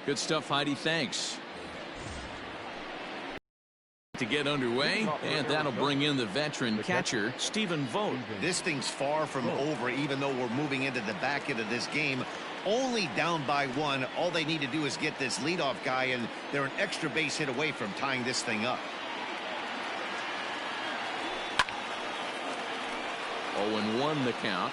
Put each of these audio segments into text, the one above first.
Good stuff, Heidi. Thanks. To get underway, and that'll bring in the veteran catcher, Stephen Vogt. This thing's far from over, even though we're moving into the back end of this game. Only down by 1. All they need to do is get this leadoff guy, and they're an extra base hit away from tying this thing up. 0-1 the count.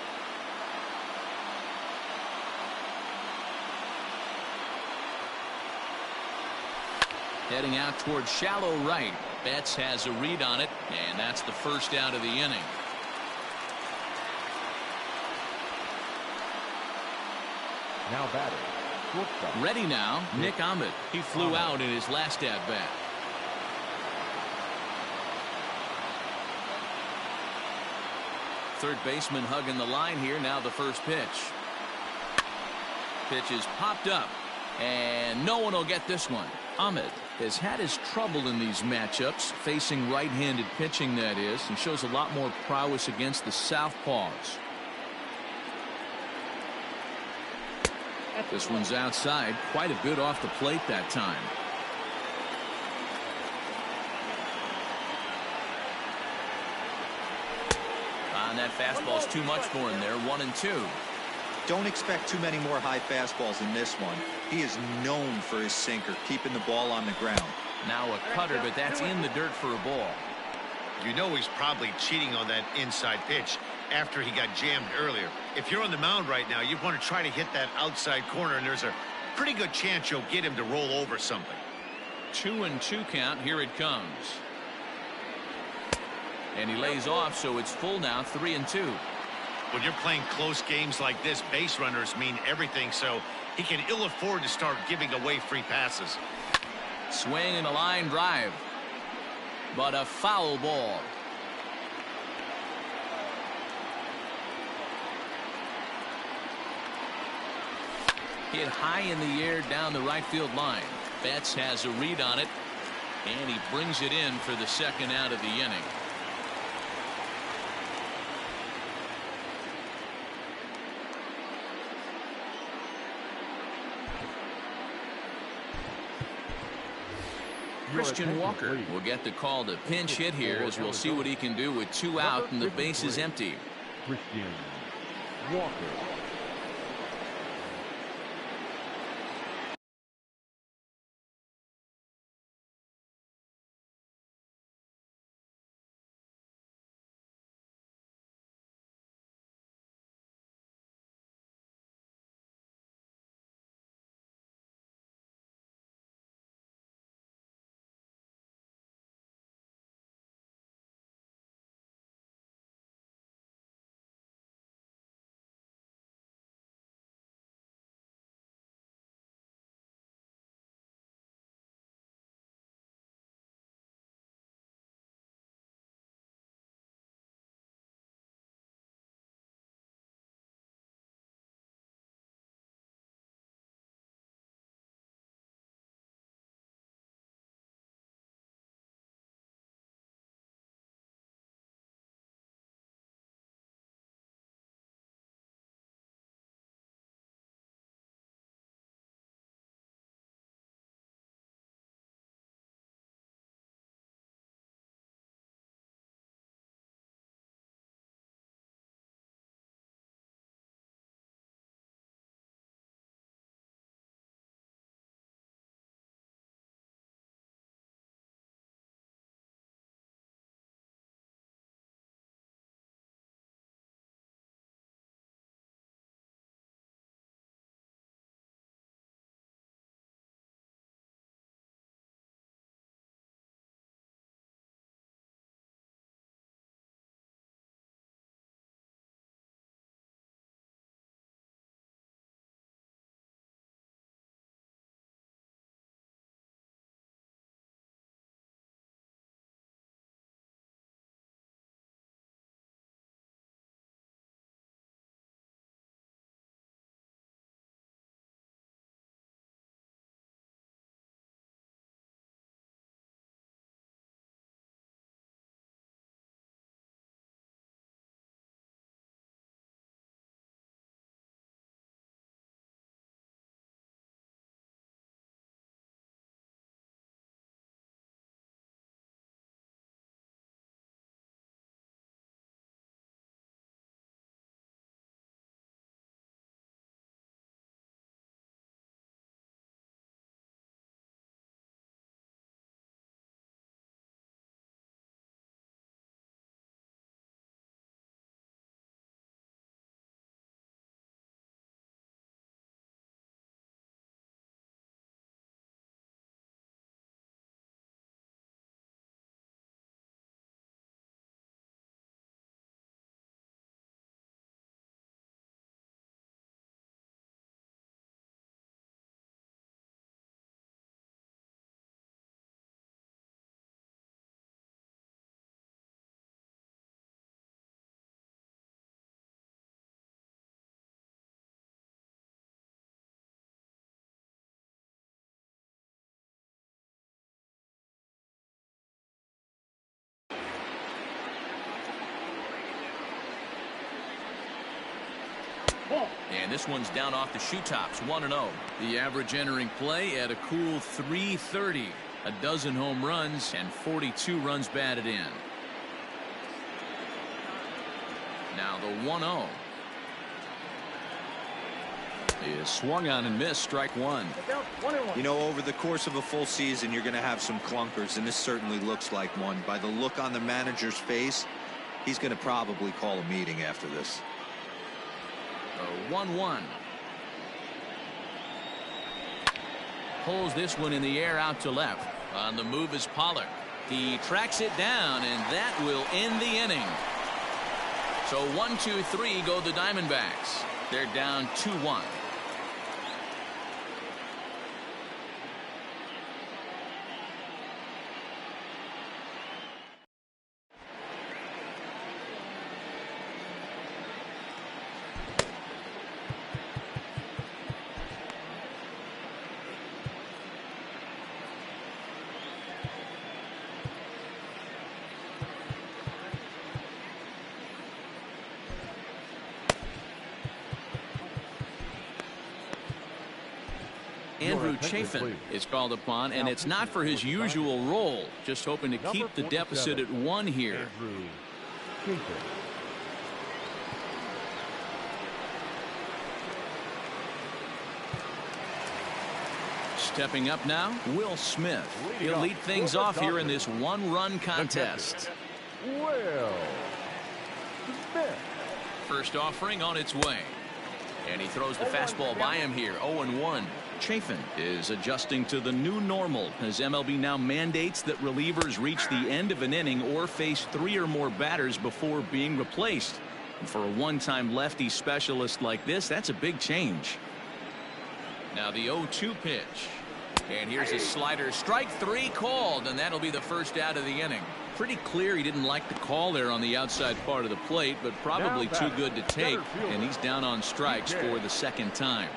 Heading out towards shallow right. Betts has a read on it, and that's the first out of the inning. Now batting. Ready now, Nick Ahmed. He flew out in his last at-bat. Third baseman hugging the line here. Now the first pitch. Pitch is popped up, and no one will get this one. Ahmed has had his trouble in these matchups, facing right-handed pitching, that is, and shows a lot more prowess against the southpaws. This one's outside, quite a bit off the plate that time. And that fastball's too much for him there. 1-2. Don't expect too many more high fastballs in this one. He is known for his sinker, keeping the ball on the ground. Now a cutter, but that's in the dirt for a ball. You know he's probably cheating on that inside pitch after he got jammed earlier. If you're on the mound right now, you want to try to hit that outside corner, and there's a pretty good chance you'll get him to roll over something. 2-2 count. Here it comes. And he lays off, so it's full now. 3-2. When you're playing close games like this, base runners mean everything, so he can ill afford to start giving away free passes. Swing and a line drive, but a foul ball. Hit high in the air down the right field line. Betts has a read on it, and he brings it in for the second out of the inning. Christian Walker will get the call to pinch hit here, as we'll see what he can do with 2 out and the base is empty. Christian Walker. And this one's down off the shoe tops, 1-0. The average entering play at a cool 330. A dozen home runs and 42 runs batted in. Now the 1-0 is swung on and missed, strike one. You know, over the course of a full season, you're going to have some clunkers, and this certainly looks like one. By the look on the manager's face, he's going to probably call a meeting after this. 1-1. Pulls this one in the air out to left. On the move is Pollard. He tracks it down, and that will end the inning. So 1-2-3 go the Diamondbacks. They're down 2-1. Andrew Chafin is called upon, and it's not for his usual role. Just hoping to keep the deficit at 1 here. Stepping up now, Will Smith. He'll lead things off here in this one-run contest. Will Smith. First offering on its way. And he throws the fastball by him here, 0-1. Chafin is adjusting to the new normal as MLB now mandates that relievers reach the end of an inning or face 3 or more batters before being replaced. And for a one-time lefty specialist like this, that's a big change. Now the 0-2 pitch. And here's a slider. Strike 3 called, and that'll be the first out of the inning. Pretty clear he didn't like the call there on the outside part of the plate, but probably too good to take, and he's down on strikes for the second time.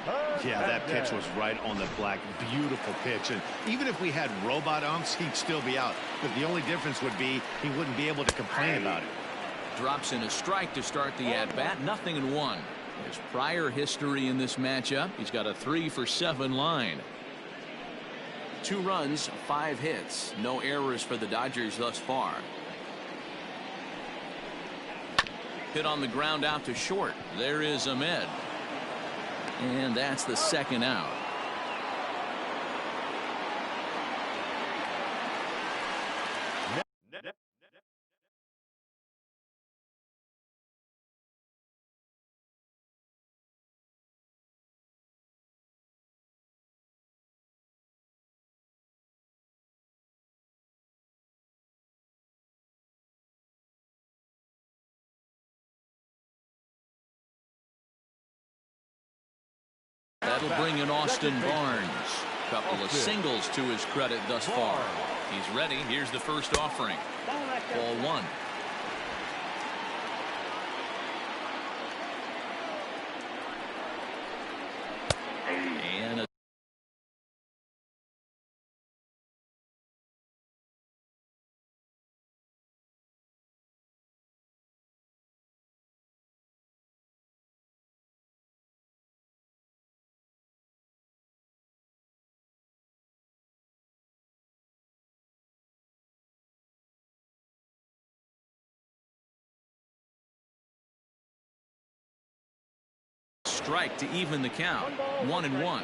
Yeah, that pitch was right on the black. Beautiful pitch. And even if we had robot umps, he'd still be out. But the only difference would be he wouldn't be able to complain about it. Drops in a strike to start the at-bat. 0-1. There's prior history in this matchup. He's got a 3-for-7 line. 2 runs, 5 hits. No errors for the Dodgers thus far. Hit on the ground out to short. There is Ahmed. And that's the second out. That'll bring in Austin Barnes. Couple of singles to his credit thus far. He's ready. Here's the first offering. Ball 1. And a strike to even the count. 1-1.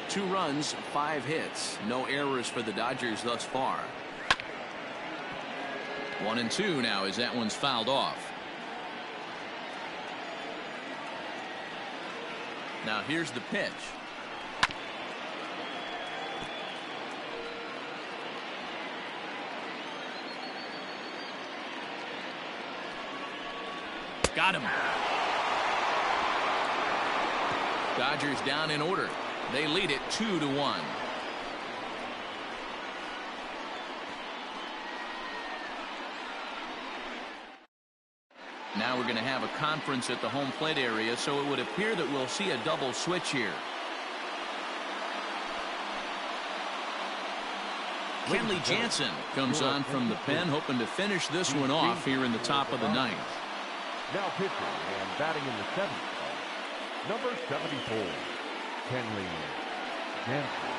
2 runs, 5 hits. No errors for the Dodgers thus far. 1-2 now as that one's fouled off. Now here's the pitch. Got him. Dodgers down in order. They lead it 2-1. Now we're going to have a conference at the home plate area, so it would appear that we'll see a double switch here. Kenley Jansen comes on from the pen, hoping to finish this one off here in the top of the 9th. Now pitching and batting in the 7th. Number 74, Kenley Jansen.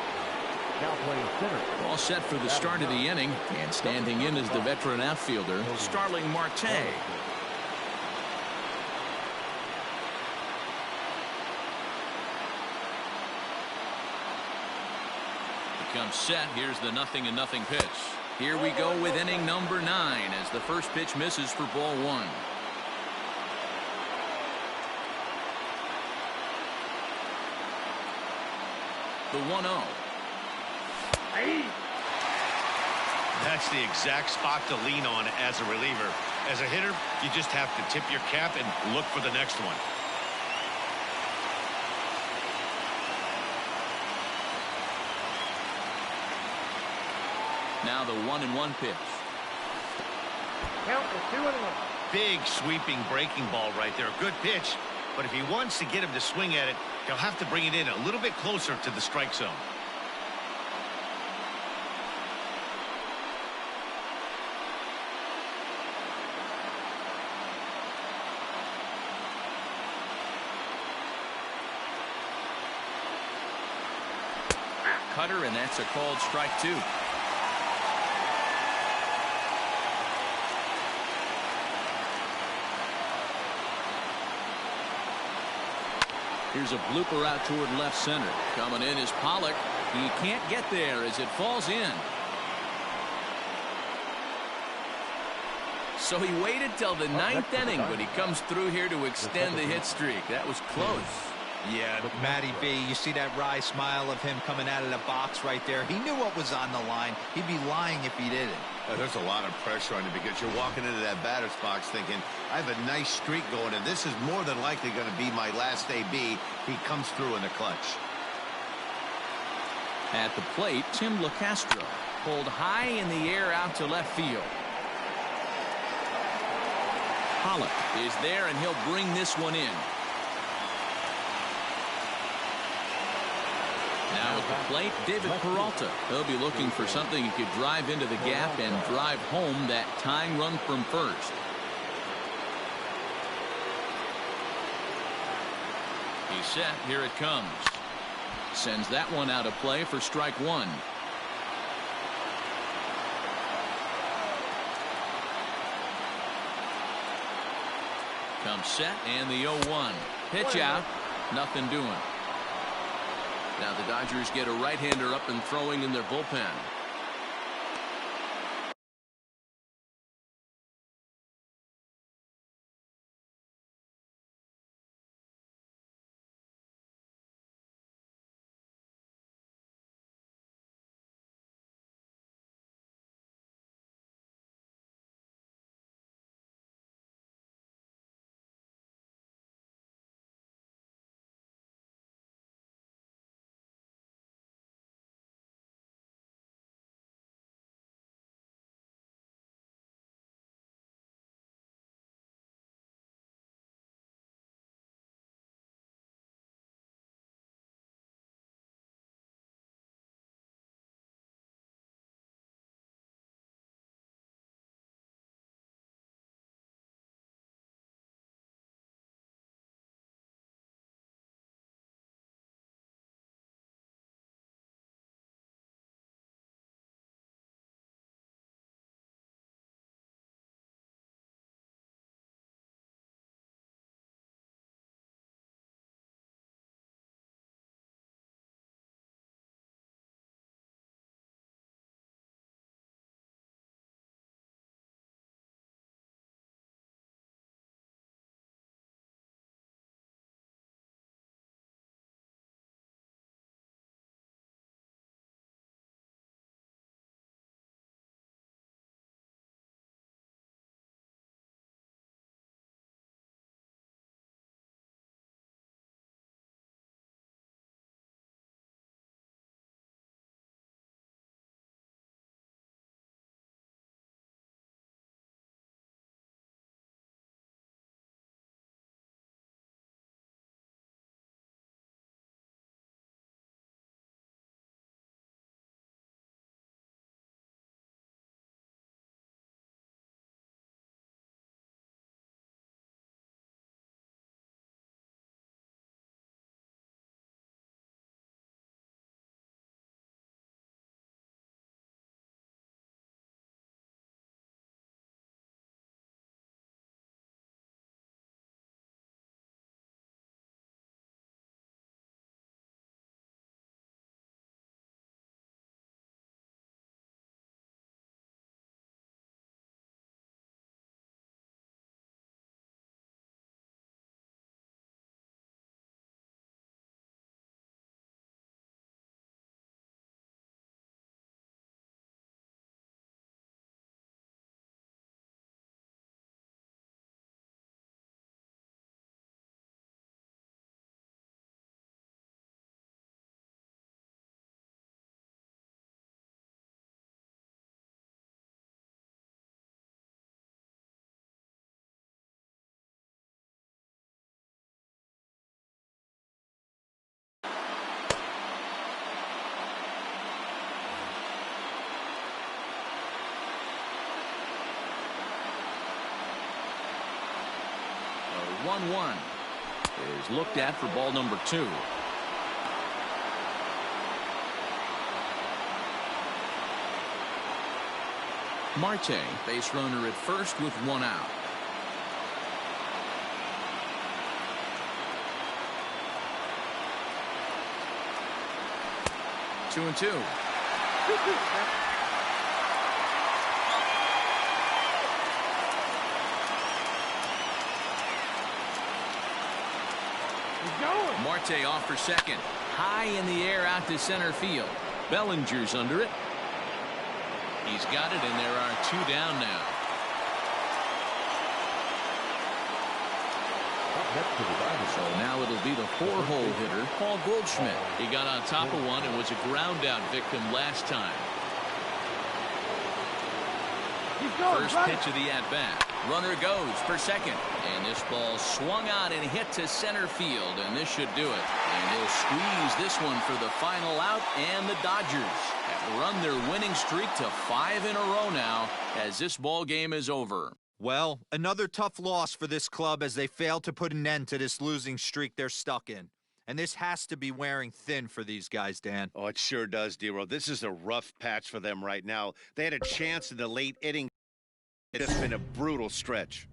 Now playing center. All set for the start of the inning, and standing in is the veteran outfielder, Starling Marte. Comes set. Here's the 0-0 pitch. Here we go with inning number 9 as the first pitch misses for ball 1. The 1-0. That's the exact spot to lean on as a reliever. As a hitter, you just have to tip your cap and look for the next one. Now the 1-1 pitch. Count is 2-1. Big sweeping breaking ball right there. Good pitch. But if he wants to get him to swing at it, he'll have to bring it in a little bit closer to the strike zone. Cutter, and that's a called strike 2. Here's a blooper out toward left center. Coming in is Pollock. He can't get there as it falls in. So he waited till the 9th inning, but he comes through here to extend the hit streak. That was close. Yeah, Matty B, you see that wry smile of him coming out of the box right there. He knew what was on the line. He'd be lying if he didn't. There's a lot of pressure on you because you're walking into that batter's box thinking, I have a nice streak going, and this is more than likely going to be my last AB. He comes through in the clutch. At the plate, Tim LaCastro pulled high in the air out to left field. Pollock is there, and he'll bring this one in. Now at the plate, David Peralta. He'll be looking for something he could drive into the gap and drive home that tying run from first. He's set. Here it comes. Sends that one out of play for strike 1. Comes set, and the 0-1. Pitch out. Nothing doing. Now the Dodgers get a right-hander up and throwing in their bullpen. 1-1 is looked at for ball number 2. Marte, base runner at first with 1 out. Two and two. Marte off for second. High in the air out to center field. Bellinger's under it. He's got it, and there are 2 down now. So now it'll be the 4-hole hitter, Paul Goldschmidt. He got on top of one and was a ground out victim last time. First pitch of the at-bat. Runner goes for second. And this ball swung out and hit to center field, and this should do it. And he'll squeeze this one for the final out, and the Dodgers have run their winning streak to 5 in a row now as this ball game is over. Well, another tough loss for this club as they fail to put an end to this losing streak they're stuck in. And this has to be wearing thin for these guys, Dan. Oh, it sure does, D-Row. This is a rough patch for them right now. They had a chance in the late inning. It has been a brutal stretch.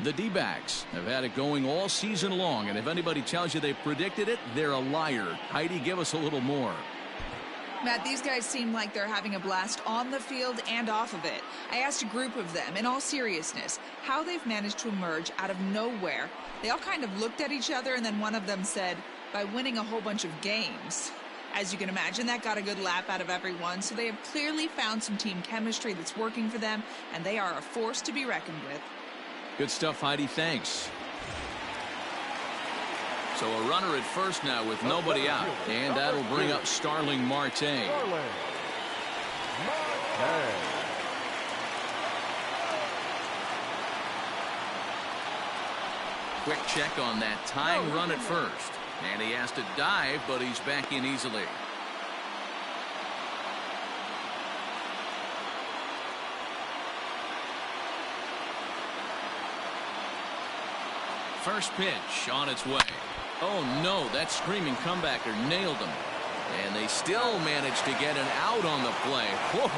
The D-backs have had it going all season long, and if anybody tells you they predicted it, they're a liar. Heidi, give us a little more. Matt, these guys seem like they're having a blast on the field and off of it. I asked a group of them, in all seriousness, how they've managed to emerge out of nowhere. They all kind of looked at each other, and then one of them said, by winning a whole bunch of games. As you can imagine, that got a good laugh out of everyone, so they have clearly found some team chemistry that's working for them, and they are a force to be reckoned with. Good stuff, Heidi. Thanks. So a runner at first now with nobody out, and that'll bring up Starling Marte. Quick check on that tying run at first, and he has to dive, but he's back in easily. First pitch on its way. Oh no, that screaming comebacker nailed him. And they still managed to get an out on the play. Whoa.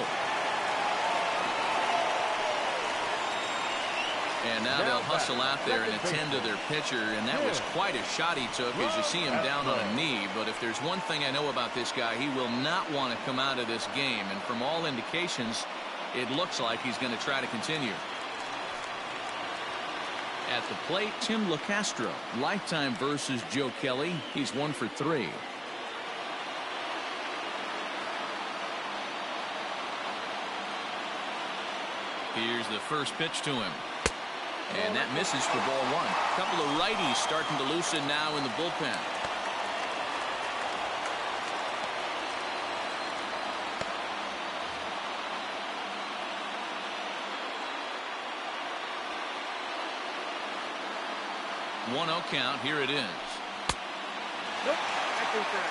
And now they'll hustle out there and attend to their pitcher, and that was quite a shot he took as you see him down on a knee. But if there's one thing I know about this guy, he will not want to come out of this game. And from all indications, it looks like he's going to try to continue. At the plate, Tim LeCastro. Lifetime versus Joe Kelly. He's 1 for 3. Here's the first pitch to him. And that misses for ball 1. A couple of righties starting to loosen now in the bullpen. One 0 count. Here it is. Nope, I think that.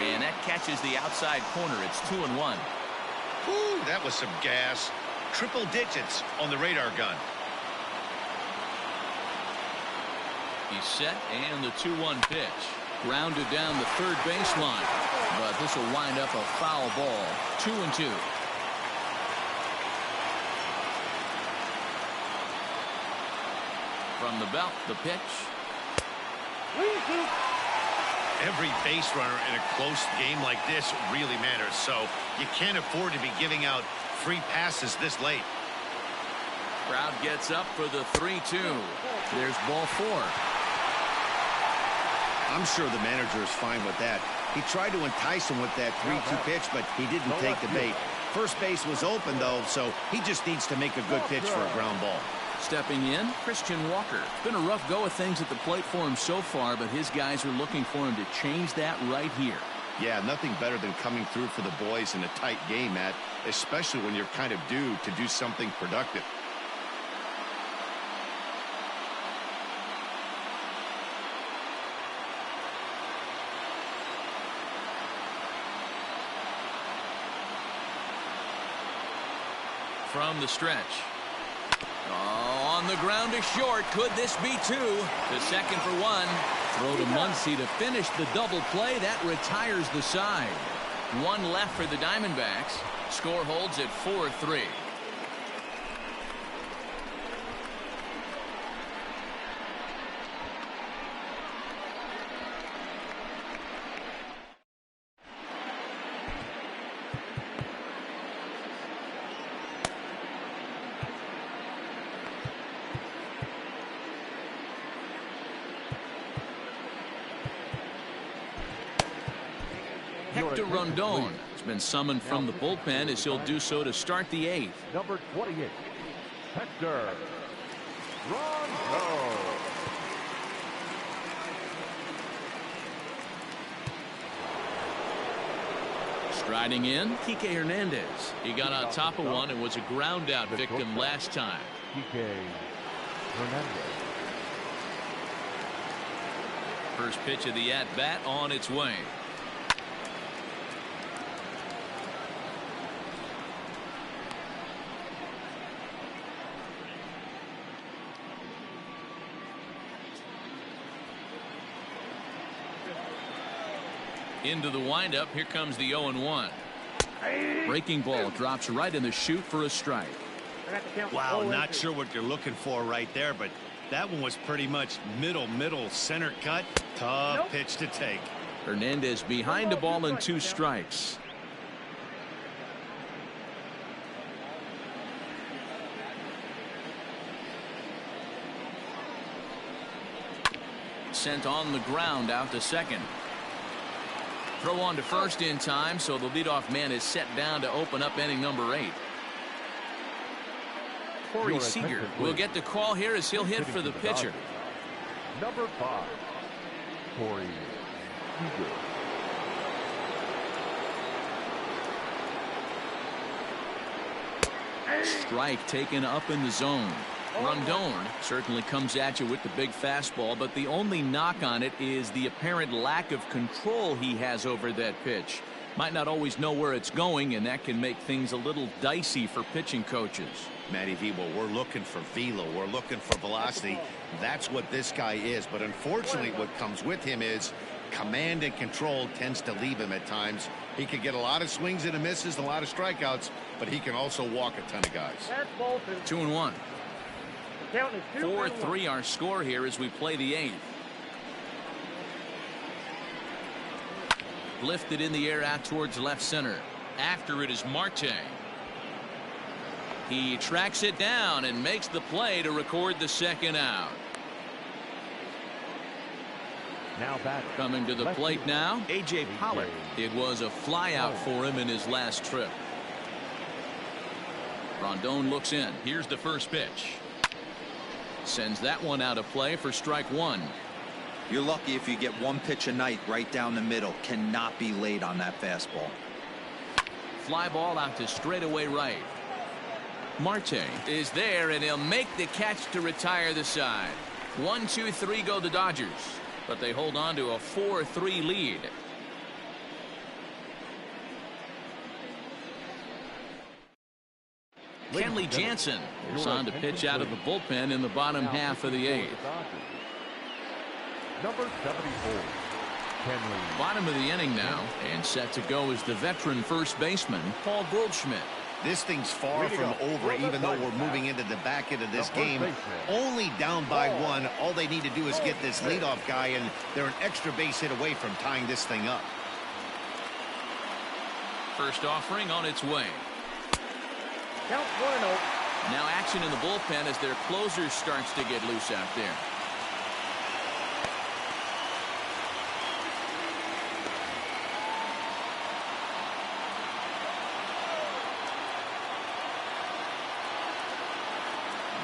And that catches the outside corner. It's 2-1. Whew, that was some gas. Triple digits on the radar gun. He's set, and the 2-1 pitch. Grounded down the third baseline. But this will wind up a foul ball. 2-2. From the belt, the pitch. Every base runner in a close game like this really matters, so you can't afford to be giving out free passes this late. Crowd gets up for the 3-2. There's ball 4. I'm sure the manager is fine with that. He tried to entice him with that 3-2 pitch, but he didn't take the bait. First base was open, though, so he just needs to make a good pitch for a ground ball. Stepping in, Christian Walker. It's been a rough go of things at the plate for him so far, but his guys are looking for him to change that right here. Yeah, nothing better than coming through for the boys in a tight game, Matt, especially when you're kind of due to do something productive. From the stretch. Oh, on the ground to short. Could this be 2? To second for 1. Throw to Muncy to finish the double play. That retires the side. 1 left for the Diamondbacks. Score holds at 4-3. Hector Rondon has been summoned from the bullpen as he'll do so to start the 8th. Number 28, Hector Rondon. Striding in, Kike Hernandez. He got on top of one and was a ground out victim last time. Kike Hernandez. First pitch of the at-bat on its way. Into the windup. Here comes the 0-1. Breaking ball drops right in the chute for a strike. Wow, not sure what you're looking for right there, but that one was pretty much middle center cut. Tough pitch to take. Hernandez behind the ball and 2 strikes. Sent on the ground out to second. Throw on to first in time, so the leadoff man is set down to open up inning number 8. Corey Seager will get the call here as he'll hit for the pitcher. Number 5, Corey Seager. Strike taken up in the zone. Rondon certainly comes at you with the big fastball, but the only knock on it is the apparent lack of control he has over that pitch. Might not always know where it's going, and that can make things a little dicey for pitching coaches. Matty V, well, we're looking for velo. We're looking for velocity. That's what this guy is. But unfortunately, what comes with him is command and control tends to leave him at times. He could get a lot of swings and misses, a lot of strikeouts, but he can also walk a ton of guys. 2-1. 4-3 our score here as we play the 8th. Lifted in the air out towards left center. After it is Marte. He tracks it down and makes the play to record the second out. Now batter. Coming to the plate now, A.J. Pollock. It was a flyout for him in his last trip. Rondon looks in. Here's the first pitch. Sends that one out of play for strike 1. You're lucky if you get 1 pitch a night right down the middle. Cannot be late on that fastball. Fly ball out to straightaway right. Marte is there, and he'll make the catch to retire the side. 1-2-3 go the Dodgers, but they hold on to a 4-3 lead. Kenley Jansen is on to pitch out of the bullpen in the bottom half of the 8th. Number 74, Kenley. Bottom of the inning now, and set to go is the veteran first baseman, Paul Goldschmidt. This thing's far from over, even though we're moving into the back end of this game. Only down by one. All they need to do is get this leadoff guy, and they're an extra base hit away from tying this thing up. First offering on its way. Count 1-0. Now action in the bullpen as their closer starts to get loose out there.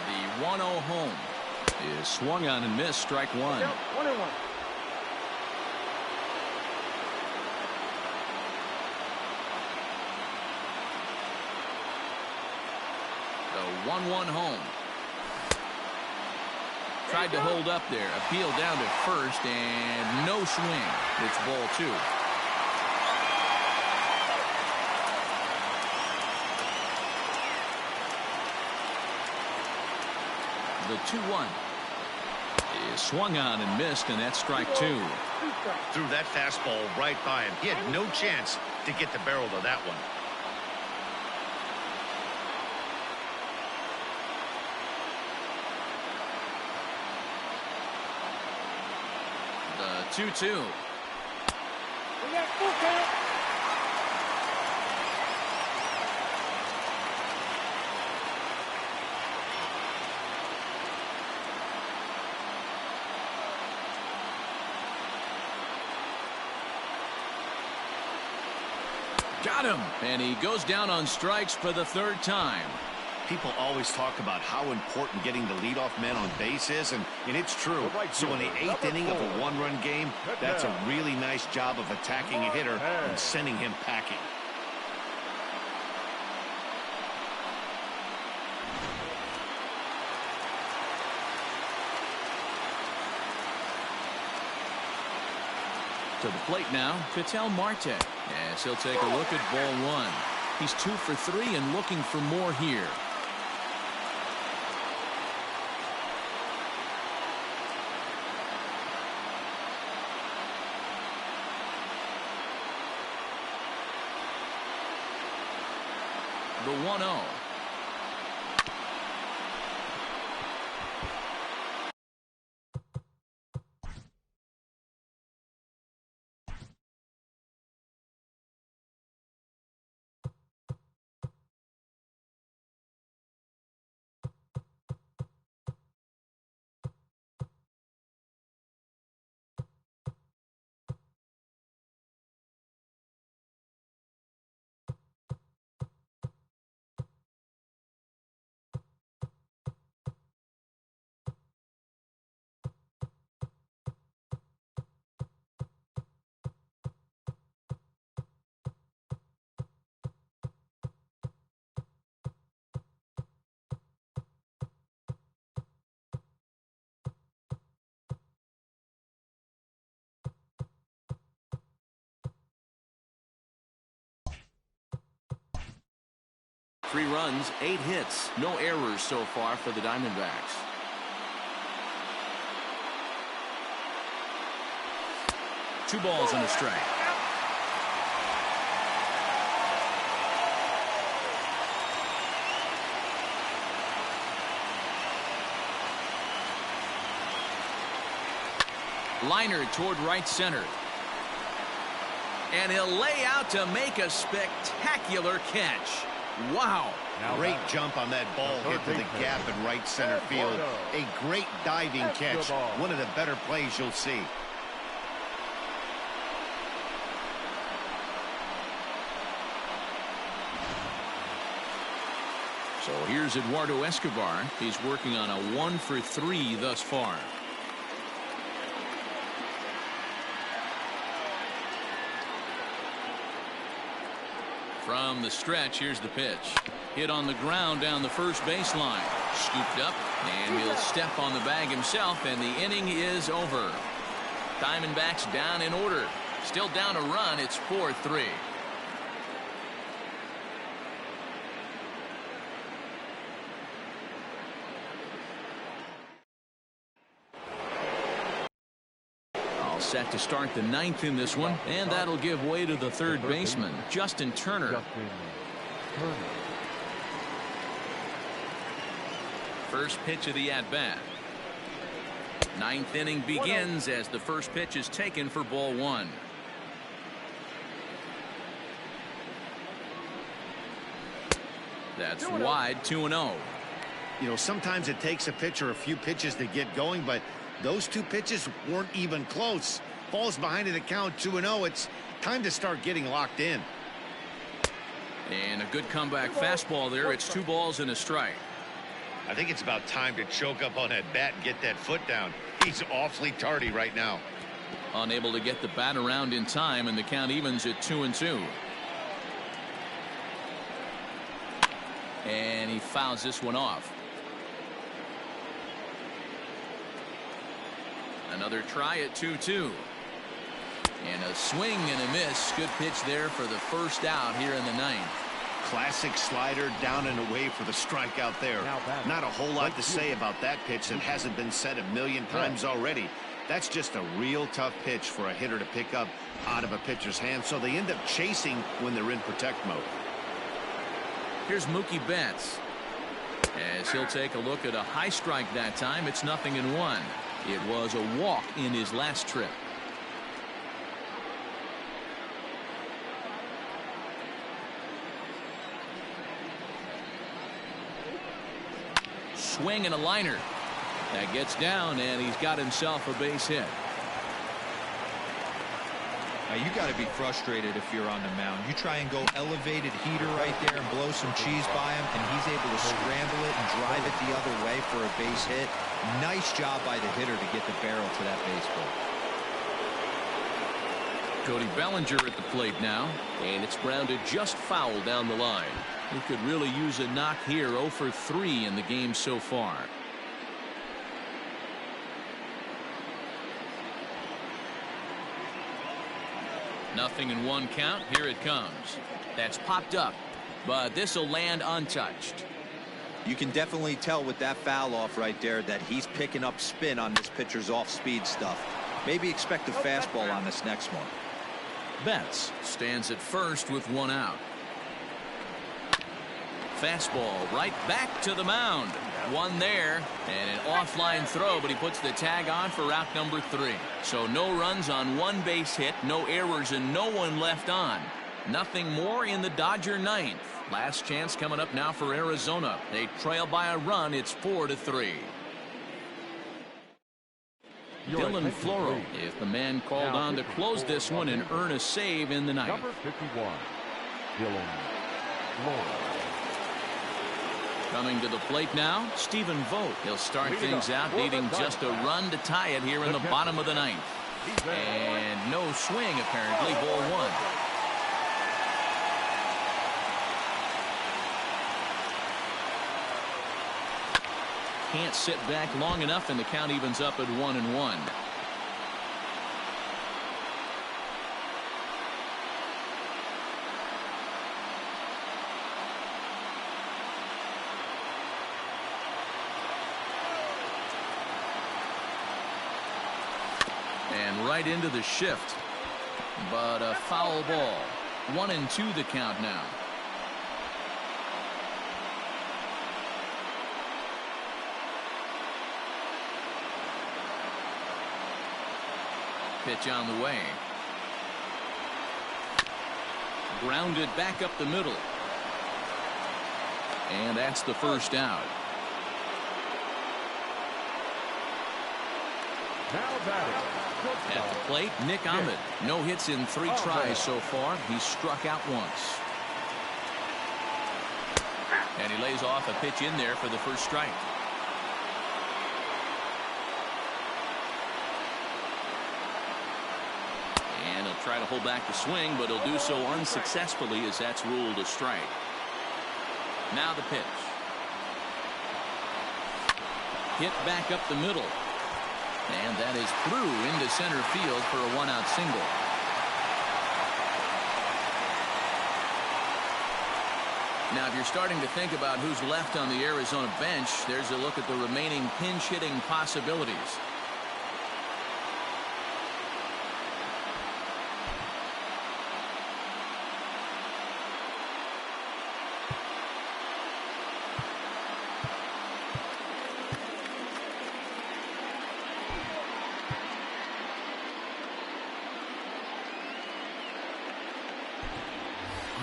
The 1-0 home is swung on and missed. Strike one. Count 1-1. The 1-1 home. Tried to hold up there. Appeal down to first and no swing. It's ball two. The 2-1 is swung on and missed, and that's strike two. Threw that fastball right by him. He had no chance to get the barrel to that one. The 2-2. We got full count. Got him. And he goes down on strikes for the third time. People always talk about how important getting the leadoff man on base is, and it's true. So in the 8th inning of a one-run game, that's a really nice job of attacking a hitter and sending him packing. To the plate now, Ketel Marte. Yes, he'll take a look at ball one. He's 2 for 3 and looking for more here. The 1-0. Three runs, 8 hits, no errors so far for the Diamondbacks. Two balls and a strike. Liner toward right center. And he'll lay out to make a spectacular catch. Wow. Great jump on that ball hit to the gap in right center field. A great diving catch. One of the better plays you'll see. So here's Eduardo Escobar. He's working on a 1 for 3 thus far. From the stretch, here's the pitch. Hit on the ground down the first baseline. Scooped up, and he'll step on the bag himself, and the inning is over. Diamondbacks down in order. Still down a run. It's 4-3. Set to start the 9th in this one, and that'll give way to the third baseman, Justin Turner. First pitch of the at-bat. Ninth inning begins as the first pitch is taken for ball one. That's wide, 2-0. You know, sometimes it takes a pitcher a few pitches to get going, but those two pitches weren't even close. Ball's behind in the count, 2-0. It's time to start getting locked in. And a good comeback fastball there. It's 2 balls and a strike. I think it's about time to choke up on that bat and get that foot down. He's awfully tardy right now. Unable to get the bat around in time, and the count evens at 2-2. And he fouls this one off. Another try at 2-2. And a swing and a miss. Good pitch there for the first out here in the ninth. Classic slider down and away for the strikeout there. Not a whole lot to say about that pitch that hasn't been said a million times already. That's just a real tough pitch for a hitter to pick up out of a pitcher's hand, so they end up chasing when they're in protect mode. Here's Mookie Betts. As he'll take a look at a high strike that time. It's 0-1. It was a walk in his last trip. Swing and a liner. That gets down, and he's got himself a base hit. Now you got to be frustrated if you're on the mound. You try and go elevated heater right there and blow some cheese by him, and he's able to scramble it and drive it the other way for a base hit. Nice job by the hitter to get the barrel to that baseball. Cody Bellinger at the plate now, and it's grounded just foul down the line. He could really use a knock here. 0 for 3 in the game so far. Nothing in 1 count. Here it comes. That's popped up, but this will land untouched. You can definitely tell with that foul off right there that he's picking up spin on this pitcher's off-speed stuff. Maybe expect a fastball on this next one. Betts stands at first with 1 out. Fastball right back to the mound. 1 there, and an offline throw, but he puts the tag on for route number 3. So no runs on 1 base hit, no errors, and no one left on. Nothing more in the Dodger ninth. Last chance coming up now for Arizona. They trail by a run. It's 4-3. Dylan Floro is the man called on to close this one and earn a save in the ninth. Number 51, Dylan Floro. Coming to the plate now, Stephen Vogt. He'll start things out, needing just a run to tie it here in the bottom of the ninth. And no swing, apparently, ball 1. Can't sit back long enough, and the count evens up at 1-1. And right into the shift, but a foul ball. 1-2 the count now. Pitch on the way. Grounded back up the middle. And that's the first out. At the plate, Nick Ahmed. No hits in 3 tries so far. He's struck out once. And he lays off a pitch in there for the first strike. And he'll try to hold back the swing, but he'll do so unsuccessfully as that's ruled a strike. Now the pitch. Hit back up the middle. And that is through into center field for a 1-out single. Now, if you're starting to think about who's left on the Arizona bench, there's a look at the remaining pinch hitting possibilities.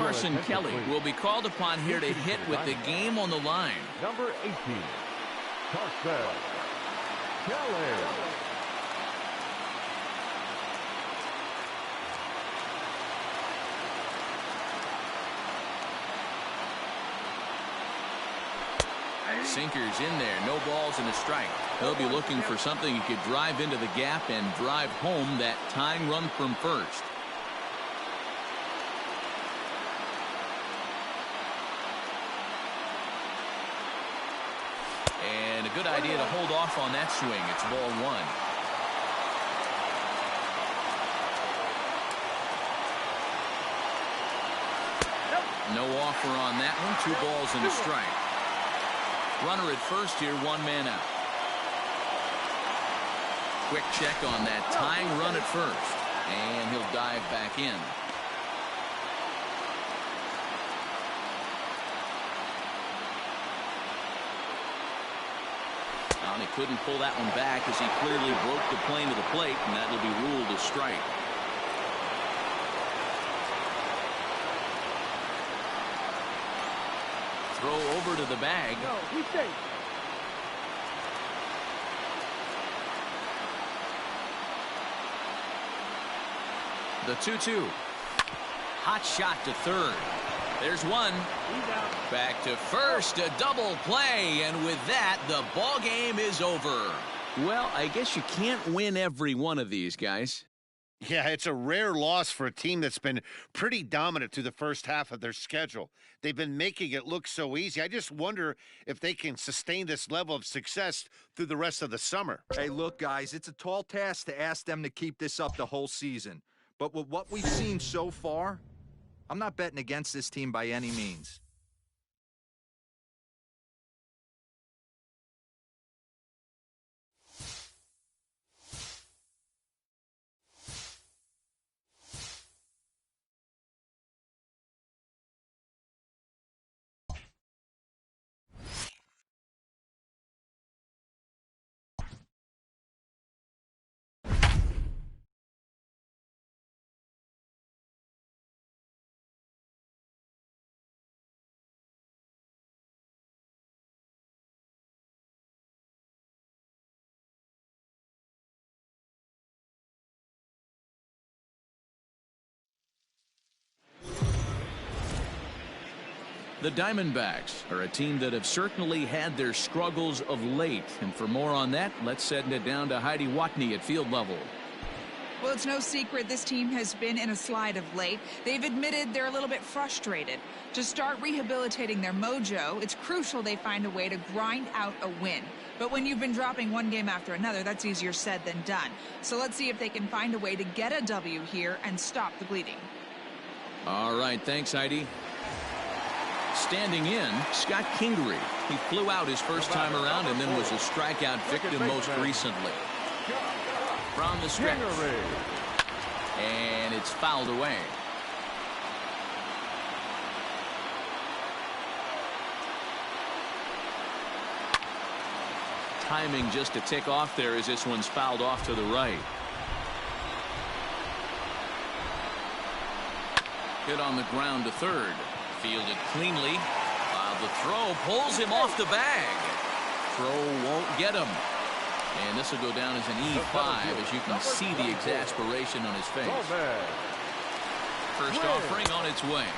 Emerson Kelly will be called upon here to hit with the game on the line. Number 18, Carson Kelly. Sinkers in there, no balls and a strike. He'll be looking for something he could drive into the gap and drive home that tying run from first. And a good idea to hold off on that swing. It's ball one. No offer on that one. 2 balls and a strike. Runner at first here, 1 man out. Quick check on that tying run at first. And he'll dive back in. He couldn't pull that one back as he clearly broke the plane to the plate, and that will be ruled a strike. Throw over to the bag. The 2-2. Hot shot to third. There's one. Back to first, a double play, and with that, the ball game is over. Well, I guess you can't win every one of these, guys. Yeah, it's a rare loss for a team that's been pretty dominant through the first half of their schedule. They've been making it look so easy. I just wonder if they can sustain this level of success through the rest of the summer. Hey, look, guys, it's a tall task to ask them to keep this up the whole season. But with what we've seen so far, I'm not betting against this team by any means. The Diamondbacks are a team that have certainly had their struggles of late. And for more on that, let's send it down to Heidi Watney at field level. Well, it's no secret this team has been in a slide of late. They've admitted they're a little bit frustrated. To start rehabilitating their mojo, it's crucial they find a way to grind out a win. But when you've been dropping one game after another, that's easier said than done. So let's see if they can find a way to get a W here and stop the bleeding. All right, thanks, Heidi. Standing in, Scott Kingery. He flew out his first time around and then was a strikeout victim most recently. From the stretch. And it's fouled away. Timing just a tick off there as this one's fouled off to the right. Hit on the ground to third. Fielded cleanly, while the throw pulls him off the bag. Throw won't get him. And this will go down as an E5 as you can see the exasperation on his face. First offering on its way.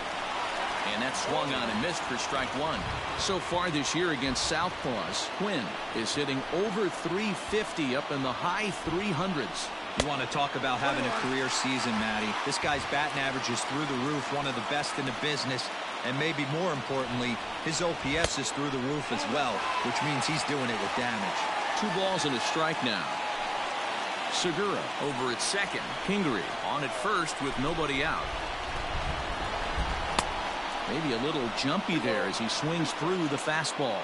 And that swung on and missed for strike one. So far this year against Southpaws, Quinn is hitting over 350 up in the high 300s. You want to talk about having a career season, Matty. This guy's batting average is through the roof, one of the best in the business. And maybe more importantly, his OPS is through the roof as well, which means he's doing it with damage. 2 balls and a strike now. Segura over at second. Kingery on at first with nobody out. Maybe a little jumpy there as he swings through the fastball.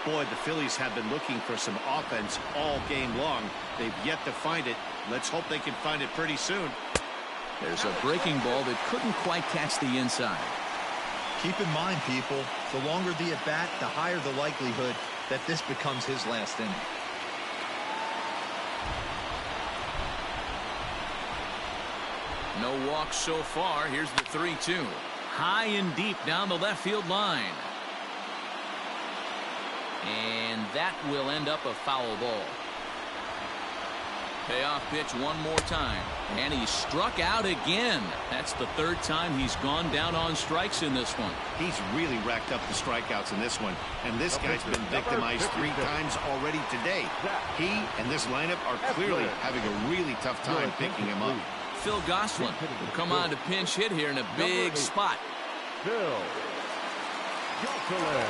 Boy, the Phillies have been looking for some offense all game long. They've yet to find it. Let's hope they can find it pretty soon. There's a breaking ball that couldn't quite catch the inside. Keep in mind, people, the longer the at-bat, the higher the likelihood that this becomes his last inning. No walks so far. Here's the 3-2. high and deep down the left field line. And that will end up a foul ball. Payoff pitch one more time. And he struck out again. That's the third time he's gone down on strikes in this one. He's really racked up the strikeouts in this one. And this guy's been victimized 3 times already today. He and this lineup are clearly having a really tough time picking him up. Phil Gosselin will come on to pinch hit here in a big spot. Phil Gosselin.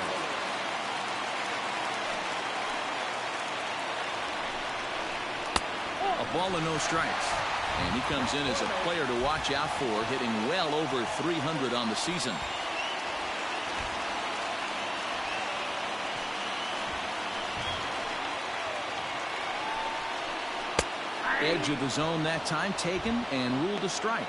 A ball and no strikes. And he comes in as a player to watch out for, hitting well over 300 on the season. Edge of the zone that time taken and ruled a strike.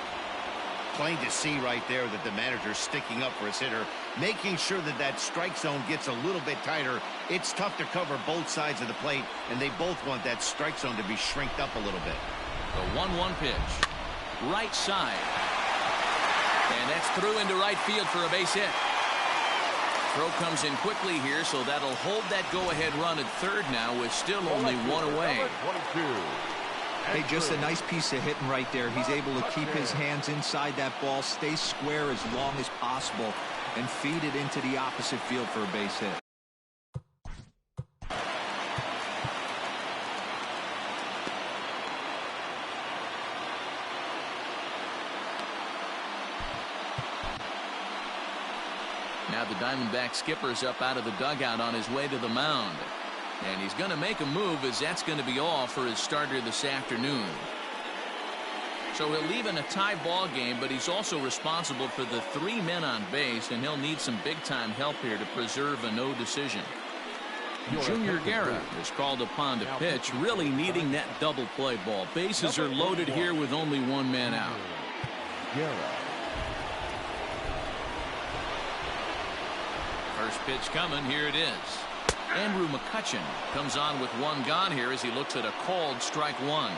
Plain to see right there that the manager's sticking up for his hitter, making sure that that strike zone gets a little bit tighter. It's tough to cover both sides of the plate, and they both want that strike zone to be shrinked up a little bit. The 1-1 pitch. Right side. And that's through into right field for a base hit. Throw comes in quickly here, so that'll hold that go-ahead run at third now with still only one away. Hey, just a nice piece of hitting right there. He's able to keep his hands inside that ball, stay square as long as possible, and feed it into the opposite field for a base hit. Now the Diamondback skipper's up out of the dugout on his way to the mound. And he's going to make a move, as that's going to be all for his starter this afternoon. So he'll leave in a tie ball game, but he's also responsible for the 3 men on base, and he'll need some big-time help here to preserve a no decision. Junior Guerra is called upon to pitch, really needing that double play ball. Bases are loaded here with only 1 man out. First pitch coming, here it is. Andrew McCutchen comes on with 1 gone here as he looks at a called strike 1.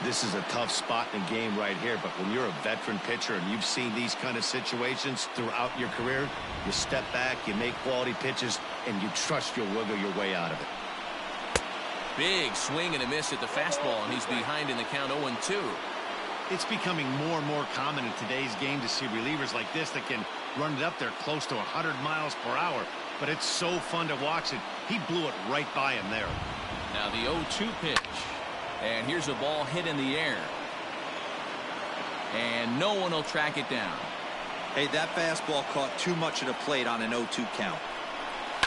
This is a tough spot in the game right here, but when you're a veteran pitcher and you've seen these kind of situations throughout your career, you step back, you make quality pitches, and you trust you'll wiggle your way out of it. Big swing and a miss at the fastball, and he's behind in the count 0-2. It's becoming more and more common in today's game to see relievers like this that can run it up there close to 100 miles per hour. But it's so fun to watch it. He blew it right by him there. Now the 0-2 pitch. And here's a ball hit in the air. And no one will track it down. Hey, that fastball caught too much of the plate on an 0-2 count.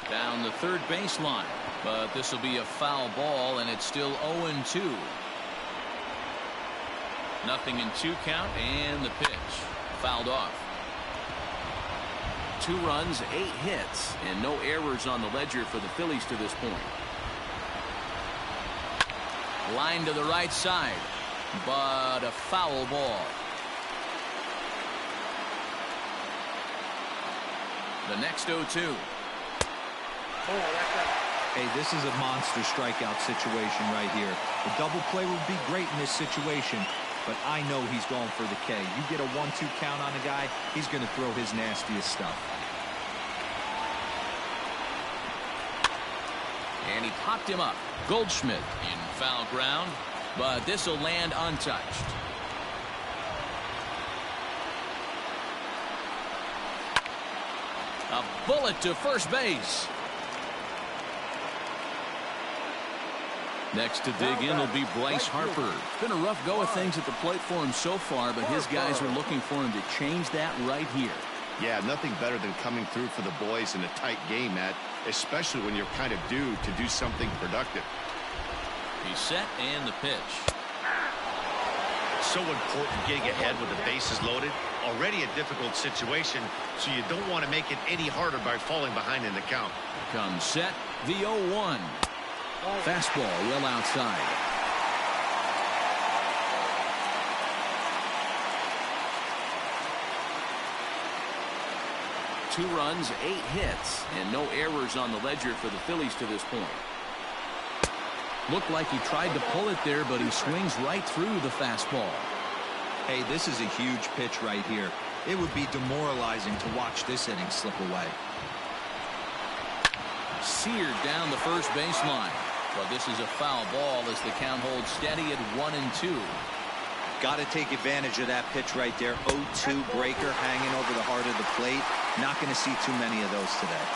Down the third baseline. But this will be a foul ball, and it's still 0-2. Nothing in 2 count, and the pitch. Fouled off. 2 runs, 8 hits, and no errors on the ledger for the Phillies to this point. Line to the right side, but a foul ball. The next 0-2. Hey, this is a monster strikeout situation right here. A double play would be great in this situation, but I know he's going for the K. You get a 1-2 count on a guy, he's going to throw his nastiest stuff. And he popped him up. Goldschmidt in foul ground, but this will land untouched. A bullet to first base. Next to dig in will be Bryce Harper. It's been a rough go of things at the plate for him so far, but his guys are looking for him to change that right here. Yeah, nothing better than coming through for the boys in a tight game, Matt, especially when you're kind of due to do something productive. He's set, and the pitch. So important getting ahead with the bases loaded. Already a difficult situation, so you don't want to make it any harder by falling behind in the count. Comes set, the 0-1. Fastball well outside. Two runs, 8 hits, and no errors on the ledger for the Phillies to this point. Looked like he tried to pull it there, but he swings right through the fastball. Hey, this is a huge pitch right here. It would be demoralizing to watch this inning slip away. Seared down the first baseline. But this is a foul ball as the count holds steady at 1-2. Got to take advantage of that pitch right there. 0-2 breaker hanging over the heart of the plate. Not going to see too many of those today.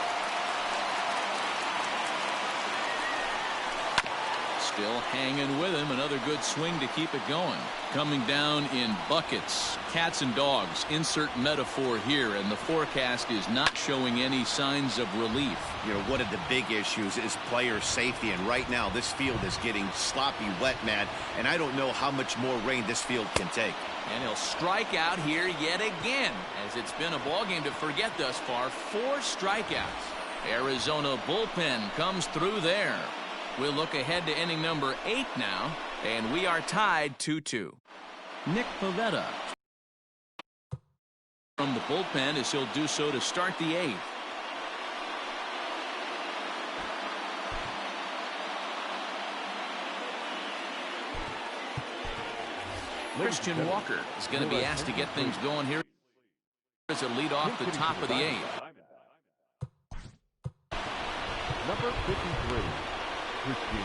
Still hanging with him. Another good swing to keep it going. Coming down in buckets. Cats and dogs. Insert metaphor here. And the forecast is not showing any signs of relief. You know, one of the big issues is player safety. And right now, this field is getting sloppy wet, Matt. And I don't know how much more rain this field can take. And he'll strike out here yet again. As it's been a ball game to forget thus far. 4 strikeouts. Arizona bullpen comes through there. We'll look ahead to inning number 8 now, and we are tied 2-2. Nick Pivetta from the bullpen as he'll do so to start the 8th. Christian Walker is going to be asked to get things going here as a lead off the top of the 8th. Number 53. Christian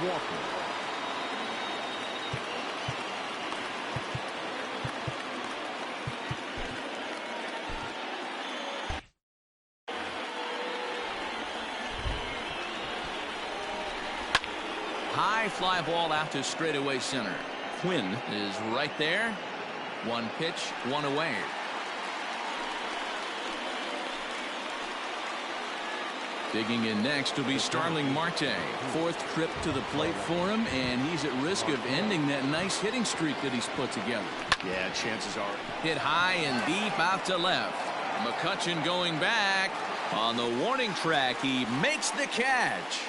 Walker. High fly ball out to straightaway center. Quinn is right there. 1 pitch, 1 away. Digging in next will be Starling Marte. 4th trip to the plate for him, and he's at risk of ending that nice hitting streak that he's put together. Yeah, chances are. Hit high and deep out to left. McCutchen going back. On the warning track, he makes the catch.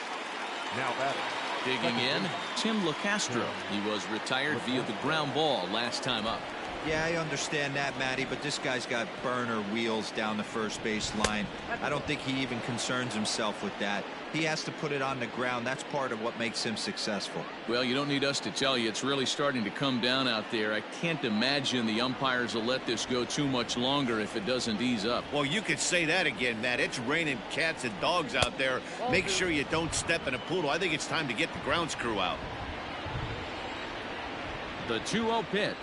Now batting. Digging in, Tim LaCastro. He was retired via the ground ball last time up. Yeah, I understand that, Matty, but this guy's got burner wheels down the first base line. I don't think he even concerns himself with that. He has to put it on the ground. That's part of what makes him successful. Well, you don't need us to tell you. It's really starting to come down out there. I can't imagine the umpires will let this go too much longer if it doesn't ease up. Well, you could say that again, Matt. It's raining cats and dogs out there. Make sure you don't step in a poodle. I think it's time to get the grounds crew out. The 2-0 pitch.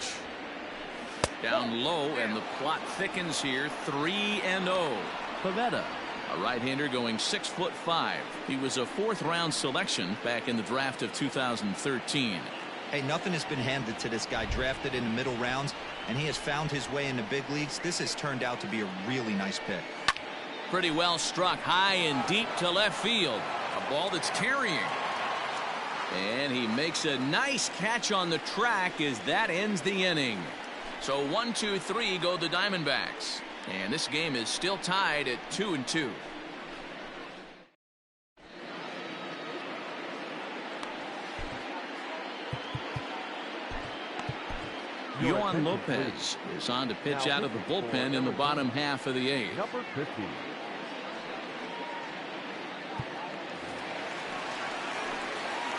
Down low, and the plot thickens here. 3-0. Pivetta, a right-hander going 6'5". He was a 4th-round selection back in the draft of 2013. Hey, nothing has been handed to this guy. Drafted in the middle rounds, and he has found his way in the big leagues. This has turned out to be a really nice pick. Pretty well struck high and deep to left field. A ball that's carrying. And he makes a nice catch on the track as that ends the inning. So 1, 2, 3 go the Diamondbacks. And this game is still tied at 2-2. Yohan Lopez is on to pitch out of the bullpen in the bottom half of the 8th. Number 50.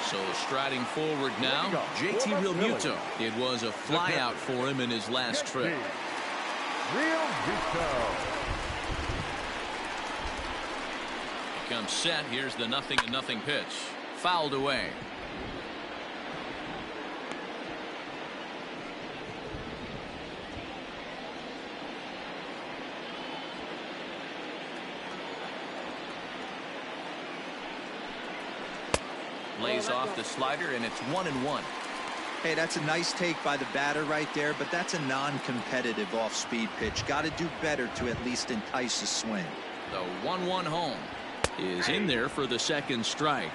So striding forward now, JT Realmuto. It was a flyout for him in his last trip. He comes set. Here's the 0-0 pitch. Fouled away. Lays off the slider, and it's 1-1. Hey, that's a nice take by the batter right there, but that's a non-competitive off-speed pitch. Got to do better to at least entice a swing. The 1-1 home is in there for the 2nd strike.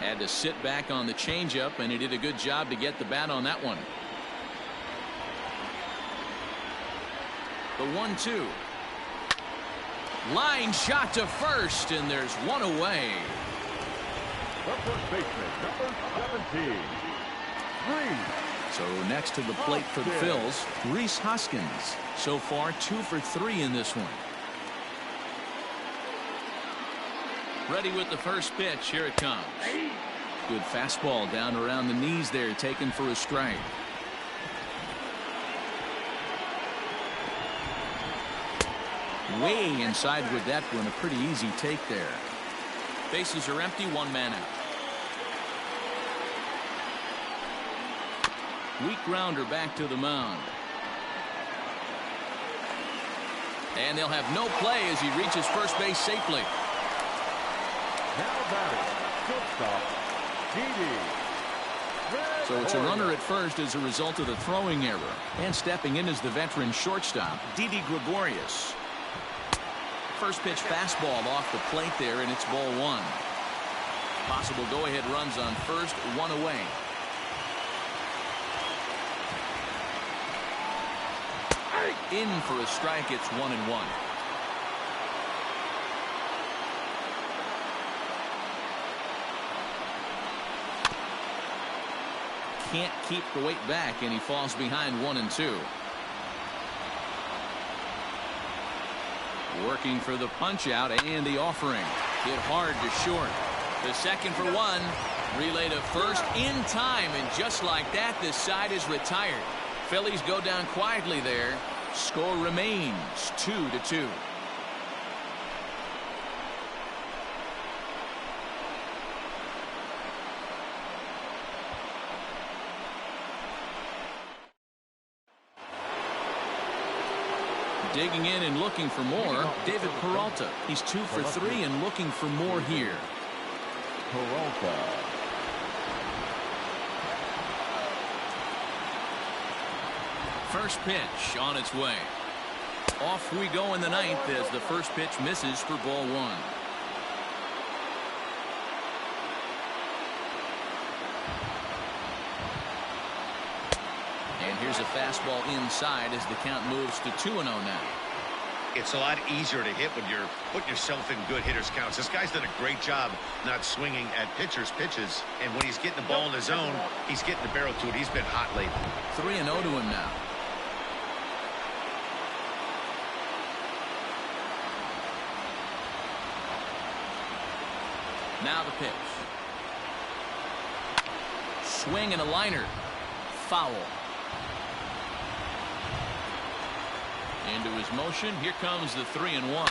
Had to sit back on the changeup, and he did a good job to get the bat on that one. The 1-2. Line shot to first, and there's one away. The first baseman, number 17. So next to the plate for the Phils, Rhys Hoskins. So far 2 for 3 in this one. Ready with the first pitch. Here it comes. Good fastball down around the knees there, taken for a strike. Way inside with that one. A pretty easy take there. Bases are empty. One man out. Weak grounder back to the mound. And they'll have no play as he reaches first base safely. Now batting, shortstop, Didi. So it's a runner at first as a result of the throwing error. And stepping in as the veteran shortstop, Didi Gregorius. First pitch fastball off the plate there, and it's ball one. Possible go-ahead runs on first, one away. In for a strike. It's 1-1. Can't keep the weight back, and he falls behind 1-2. Working for the punch out and the offering. Hit hard to short. The second for one. Relay to first in time, and just like that, this side is retired. Phillies go down quietly there. Score remains 2-2. Digging in and looking for more, David Peralta. He's 2 for 3 and looking for more here. Peralta. First pitch on its way. Off we go in the ninth as the first pitch misses for ball one. And here's a fastball inside as the count moves to 2-0 now. It's a lot easier to hit when you're putting yourself in good hitters' counts. This guy's done a great job not swinging at pitchers' pitches. And when he's getting the ball in his zone, he's getting the barrel to it. He's been hot lately. 3-0 to him now. Now the pitch. Swing and a liner. Foul. Into his motion. Here comes the 3-1.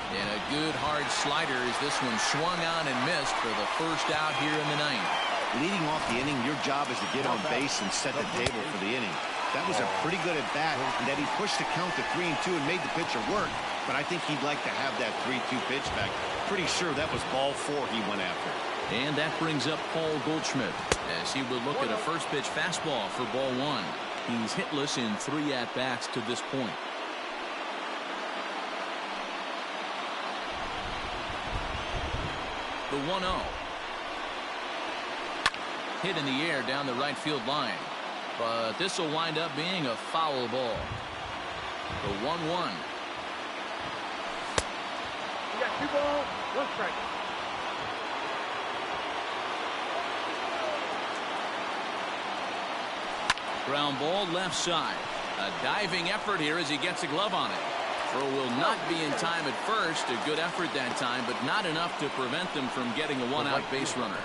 And a good hard slider as this one swung on and missed for the first out here in the ninth. Leading off the inning, your job is to get on base and set the table for the inning. That was a pretty good at bat, and that he pushed the count to 3-2 and made the pitcher work. But I think he'd like to have that 3-2 pitch back. Pretty sure that was ball 4 he went after. And that brings up Paul Goldschmidt as he would look at a first pitch fastball for ball one. He's hitless in 3 at-bats to this point. The 1-0. Hit in the air down the right field line. But this will wind up being a foul ball. The 1-1. You got 2 balls, 1 strike. Ground ball left side. A diving effort here as he gets a glove on it. Throw will not be in time at first. A good effort that time, but not enough to prevent them from getting a one-out base runner.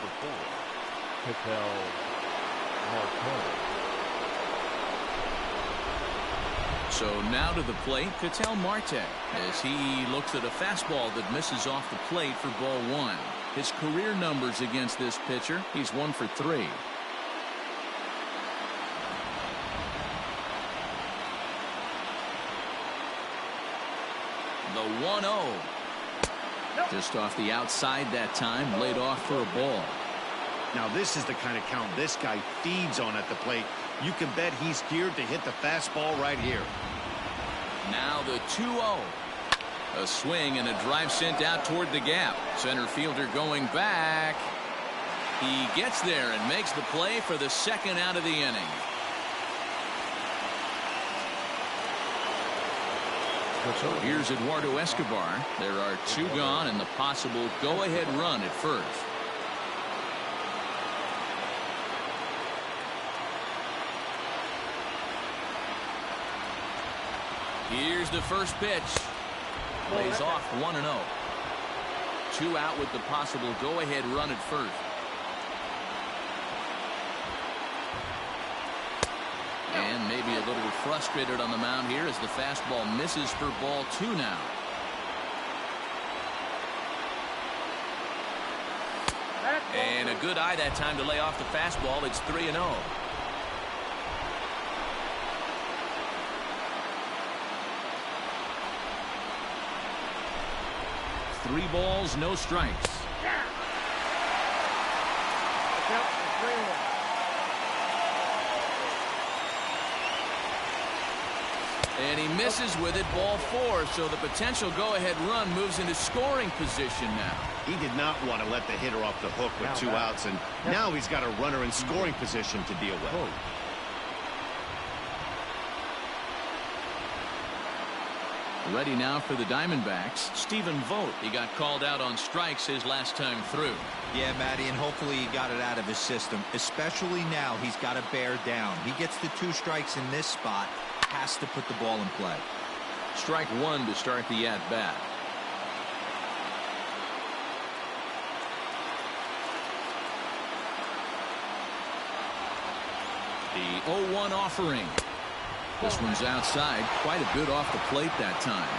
So now to the plate, Ketel Marte, as he looks at a fastball that misses off the plate for ball one. His career numbers against this pitcher, he's 1 for 3. The 1-0. Just off the outside that time, laid off for a ball. Now this is the kind of count this guy feeds on at the plate. You can bet he's geared to hit the fastball right here. Now the 2-0. A swing and a drive sent out toward the gap. Center fielder going back. He gets there and makes the play for the second out of the inning. So here's Eduardo Escobar. There are 2 gone and the possible go-ahead run at first. Here's the first pitch. Lays off 1-0. 2 out with the possible go-ahead run at first. And maybe a little frustrated on the mound here as the fastball misses for ball 2 now. And a good eye that time to lay off the fastball. It's 3-0. Three balls, no strikes. And he misses with it, ball 4. So the potential go-ahead run moves into scoring position now. He did not want to let the hitter off the hook with 2 outs, and now he's got a runner in scoring position to deal with. Ready now for the Diamondbacks, Stephen Vogt. He got called out on strikes his last time through. Yeah, Matty, and hopefully he got it out of his system. Especially now, he's got to bear down. He gets the 2 strikes in this spot, has to put the ball in play. Strike 1 to start the at-bat. The 0-1 offering. This one's outside, quite a bit off the plate that time.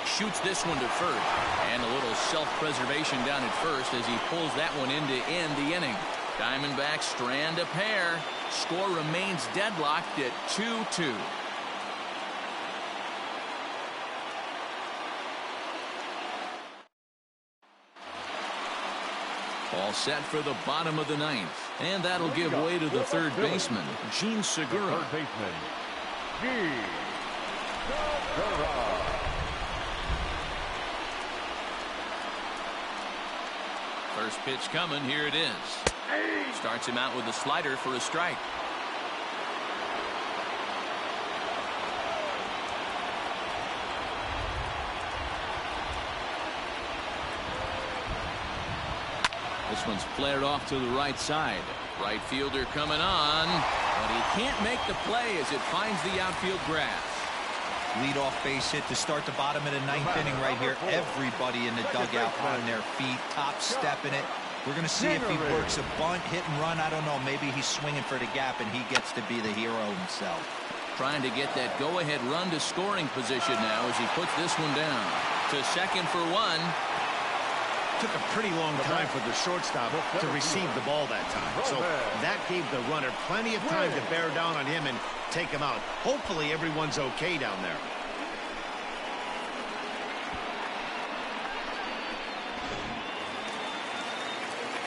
Shoots this one to first, and a little self-preservation down at first as he pulls that one in to end the inning. Diamondbacks strand a pair. Score remains deadlocked at 2-2. All set for the bottom of the 9th. And that'll give way to the third baseman, Gene Segura. Third baseman, Gene Segura. First pitch coming. Here it is. Starts him out with a slider for a strike. This one's flared off to the right side. Right fielder coming on, but he can't make the play as it finds the outfield grass. Leadoff base hit to start the bottom of the 9th inning right here. Everybody in the dugout on their feet, top stepping it. We're going to see if he works a bunt, hit and run. I don't know. Maybe he's swinging for the gap and he gets to be the hero himself. Trying to get that go-ahead run to scoring position now as he puts this one down. To second for 1. Took a pretty long time for the shortstop to receive the ball that time. So that gave the runner plenty of time to bear down on him and take him out. Hopefully everyone's okay down there.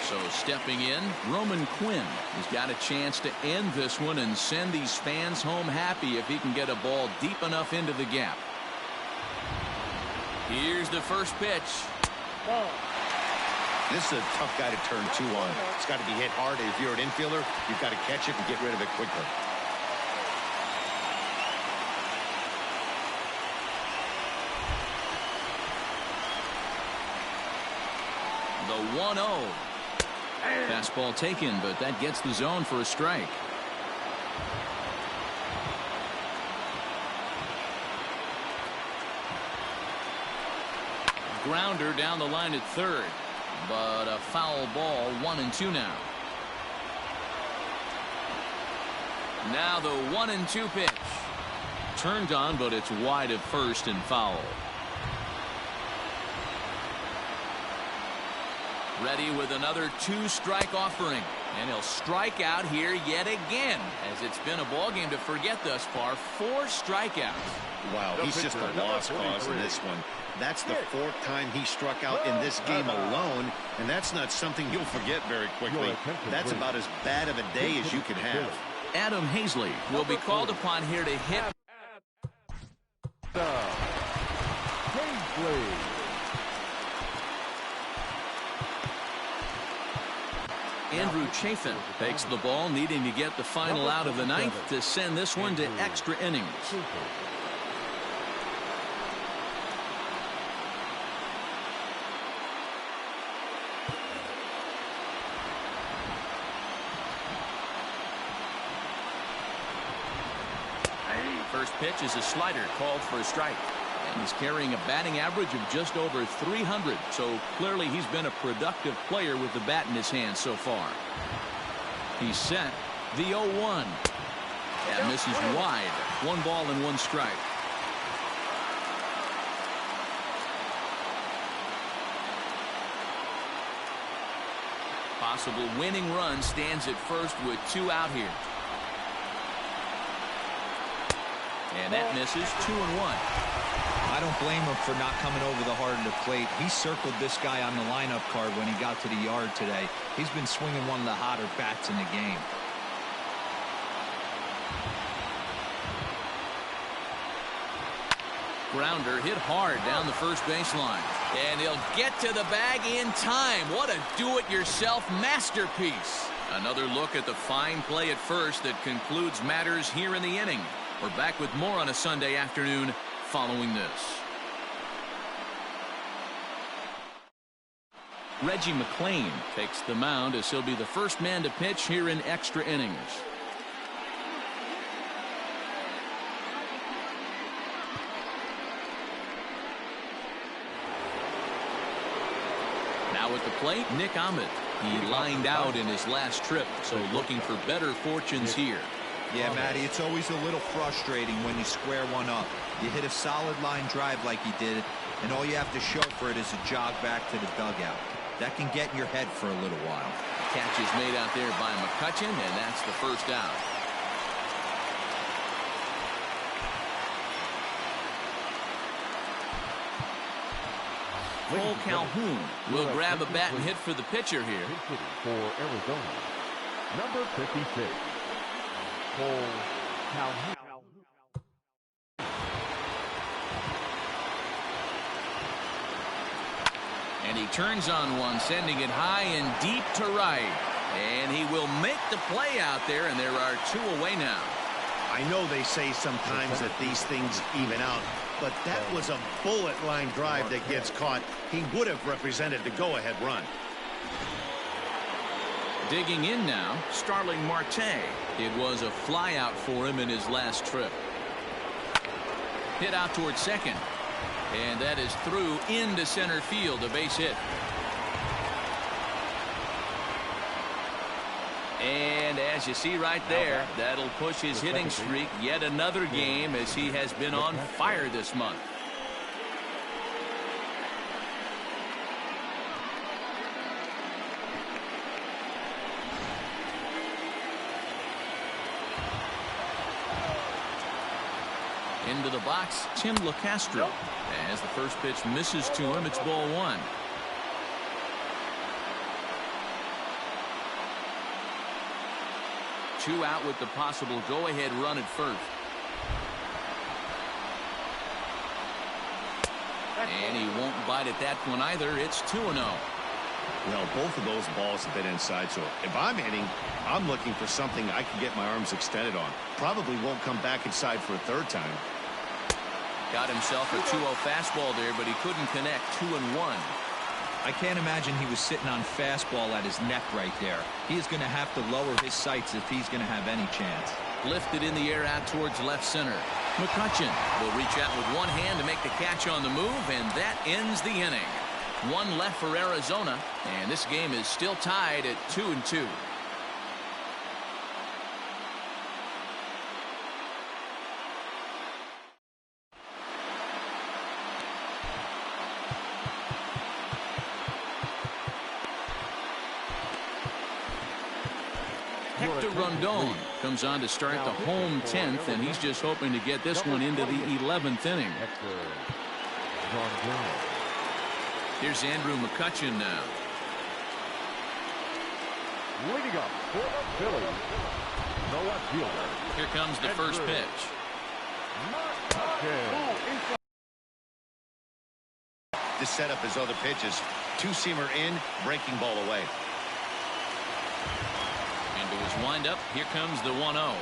So stepping in, Roman Quinn has got a chance to end this one and send these fans home happy if he can get a ball deep enough into the gap. Here's the first pitch. This is a tough guy to turn 2 on. It's got to be hit hard. If you're an infielder, you've got to catch it and get rid of it quickly. The 1-0. Fastball taken, but that gets the zone for a strike. Grounder down the line at third, but a foul ball. 1-2 now. Now the 1-2 pitch. Turned on, but it's wide at first and foul. Ready with another 2-strike offering, and he'll strike out here yet again, as it's been a ball game to forget thus far. 4 strikeouts. Wow, he's just a lost cause in this one. That's the 4th time he struck out in this game alone, and that's not something you'll forget very quickly. That's about as bad of a day as you can have. Adam Hazley will be called upon here to hit. Andrew Chafin takes the ball, needing to get the final out of the ninth to send this one to extra innings. First pitch is a slider called for a strike. And he's carrying a batting average of just over 300. So clearly he's been a productive player with the bat in his hand so far. He's set. The 0-1. That misses wide. 1 ball and 1 strike. Possible winning run stands at first with 2 out here. And that misses. 2-1. I don't blame him for not coming over the heart of the plate. He circled this guy on the lineup card when he got to the yard today. He's been swinging one of the hotter bats in the game. Grounder hit hard down the first baseline. And he'll get to the bag in time. What a do-it-yourself masterpiece. Another look at the fine play at first that concludes matters here in the inning. We're back with more on a Sunday afternoon following this. Reggie McClain takes the mound as he'll be the first man to pitch here in extra innings. Now at the plate, Nick Ahmed. He lined out in his last trip, so looking for better fortunes here. Yeah, Matty, it's always a little frustrating when you square one up. You hit a solid line drive like he did, and all you have to show for it is a jog back to the dugout. That can get in your head for a little while. Catch is made out there by McCutchen, and that's the first out. Cole Calhoun will grab a bat and hit for the pitcher here. For Arizona, number 56. Cole Calhoun. And he turns on one, sending it high and deep to right. And he will make the play out there, and there are 2 away now. I know they say sometimes that these things even out, but that was a bullet line drive that gets caught. He would have represented the go-ahead run. Digging in now, Starling Marte. It was a fly out for him in his last trip. Hit out towards second. And that is through into center field, a base hit. And as you see right there, that'll push his hitting streak yet another game as he has been on fire this month. Into the box, Tim LeCastro. As the first pitch misses to him, it's ball 1. Two out with the possible go-ahead run at first. And he won't bite at that one either. It's 2-0. Well, both of those balls have been inside, so if I'm hitting, I'm looking for something I can get my arms extended on. Probably won't come back inside for a third time. Got himself a 2-0 fastball there, but he couldn't connect. 2-1. I can't imagine he was sitting on fastball at his neck right there. He is going to have to lower his sights if he's going to have any chance. Lifted in the air out towards left center. McCutchen will reach out with one hand to make the catch on the move, and that ends the inning. 1 left for Arizona, and this game is still tied at 2-2. Hector Rondon comes on to start the home 10th, and he's just hoping to get this one into the 11th inning. Here's Andrew McCutchen now. Leading up for the Phillies, the left fielder. Here comes the first pitch. To set up his other pitches, 2-seamer in, breaking ball away. And to his windup, here comes the 1-0.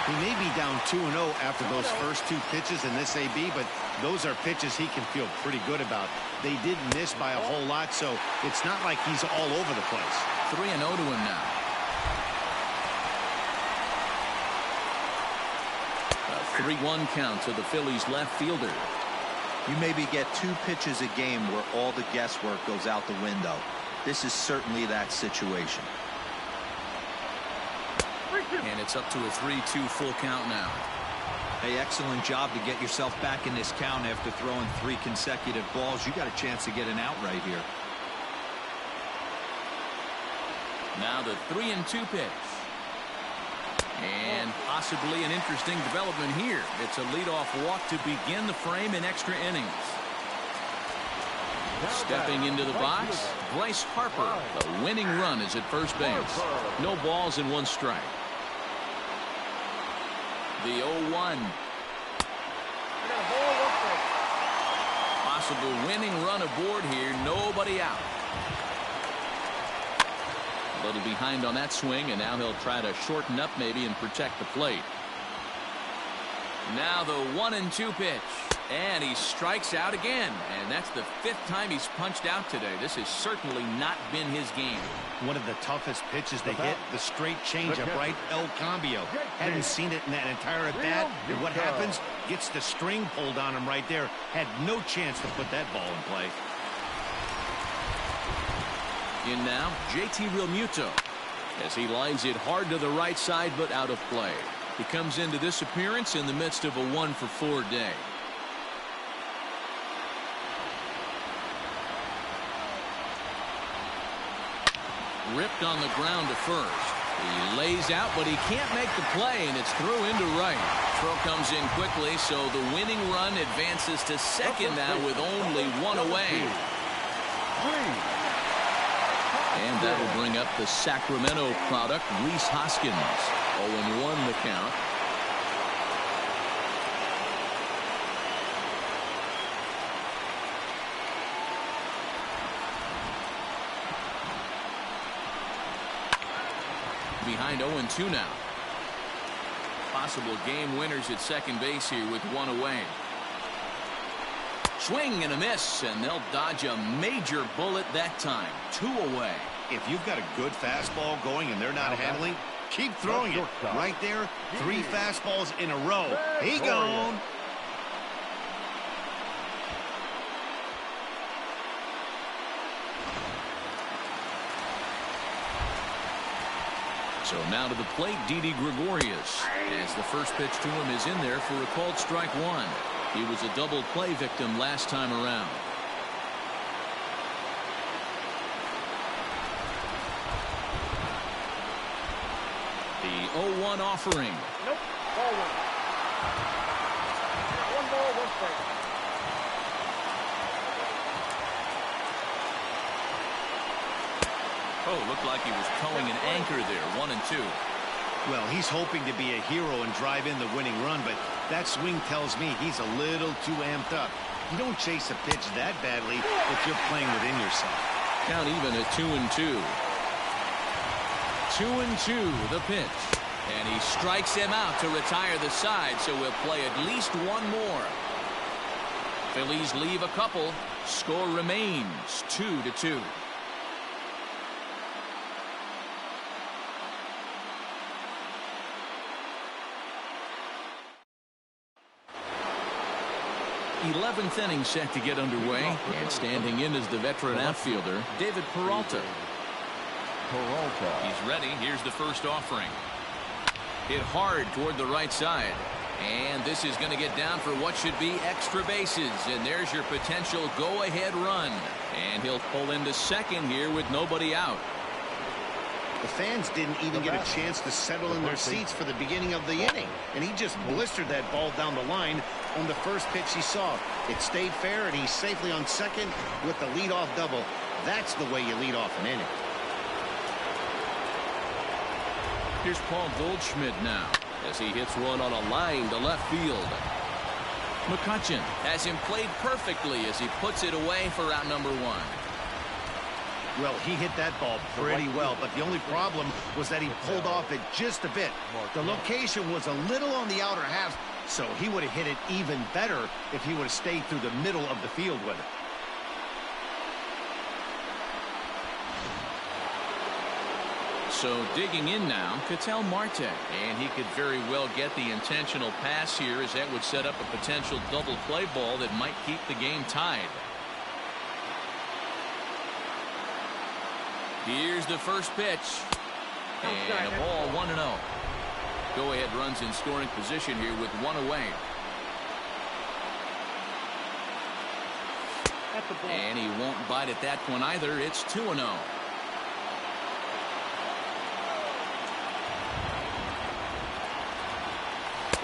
He may be down 2-0 after those first two pitches in this AB, but those are pitches he can feel pretty good about. They did miss by a whole lot, so it's not like he's all over the place. 3-0 to him now. A 3-1 count to the Phillies left fielder. You maybe get 2 pitches a game where all the guesswork goes out the window. This is certainly that situation. And it's up to a 3-2 full count now. Hey, excellent job to get yourself back in this count after throwing 3 consecutive balls. You got a chance to get an out right here. Now the 3-2 pitch. And possibly an interesting development here. It's a leadoff walk to begin the frame in extra innings. Stepping into the box, Bryce Harper. The winning run is at first base. No balls and 1 strike. The 0-1. Possible winning run aboard here. Nobody out. A little behind on that swing, and now he'll try to shorten up maybe and protect the plate. Now the 1-2 pitch. And he strikes out again. And that's the 5th time he's punched out today. This has certainly not been his game. One of the toughest pitches to hit, the straight changeup, right? El Cambio. Hadn't seen it in that entire at-bat. And what happens? Gets the string pulled on him right there. Had no chance to put that ball in play. In now, JT Realmuto. As he lines it hard to the right side, but out of play. He comes into this appearance in the midst of a 1-for-4 day. Ripped on the ground to first. He lays out, but he can't make the play, and it's through into right. Throw comes in quickly, so the winning run advances to second now with only 1 away. And that'll bring up the Sacramento product, Rhys Hoskins. 0-1 the count. Behind 0-2 now. Possible game winners at second base here with 1 away. Swing and a miss, and they'll dodge a major bullet that time. 2 away. If you've got a good fastball going and they're not handling, keep throwing it. Right there, 3 fastballs in a row. He gone. So now to the plate, Didi Gregorius, as the first pitch to him is in there for a called strike 1. He was a double play victim last time around. The 0-1 offering. Nope. Ball 1. 1 ball, 1 strike. Oh, looked like he was towing an anchor there. 1-2. Well, he's hoping to be a hero and drive in the winning run, but that swing tells me he's a little too amped up. You don't chase a pitch that badly if you're playing within yourself. Count even at 2-2. 2-2 the pitch. And he strikes him out to retire the side, so we'll play at least 1 more. Phillies leave a couple. Score remains 2-2. Eleventh inning set to get underway, and standing in is the veteran outfielder, David Peralta. He's ready. Here's the first offering. Hit hard toward the right side. And this is going to get down for what should be extra bases. And there's your potential go-ahead run. And he'll pull into second here with nobody out. The fans didn't even get a chance to settle in their seats for the beginning of the inning. And he just blistered that ball down the line on the first pitch he saw. It stayed fair, and he's safely on second with the leadoff double. That's the way you lead off an inning. Here's Paul Goldschmidt now as he hits one on a line to left field. McCutchen has him played perfectly as he puts it away for out number 1. Well, he hit that ball pretty well, but the only problem was that he pulled off it just a bit. The location was a little on the outer half, so he would have hit it even better if he would have stayed through the middle of the field with it. So digging in now, Ketel Marte. And he could very well get the intentional pass here, as that would set up a potential double play ball that might keep the game tied. Here's the first pitch. And a ball 1-0. Go-ahead runs in scoring position here with one away. And he won't bite at that one either. It's 2-0.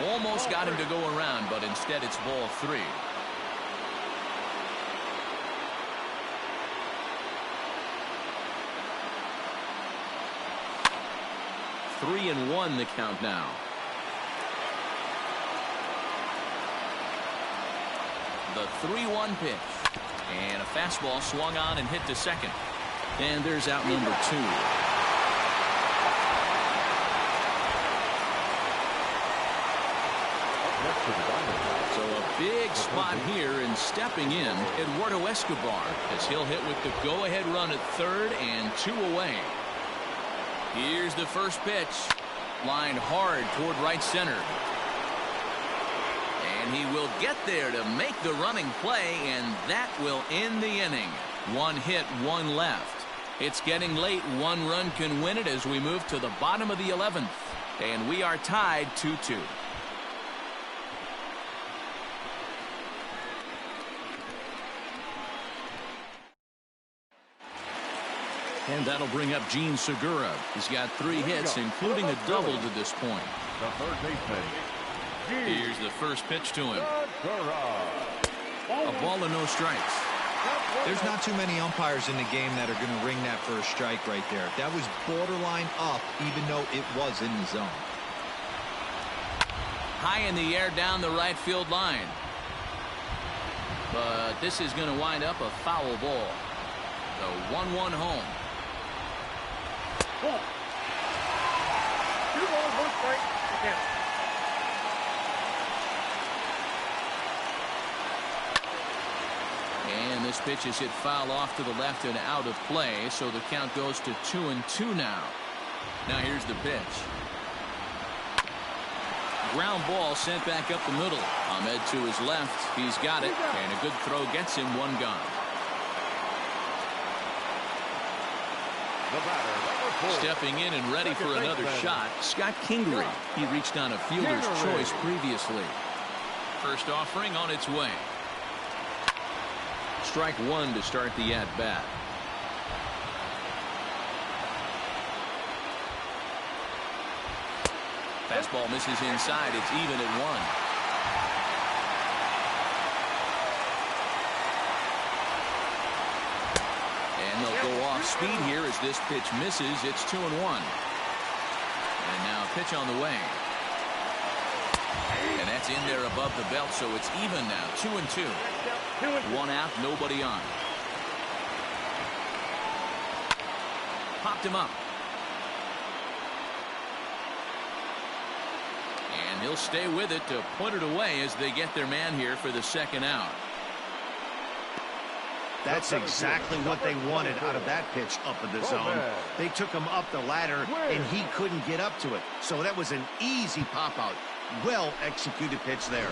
Almost got him to go around, but instead it's ball 3. Three and 1 the count now. The 3-1 pitch. And a fastball swung on and hit to second. And there's out number 2. So a big spot here, and stepping in, Eduardo Escobar, as he'll hit with the go-ahead run at third and 2 away. Here's the first pitch. Lined hard toward right center. And he will get there to make the running play, and that will end the inning. 1 hit, 1 left. It's getting late. 1 run can win it as we move to the bottom of the 11th. And we are tied 2-2. And that'll bring up Gene Segura. He's got 3 hits, including a double to this point. The third baseman. Here's the first pitch to him. A ball and no strikes. There's not too many umpires in the game that are going to ring that first strike right there. That was borderline up, even though it was in the zone. High in the air down the right field line. But this is going to wind up a foul ball. The 1-1 home. 2 balls, 1 strike. Again. And this pitch is hit foul off to the left and out of play, so the count goes to 2-2 now. Now here's the pitch. Ground ball sent back up the middle. Ahmed to his left. He's got it, and a good throw gets him 1 gone. The batter, number 4. Stepping in and ready for another shot, Scott Kingery. He reached on a fielder's choice previously. First offering on its way. Strike 1 to start the at-bat. Fastball misses inside. It's even at 1. And they'll go off speed here as this pitch misses. It's 2-1. And now a pitch on the way. And that's in there above the belt, so it's even now. 2-2. 1 out, nobody on. Popped him up. And he'll stay with it to put it away as they get their man here for the 2nd out. That's exactly what they wanted out of that pitch up in the zone. They took him up the ladder, and he couldn't get up to it. So that was an easy pop-out. Well-executed pitch there.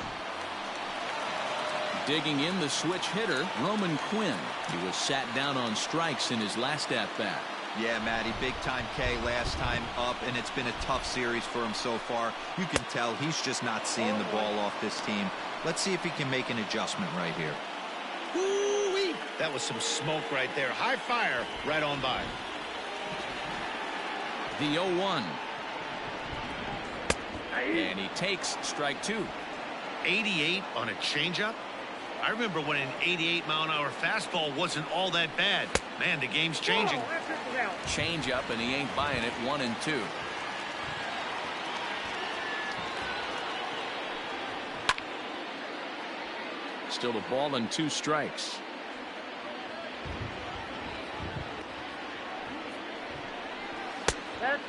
Digging in, the switch hitter, Roman Quinn. He was sat down on strikes in his last at-bat. Yeah, Matty, big-time K last time up, and it's been a tough series for him so far. You can tell he's just not seeing the ball off this team. Let's see if he can make an adjustment right here. Woo-wee. That was some smoke right there. High fire right on by. The 0-1. And he takes strike 2. 88 on a changeup? I remember when an 88-mile-an-hour fastball wasn't all that bad. Man, the game's changing. Change up, and he ain't buying it. 1-2. Still a ball and 2 strikes.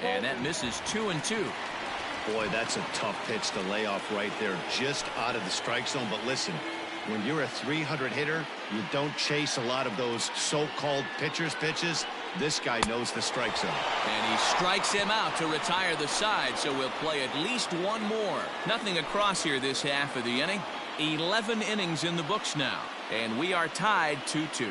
And that misses 2-2. Boy, that's a tough pitch to lay off right there, just out of the strike zone. But listen, when you're a 300 hitter, you don't chase a lot of those so-called pitcher's pitches. This guy knows the strike zone. And he strikes him out to retire the side, so we'll play at least one more. Nothing across here this half of the inning. 11 innings in the books now, and we are tied 2-2.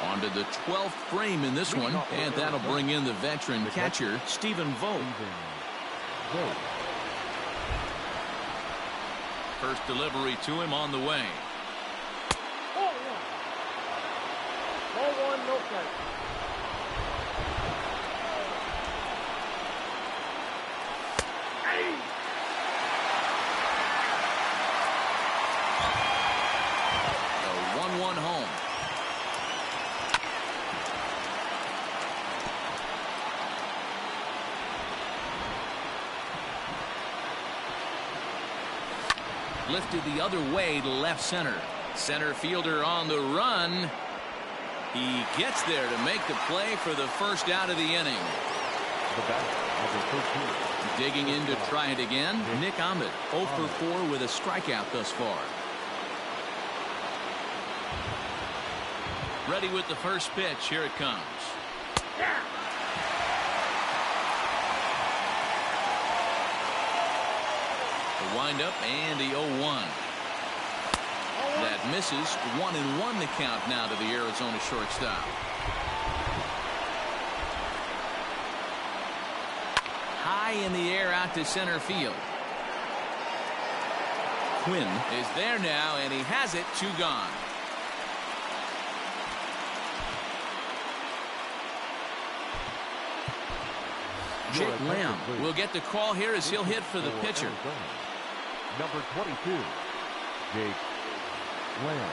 On to the 12th frame in this one, and that'll bring in the veteran catcher, Stephen Vogt. First delivery to him on the way. 0-1, no strike. A 1-1 home. Lifted the other way to left center. Center fielder on the run. He gets there to make the play for the first out of the inning. Digging in to try it again, Nick Ahmed, 0 for 4 with a strikeout thus far. Ready with the first pitch. Here it comes. The windup and the 0-1. That misses. 1-1 the count now to the Arizona shortstop. High in the air out to center field. Quinn is there now, and he has it. 2 gone. Jake Lamb will get the call here as he'll hit for the pitcher. Number 22, Jake Lamb.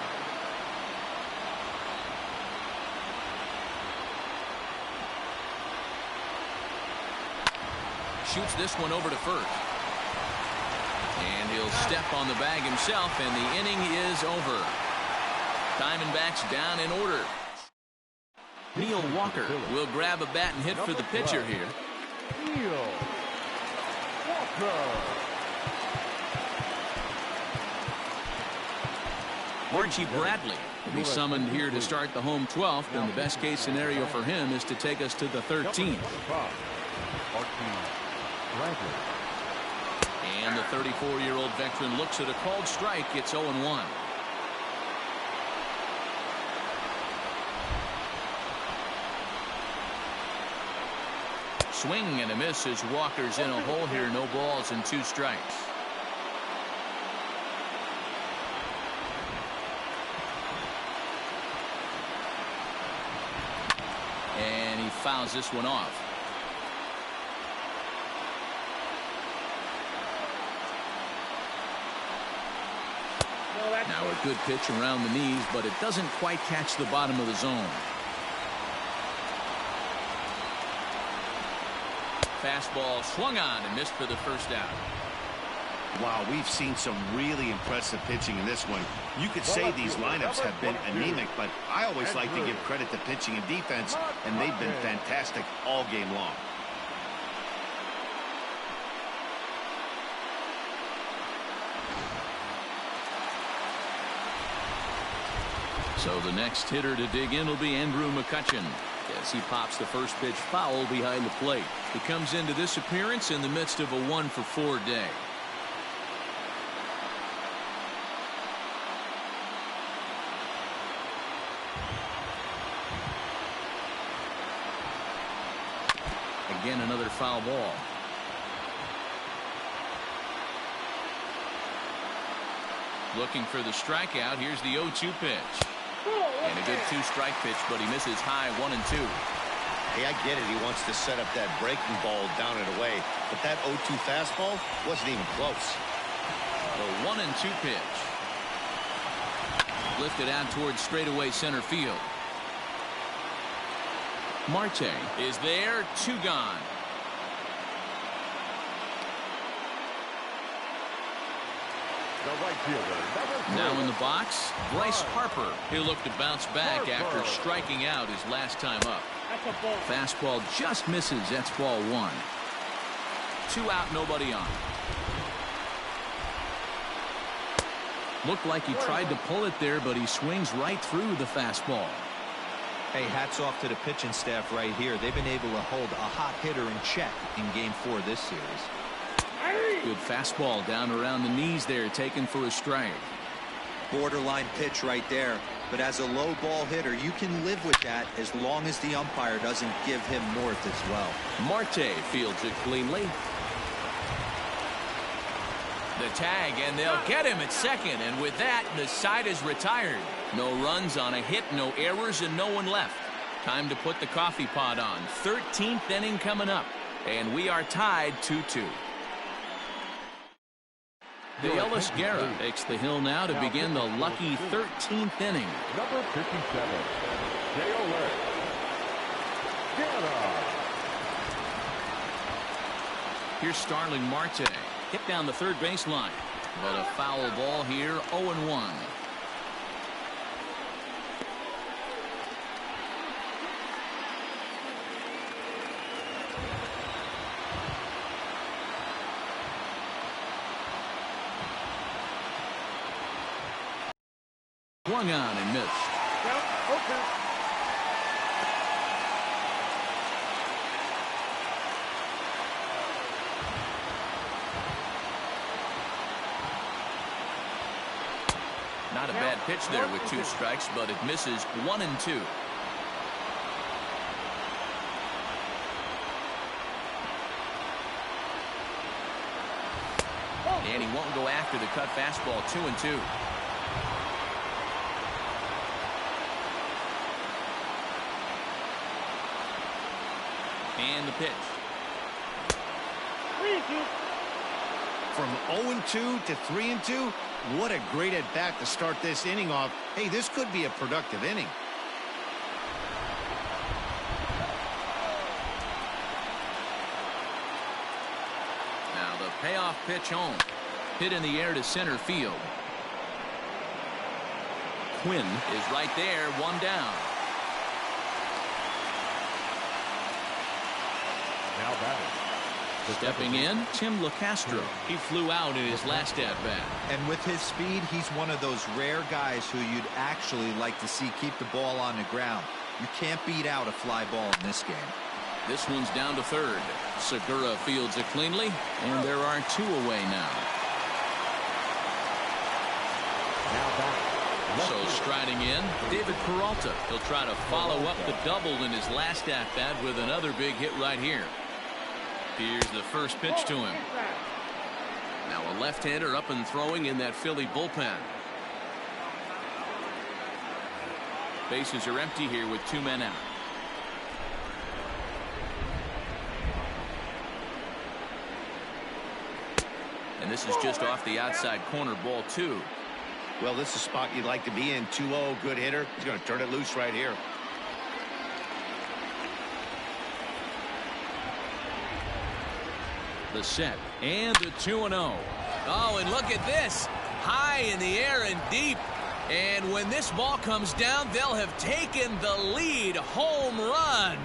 Shoots this one over to first. And he'll step on the bag himself, and the inning is over. Diamondbacks down in order. Neil Walker will grab a bat and hit for the pitcher here. Neil Walker. Archie Bradley will be summoned here to start the home 12th, and the best case scenario for him is to take us to the 13th. And the 34-year-old veteran looks at a called strike. It's 0-1. Swing and a miss as Walker's in a hole here. No balls and 2 strikes. And he fouls this one off. Now a good pitch around the knees, but it doesn't quite catch the bottom of the zone. Fastball swung on and missed for the first out. Wow, we've seen some really impressive pitching in this one. You could say these lineups have been anemic, but I always like to give credit to pitching and defense, and they've been fantastic all game long. So the next hitter to dig in will be Andrew McCutchen as he pops the first pitch foul behind the plate. He comes into this appearance in the midst of a 1-for-4 day. Again, another foul ball. Looking for the strikeout. Here's the 0-2 pitch. And a good 2-strike pitch, but he misses high 1-2. Hey, I get it. He wants to set up that breaking ball down and away, but that 0-2 fastball wasn't even close. The 1-2 pitch. Lifted out towards straightaway center field. Marte is there. 2 gone. The right fielder, number 3. Now in the box, Bryce Harper. He'll look to bounce back after striking out his last time up. Fastball just misses. That's ball 1. 2 out, nobody on. Looked like he tried to pull it there, but he swings right through the fastball. Hey, hats off to the pitching staff right here. They've been able to hold a hot hitter in check in Game 4 this series. Good fastball down around the knees there, taken for a strike. Borderline pitch right there. But as a low ball hitter, you can live with that as long as the umpire doesn't give him north as well. Marte fields it cleanly. The tag, and they'll get him at second. And with that, the side is retired. No runs on a hit, no errors, and no one left. Time to put the coffee pot on. 13th inning coming up. And we are tied 2-2. De Ellis Guerra takes the hill now to begin the lucky 13th inning. Number 57, De Ellis Guerra. Here's Starling Marte. Hit down the third baseline. But a foul ball here, 0-1. Swung on and missed. Not a bad pitch there with 2 strikes, but it misses 1-2. And he won't go after the cut fastball. 2-2. And the pitch. From 0-2 to 3-2, what a great at-bat to start this inning off. Hey, this could be a productive inning. Now the payoff pitch home. Hit in the air to center field. Quinn is right there, 1 down. Now batting. Stepping in, Tim LeCastro. He flew out in his last at-bat. And with his speed, he's one of those rare guys who you'd actually like to see keep the ball on the ground. You can't beat out a fly ball in this game. This one's down to third. Segura fields it cleanly, and there are 2 away now. Now back. So striding in, David Peralta. He'll try to follow up the double in his last at-bat with another big hit right here. Here's the first pitch to him. Now a left-hander up and throwing in that Philly bullpen. Bases are empty here with 2 men out. And this is just off the outside corner, ball 2. Well, this is a spot you'd like to be in. 2-0, good hitter. He's going to turn it loose right here. The set and the 2-0. Oh, and look at this. High in the air and deep. And when this ball comes down, they'll have taken the lead. Home run.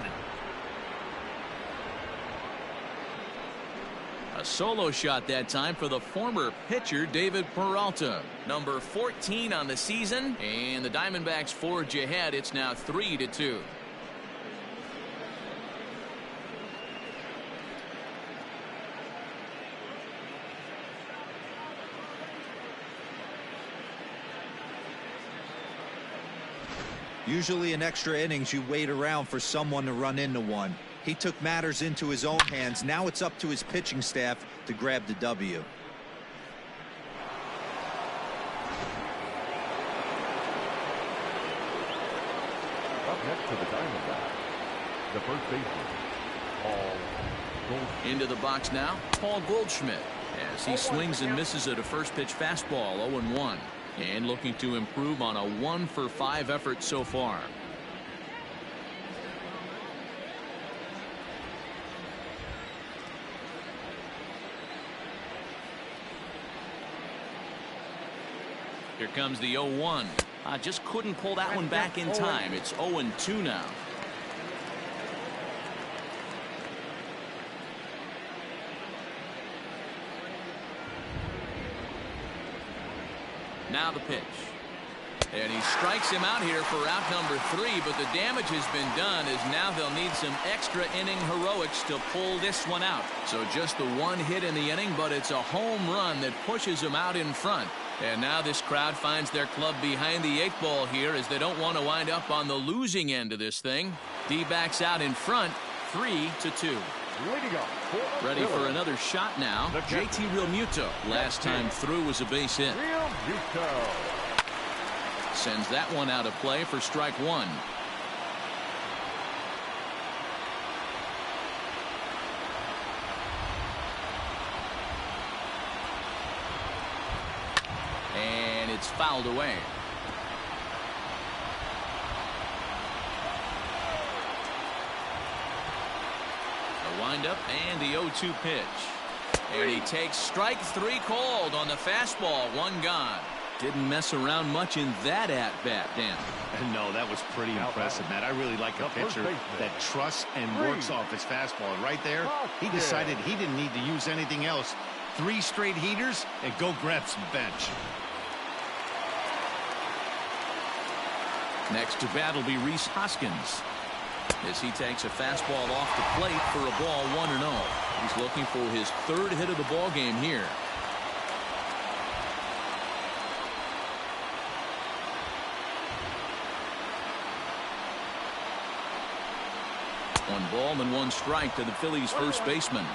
A solo shot that time for the former pitcher, David Peralta. Number 14 on the season. And the Diamondbacks forge ahead. It's now 3-2. Usually in extra innings, you wait around for someone to run into one. He took matters into his own hands. Now it's up to his pitching staff to grab the W. Up next to the Diamondbacks, the first baseman, Paul Goldschmidt. Into the box now, Paul Goldschmidt, as he swings and misses at a first pitch fastball, 0-1. And looking to improve on a 1-for-5 effort so far. Here comes the 0-1. Just couldn't pull that one back in time. It's 0-2 now. Now the pitch. And he strikes him out here for out number 3, but the damage has been done as now they'll need some extra inning heroics to pull this one out. So just the one hit in the inning, but it's a home run that pushes him out in front. And now this crowd finds their club behind the 8 ball here as they don't want to wind up on the losing end of this thing. D-backs out in front, 3-2. Ready for another shot now. JT Realmuto. Last time through was a base hit. Sends that one out of play for strike 1. And it's fouled away. A windup and the 0-2 pitch. And he takes strike 3 called on the fastball. 1 gone. Didn't mess around much in that at-bat, Dan. No, that was pretty impressive, Matt. I really like a pitcher that trusts and works off his fastball. Right there, he decided he didn't need to use anything else. 3 straight heaters and go grab some bench. Next to bat will be Rhys Hoskins as he takes a fastball off the plate for a ball 1-0. He's looking for his 3rd hit of the ball game here. 1 ball and 1 strike to the Phillies' first baseman.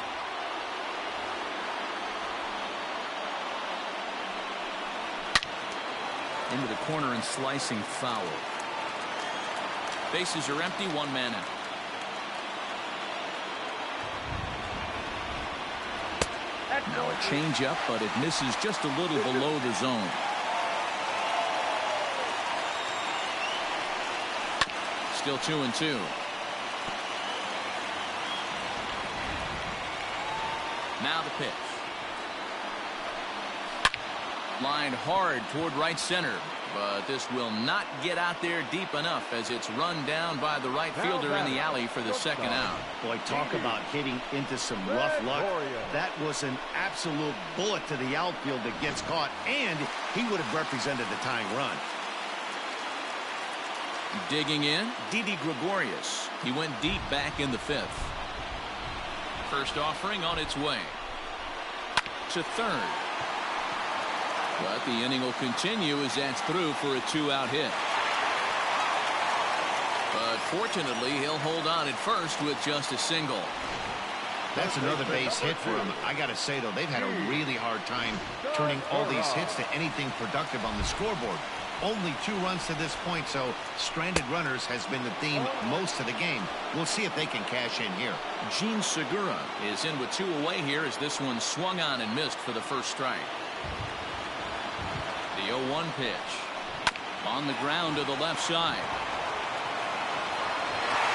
Into the corner and slicing foul. Bases are empty, 1 man out. Now a changeup, but it misses just a little below the zone. Still 2-2. Now the pitch. Line hard toward right center, but this will not get out there deep enough as it's run down by the right fielder in the alley for the 2nd out. Boy, talk about hitting into some rough luck. That was an absolute bullet to the outfield that gets caught, and he would have represented the tying run. Digging in, Didi Gregorius. He went deep back in the 5th. First offering on its way to 3rd. But the inning will continue as that's through for a 2-out hit. But fortunately, he'll hold on at first with just a single. That's another base hit for him. I got to say, though, they've had a really hard time turning all these hits to anything productive on the scoreboard. Only 2 runs to this point, so stranded runners has been the theme most of the game. We'll see if they can cash in here. Gene Segura is in with 2 away here as this one swung on and missed for the first strike. The 0-1 pitch. On the ground to the left side.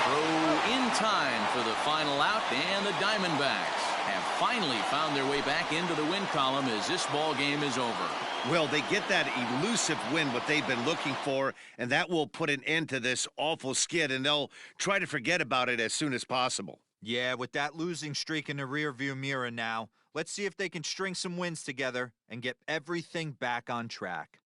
Throw in time for the final out, and the Diamondbacks have finally found their way back into the win column as this ball game is over. Well, they get that elusive win, what they've been looking for, and that will put an end to this awful skid, and they'll try to forget about it as soon as possible. Yeah, with that losing streak in the rearview mirror now, let's see if they can string some wins together and get everything back on track.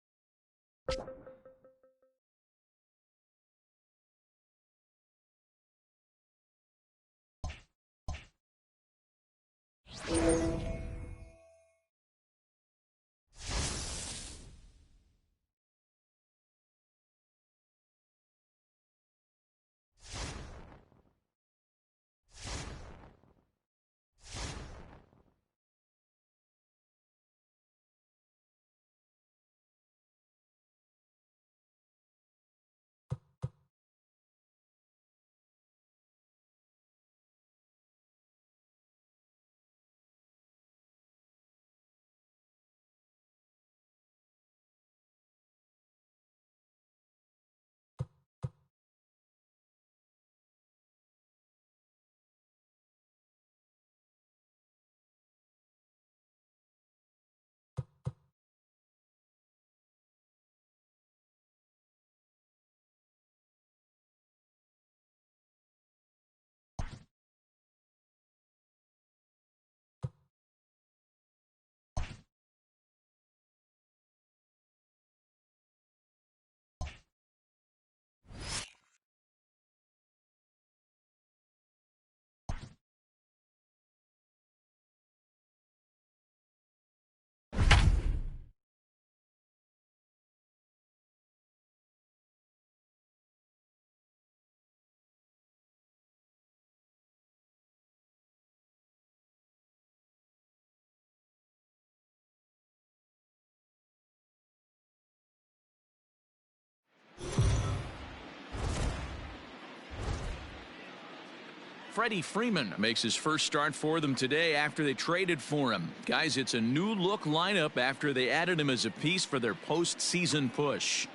Freddie Freeman makes his first start for them today after they traded for him. Guys, it's a new look lineup after they added him as a piece for their postseason push.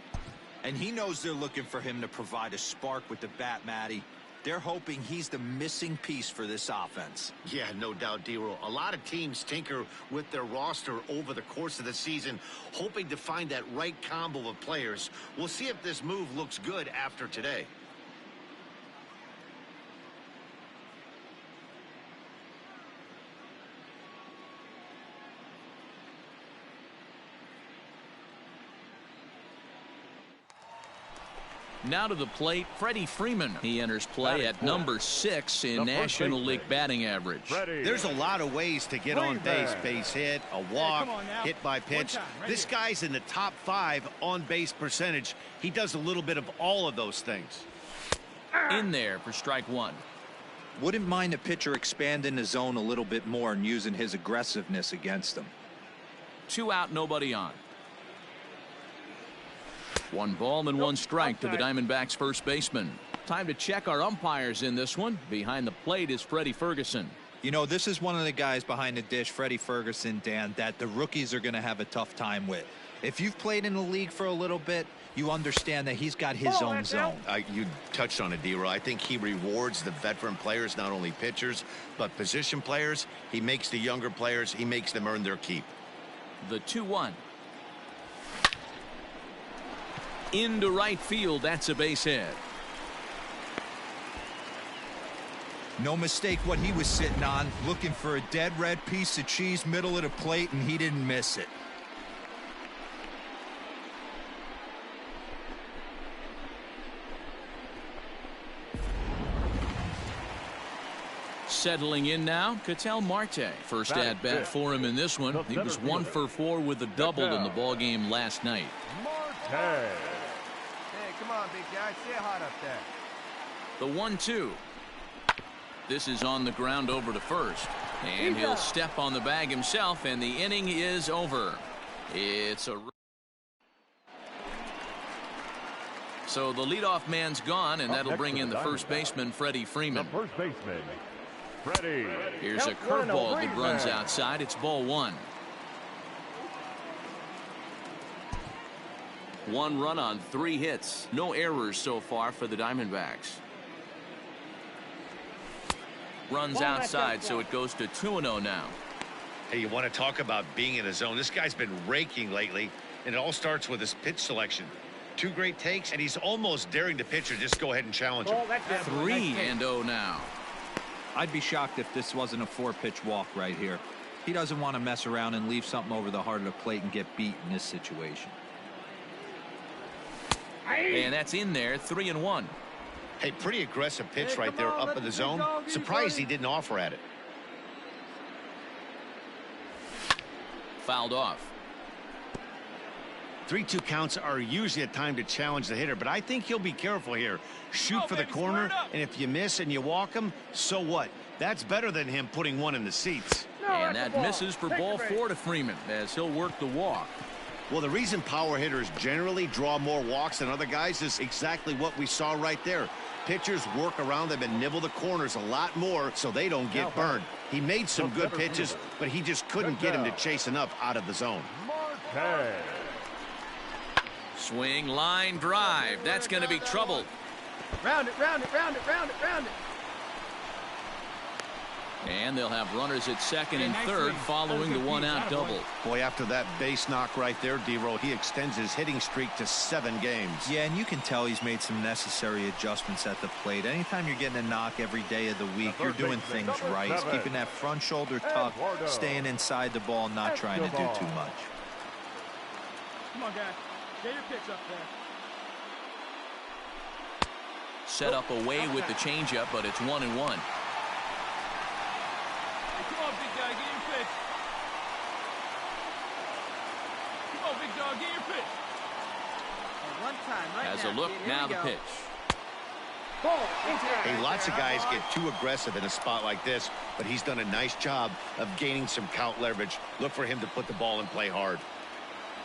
And he knows they're looking for him to provide a spark with the bat, Matty. They're hoping he's the missing piece for this offense. Yeah, no doubt, D-Roll. A lot of teams tinker with their roster over the course of the season, hoping to find that right combo of players. We'll see if this move looks good after today. Now to the plate, Freddie Freeman. He enters play at number 6 in National League batting average. There's a lot of ways to get on base. Base hit, a walk, hit by pitch. This guy's in the top 5 on base percentage. He does a little bit of all of those things. In there for strike 1. Wouldn't mind a pitcher expanding the zone a little bit more and using his aggressiveness against them. 2 out, nobody on. 1 ball and 1 strike to the Diamondbacks first baseman. Time to check our umpires in this one. Behind the plate is Freddie Ferguson. You know, this is one of the guys behind the dish, Freddie Ferguson, Dan, that the rookies are going to have a tough time with. If you've played in the league for a little bit, you understand that he's got his own zone. You touched on it, D-Roll. I think he rewards the veteran players, not only pitchers, but position players. He makes the younger players, he makes them earn their keep. The 2-1. Into right field, that's a base hit. No mistake what he was sitting on, looking for a dead red piece of cheese middle of the plate, and he didn't miss it. Settling in now, Ketel Marte. First at bat for him in this one. He was 1 for 4 with a double in the ball game last night. Marte. Hey, come on, big guy. Stay hot up there. The 1-2. This is on the ground over to first. And he'll step on the bag himself, and the inning is over. It's a... So the leadoff man's gone, and that'll bring in the first baseman, Freddie Freeman. The first baseman, Freddie. Here's a curveball that runs outside. It's ball 1. 1 run on 3 hits. No errors so far for the Diamondbacks. Runs outside, so it goes to 2-0 now. Hey, you want to talk about being in a zone? This guy's been raking lately, and it all starts with his pitch selection. 2 great takes, and he's almost daring the pitcher just go ahead and challenge him. 3-0 now. I'd be shocked if this wasn't a 4-pitch walk right here. He doesn't want to mess around and leave something over the heart of the plate and get beat in this situation. And that's in there, 3-1. Hey, pretty aggressive pitch right there up in the zone. Surprised he didn't offer at it. Fouled off. 3-2 counts are usually a time to challenge the hitter, but I think he'll be careful here. Shoot for the corner, and if you miss and you walk him, so what? That's better than him putting one in the seats. And that misses for ball 4 to Freeman as he'll work the walk. Well, the reason power hitters generally draw more walks than other guys is exactly what we saw right there. Pitchers work around them and nibble the corners a lot more so they don't get burned. He made some good pitches, but he just couldn't get him to chase enough out of the zone. Marte. Swing, line, drive. That's going to be trouble. Round it, round it, round it, round it, round it. And they'll have runners at second and third following the 1-out double. Boy, after that base knock right there, D-Roll, he extends his hitting streak to 7 games. Yeah, and you can tell he's made some necessary adjustments at the plate. Anytime you're getting a knock every day of the week, you're doing things right. He's keeping that front shoulder tucked, staying inside the ball, not trying to do too much. Come on, guys. Get your pitch up there. Set up away with the changeup, but it's 1-1. Come on, big guy, get your pitch. Come on, big dog, get your pitch. One time, right As now, a look, kid. now Here the we go. pitch. Hey, lots of guys get too aggressive in a spot like this, but he's done a nice job of gaining some count leverage. Look for him to put the ball in play hard.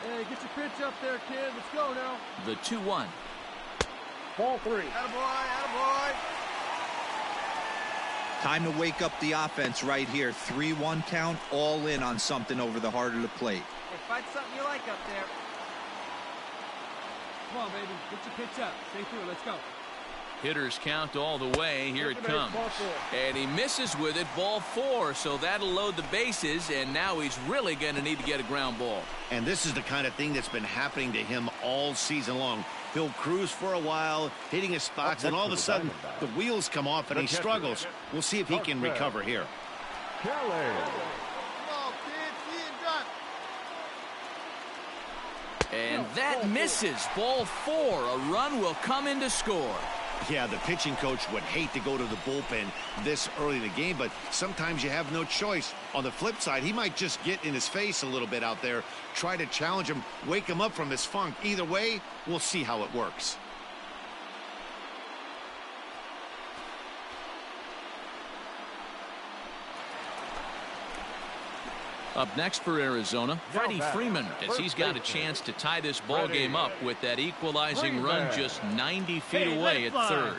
Hey, get your pitch up there, kid. Let's go now. The 2-1. Ball 3. Attaboy, attaboy. Time to wake up the offense right here. 3-1 count, all in on something over the heart of the plate. Hey, find something you like up there. Come on, baby. Get your pitch up. Stay through. Let's go. Hitters count all the way. Here it comes. And he misses with it. Ball 4. So that'll load the bases. And now he's really going to need to get a ground ball. And this is the kind of thing that's been happening to him all season long. He'll cruise for a while, hitting his spots, and all of a sudden the wheels come off and he struggles. We'll see if he can recover here. Kelly. And that misses. Ball 4. A run will come in to score. Yeah, the pitching coach would hate to go to the bullpen this early in the game, but sometimes you have no choice. On the flip side, he might just get in his face a little bit out there, try to challenge him, wake him up from his funk. Either way, we'll see how it works. Up next for Arizona, Freddie Freeman, as he's got a chance to tie this ball game up with that equalizing run just 90 feet away at third.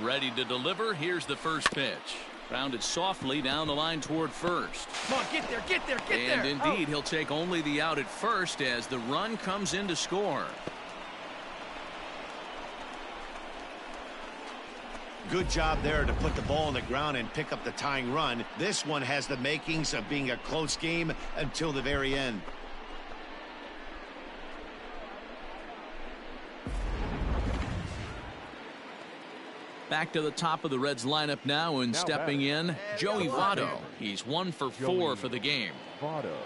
Ready to deliver. Here's the first pitch. Grounded softly down the line toward first. Come on, get there, get there, get there. And indeed, he'll take only the out at first as the run comes in to score. Good job there to put the ball on the ground and pick up the tying run. This one has the makings of being a close game until the very end. Back to the top of the Reds lineup now, and stepping in, Joey Votto. He's 1 for 4 for the game. Votto.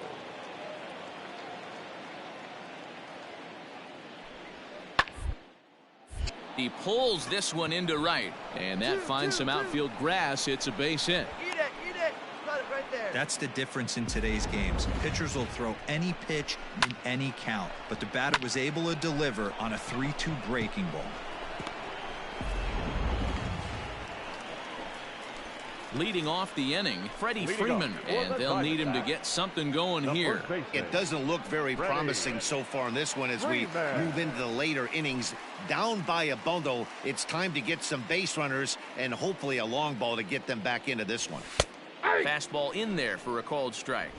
He pulls this one into right, and that finds some outfield grass. It's a base hit. Eat it, eat it. Got it right there. That's the difference in today's games. Pitchers will throw any pitch in any count, but the batter was able to deliver on a 3-2 breaking ball. Leading off the inning, Freddie Freeman, and they'll need him to get something going here. It doesn't look very promising so far in this one as we move into the later innings. Down by a bundle, it's time to get some base runners and hopefully a long ball to get them back into this one. Fastball in there for a called strike.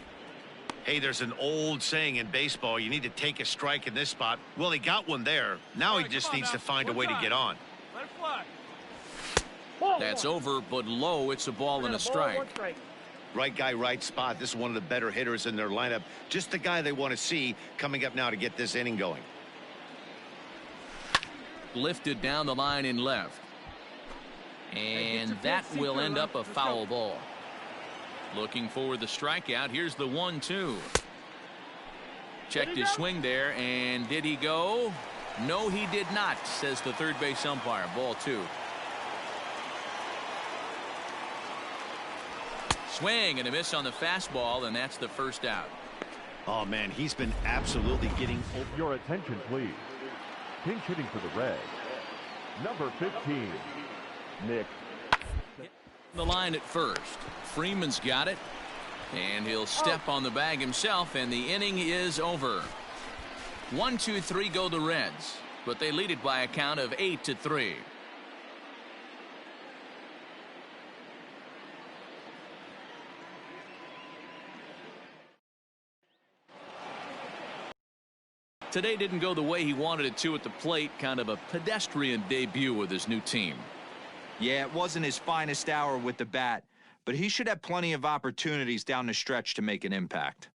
Hey, there's an old saying in baseball, you need to take a strike in this spot. Well, he got one there. Now he just needs to find a way to get on. Let it fly. That's over, but low. It's a ball and a strike. Right guy, right spot. This is one of the better hitters in their lineup. Just the guy they want to see coming up now to get this inning going. Lifted down the line in left. And that will end up a foul ball. Looking for the strikeout. Here's the 1-2. Checked his swing there, and did he go? No, he did not, says the third base umpire. Ball 2. Swing and a miss on the fastball, and that's the first out. Oh, man, he's been absolutely getting... Your attention, please. Pinch hitting for the Reds. Number 15, Nick. The line at first. Freeman's got it, and he'll step on the bag himself, and the inning is over. 1-2-3 go the Reds, but they lead it by a count of 8-3. Today didn't go the way he wanted it to at the plate. Kind of a pedestrian debut with his new team. Yeah, it wasn't his finest hour with the bat, but he should have plenty of opportunities down the stretch to make an impact.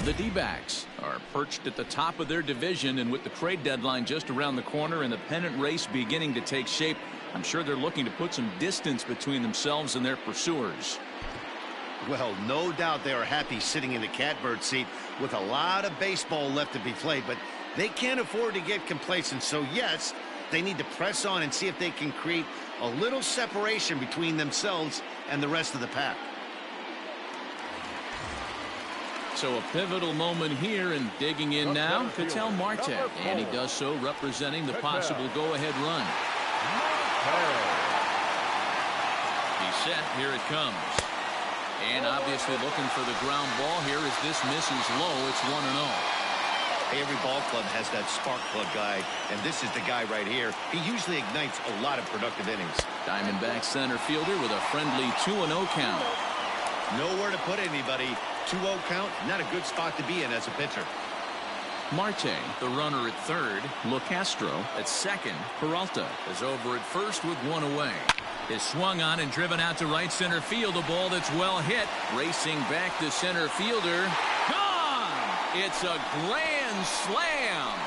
The D-backs are perched at the top of their division, and with the trade deadline just around the corner and the pennant race beginning to take shape, I'm sure they're looking to put some distance between themselves and their pursuers. Well, no doubt they are happy sitting in the catbird seat with a lot of baseball left to be played, but they can't afford to get complacent. So, yes, they need to press on and see if they can create a little separation between themselves and the rest of the pack. So a pivotal moment here, and digging in now, Ketel Marte, and he does so representing the possible go-ahead run. He's set. Here it comes. And obviously looking for the ground ball here as this misses low. It's 1-0. Every ball club has that spark plug guy, and this is the guy right here. He usually ignites a lot of productive innings. Diamondback center fielder with a friendly 2-0 count. Nowhere to put anybody. 2-0 count, not a good spot to be in as a pitcher. Marte, the runner at third. LoCastro at second. Peralta is over at first with one away. Is swung on and driven out to right center field. A ball that's well hit. Racing back to center fielder. Gone! It's a grand slam.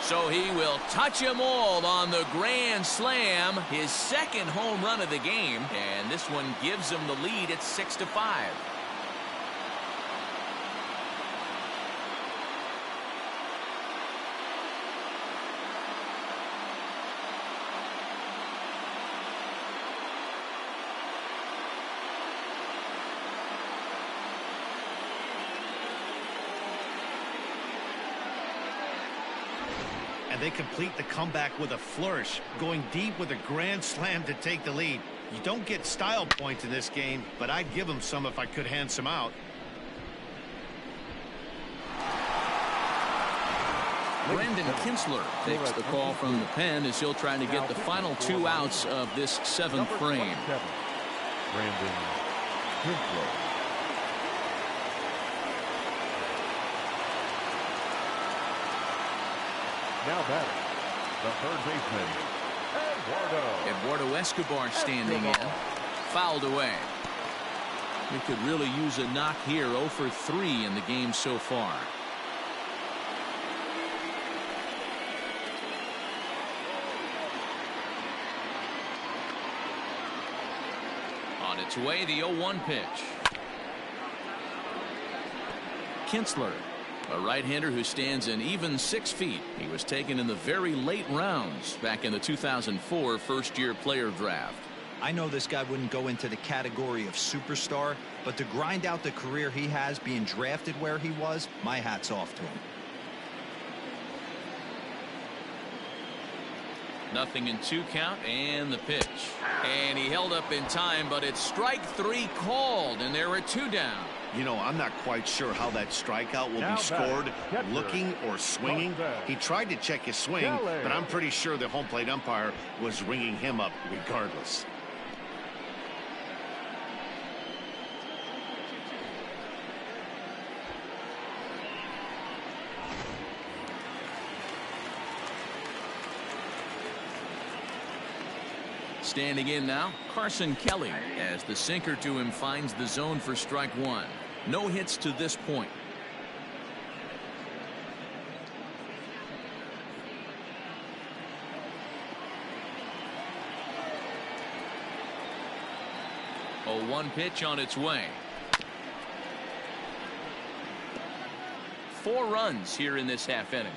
So he will touch them all on the grand slam, his second home run of the game, and this one gives him the lead at 6-5. And they complete the comeback with a flourish, going deep with a grand slam to take the lead. You don't get style points in this game, but I'd give them some if I could hand some out. Brendan Kinsler takes the call from the pen as he'll try to get the final 2 outs of this 7th frame. Brendan Kinsler. Now batting, the third baseman, Eduardo Escobar standing in. Fouled away. We could really use a knock here. 0 for 3 in the game so far. On its way, the 0-1 pitch. Kinsler, a right-hander who stands an even 6 feet. He was taken in the very late rounds back in the 2004 first-year player draft. I know this guy wouldn't go into the category of superstar, but to grind out the career he has being drafted where he was, my hat's off to him. 0-2 count, and the pitch. And he held up in time, but it's strike 3 called, and there are 2 down. You know, I'm not quite sure how that strikeout will be scored, looking or swinging. He tried to check his swing, but I'm pretty sure the home plate umpire was ringing him up regardless. Standing in now, Carson Kelly, as the sinker to him finds the zone for strike 1. No hits to this point. A 1 pitch on its way. 4 runs here in this half inning.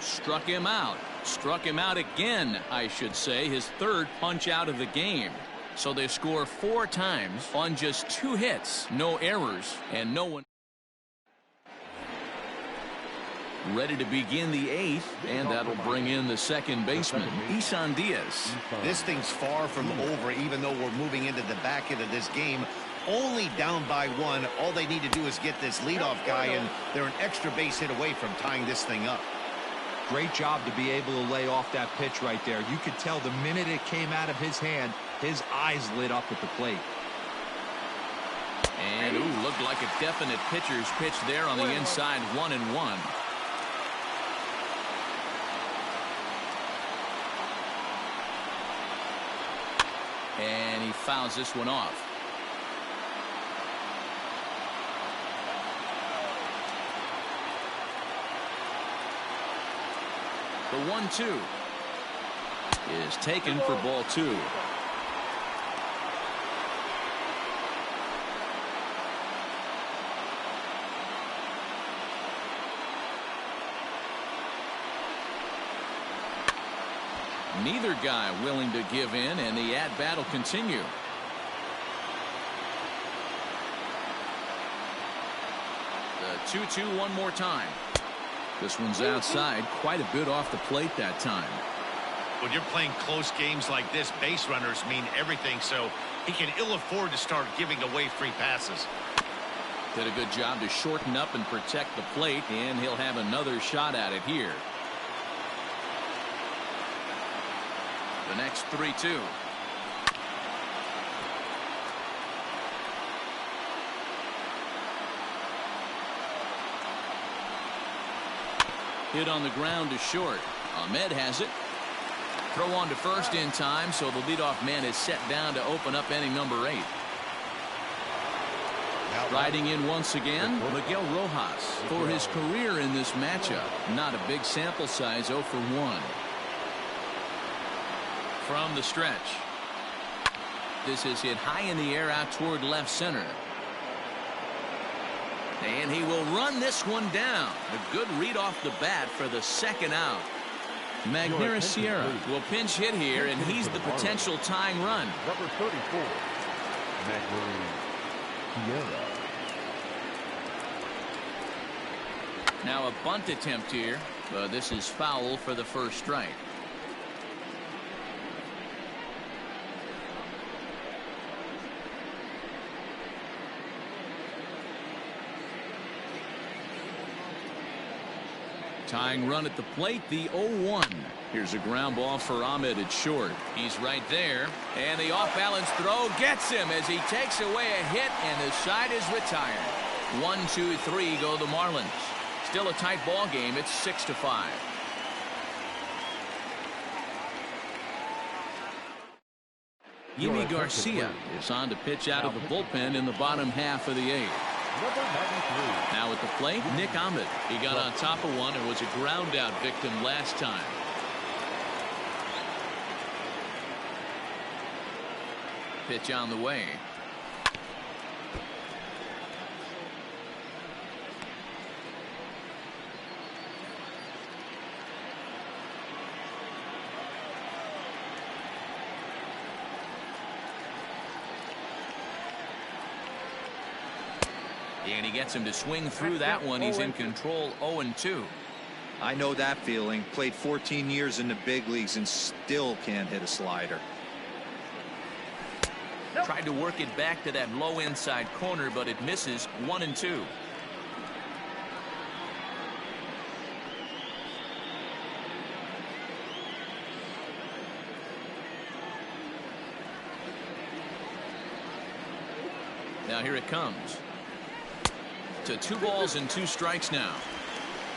Struck him out. Struck him out again, I should say. His 3rd punch out of the game. So they score 4 times on just 2 hits. No errors and no one. Ready to begin the 8th, and that'll bring in the second baseman, Isan Diaz. This thing's far from over, even though we're moving into the back end of this game. Only down by 1. All they need to do is get this leadoff guy, and they're an extra base hit away from tying this thing up. Great job to be able to lay off that pitch right there. You could tell the minute it came out of his hand, his eyes lit up at the plate. And looked like a definite pitcher's pitch there on the inside. 1-1. And he fouls this one off. The 1-2 is taken for ball 2. Neither guy willing to give in, and the at-bat will continue. The 2-2 one more time. This one's outside, quite a bit off the plate that time. When you're playing close games like this, base runners mean everything, so he can ill afford to start giving away free passes. Did a good job to shorten up and protect the plate, and he'll have another shot at it here. The next 3-2. Hit on the ground to short. Ahmed has it. Throw on to first in time, so the leadoff man is set down to open up inning number 8. Riding in once again, Miguel Rojas for his career in this matchup. Not a big sample size, 0 for 1. From the stretch. This is hit high in the air out toward left center. And he will run this one down. A good read off the bat for the second out. Magneuris Sierra will pinch hit here, and he's the potential tying run. Number 34, Magneuris Sierra. Now a bunt attempt here, but this is foul for the first strike. Tying run at the plate, the 0-1. Here's a ground ball for Ahmed at short. He's right there, and the off-balance throw gets him as he takes away a hit, and the side is retired. 1-2-3 go the Marlins. Still a tight ball game. It's 6-5. Yimi Garcia is on to pitch out of the bullpen in the bottom half of the 8th. Now at the plate, Nick Ahmed. He got on top of one and was a ground out victim last time. Pitch on the way. And he gets him to swing through that one. He's in control. 0-2. I know that feeling. Played 14 years in the big leagues and still can't hit a slider. Tried to work it back to that low inside corner, but it misses. 1-2. Now here it comes. To 2 balls and 2 strikes now.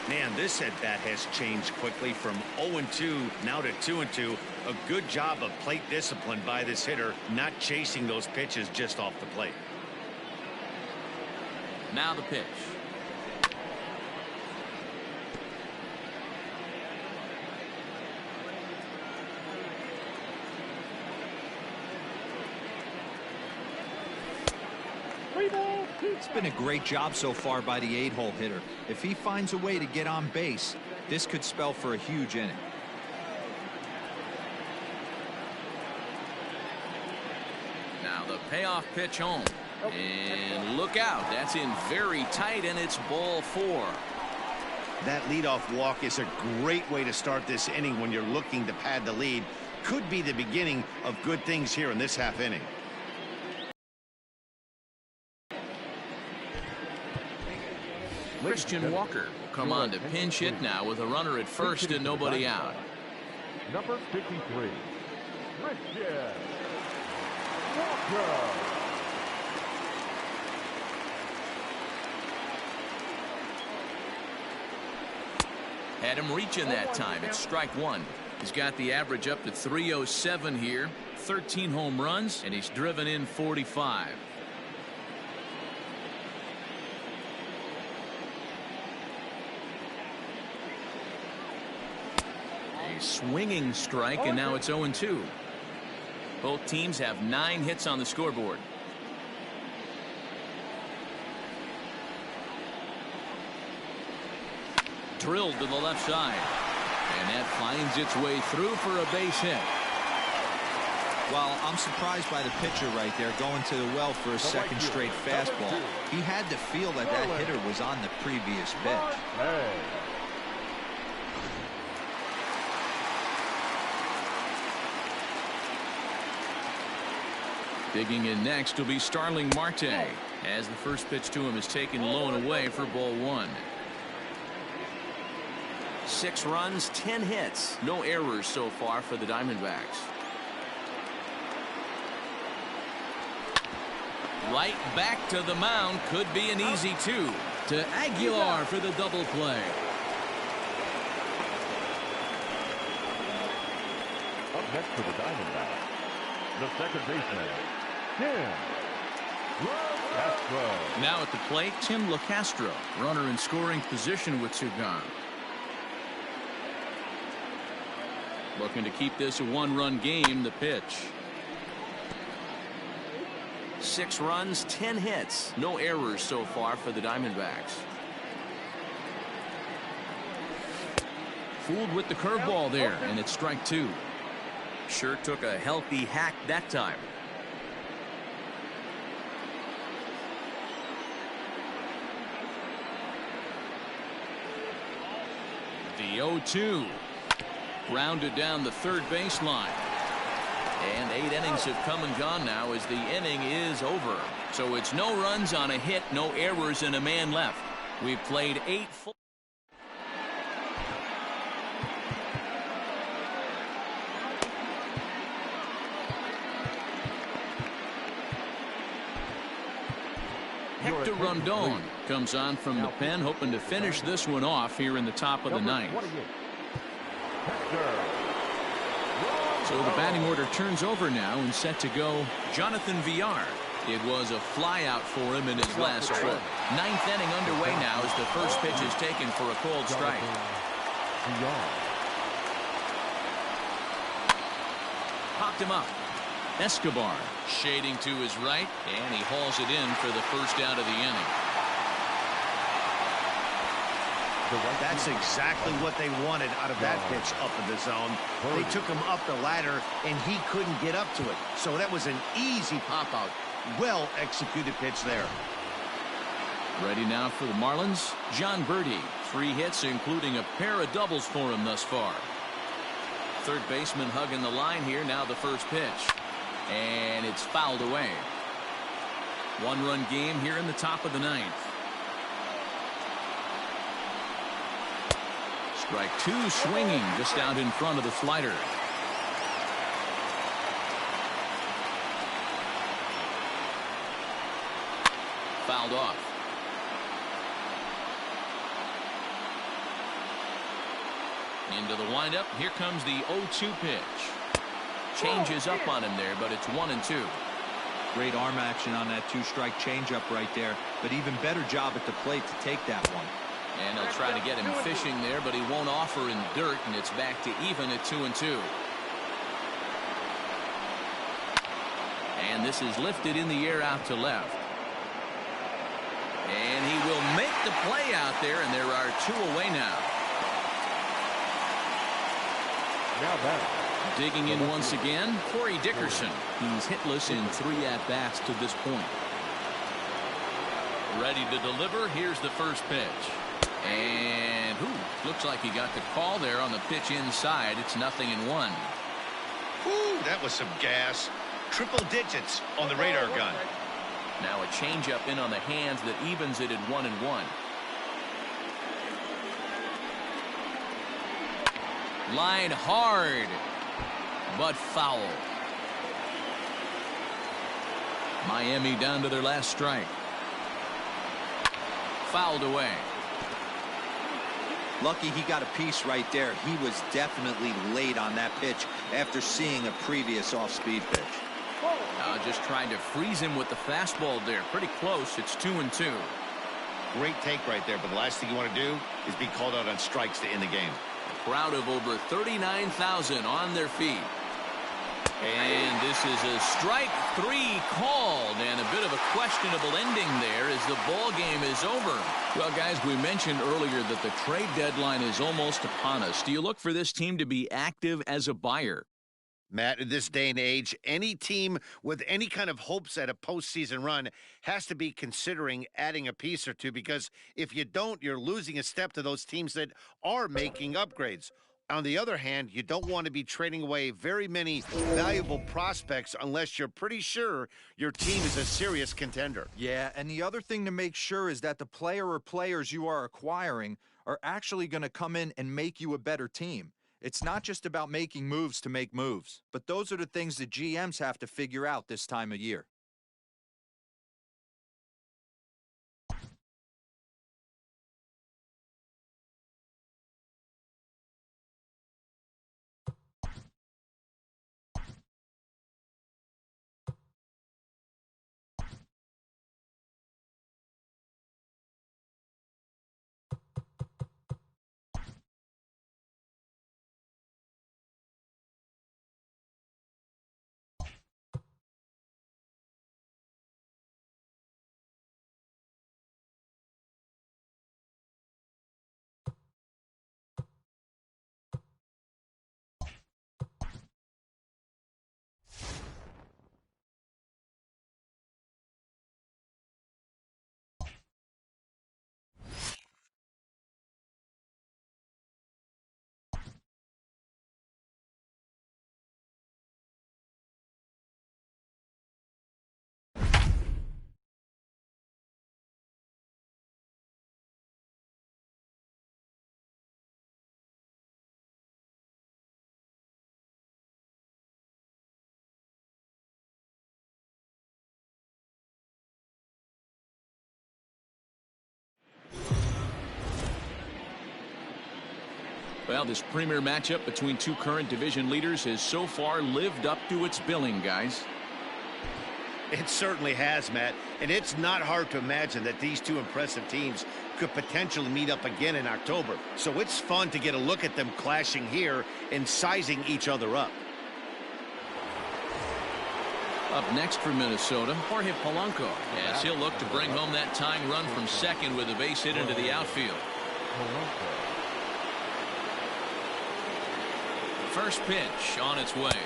Man, this at bat has changed quickly from 0-2 now to 2-2. A good job of plate discipline by this hitter, not chasing those pitches just off the plate. Now the pitch. It's been a great job so far by the 8-hole hitter. If he finds a way to get on base, this could spell for a huge inning. Now the payoff pitch home. And look out. That's in very tight, and it's ball 4. That leadoff walk is a great way to start this inning when you're looking to pad the lead. Could be the beginning of good things here in this half inning. Christian Walker will come on to pinch hit now with a runner at first and nobody out. Number 53, Christian Walker. Had him reaching that time. It's strike 1. He's got the average up to 307 here. 13 home runs, and he's driven in 45. A swinging strike, and now it's 0-2. Both teams have 9 hits on the scoreboard. Drilled to the left side, and that finds its way through for a base hit. Well, I'm surprised by the pitcher right there going to the well for a second straight fastball. He had to feel that that hitter was on the previous pitch. Digging in next will be Starling Marte, as the first pitch to him is taken low and away for ball 1. 6 runs, 10 hits. No errors so far for the Diamondbacks. Right back to the mound. Could be an easy 2. To Aguilar for the double play. Up next for the Diamondbacks, the second baseman, Tim LeCastro. Now at the plate, Tim LeCastro, runner in scoring position with 2 gone. Looking to keep this a 1-run game. The pitch. 6 runs, 10 hits. No errors so far for the Diamondbacks. Fooled with the curveball there, and it's strike 2. Sure took a healthy hack that time. The 0-2. Grounded down the third baseline. And 8 innings have come and gone now as the inning is over. So it's no runs on a hit, no errors, and a man left. We've played 8 full. Hector Rondon comes on from the pen, hoping to finish this one off here in the top of the 9th. So the batting order turns over now and set to go Jonathan Villar. It was a flyout for him in his last trip. 9th inning underway now as the first pitch is taken for a cold strike. Popped him up. Escobar shading to his right, and he hauls it in for the first out of the inning. That's exactly what they wanted out of that pitch up in the zone. They took him up the ladder, and he couldn't get up to it. So that was an easy pop-out. Well executed pitch there. Ready now for the Marlins, John Birdie. 3 hits, including a pair of doubles for him thus far. Third baseman hugging the line here. Now the first pitch. And it's fouled away. 1-run game here in the top of the 9th. Strike 2 swinging just out in front of the slider. Fouled off. Into the windup. Here comes the 0-2 pitch. Changes up on him there, but it's 1-2. Great arm action on that 2-strike changeup right there, but even better job at the plate to take that one. And they'll try to get him fishing there, but he won't offer in dirt, and it's back to even at 2-2. And this is lifted in the air out to left. And he will make the play out there, and there are 2 away now. Now that. Digging in once again, Corey Dickerson. He's hitless in 3 at-bats to this point. Ready to deliver. Here's the first pitch. And looks like he got the call there on the pitch inside. It's 0-1. That was some gas. Triple digits on the radar gun. Now a changeup in on the hands that evens it at 1-1. Line hard, but foul. Miami down to their last strike. Fouled away. Lucky he got a piece right there. He was definitely late on that pitch after seeing a previous off-speed pitch. Just trying to freeze him with the fastball there. Pretty close. It's 2-2. Great take right there, but the last thing you want to do is be called out on strikes to end the game. A crowd of over 39,000 on their feet. And this is a strike 3 called, and a bit of a questionable ending there as the ball game is over. Well, guys, we mentioned earlier that the trade deadline is almost upon us. Do you look for this team to be active as a buyer? Matt, in this day and age, any team with any kind of hopes at a postseason run has to be considering adding a piece or two, because if you don't, you're losing a step to those teams that are making upgrades. On the other hand, you don't want to be trading away very many valuable prospects unless you're pretty sure your team is a serious contender. Yeah, and the other thing to make sure is that the player or players you are acquiring are actually going to come in and make you a better team. It's not just about making moves to make moves, but those are the things that GMs have to figure out this time of year. Well, this premier matchup between two current division leaders has so far lived up to its billing, guys. It certainly has, Matt, and it's not hard to imagine that these two impressive teams could potentially meet up again in October. So it's fun to get a look at them clashing here and sizing each other up. Up next for Minnesota, Jorge Polanco, as he'll look to bring home that tying run from second with a base hit into the outfield. First pitch on its way.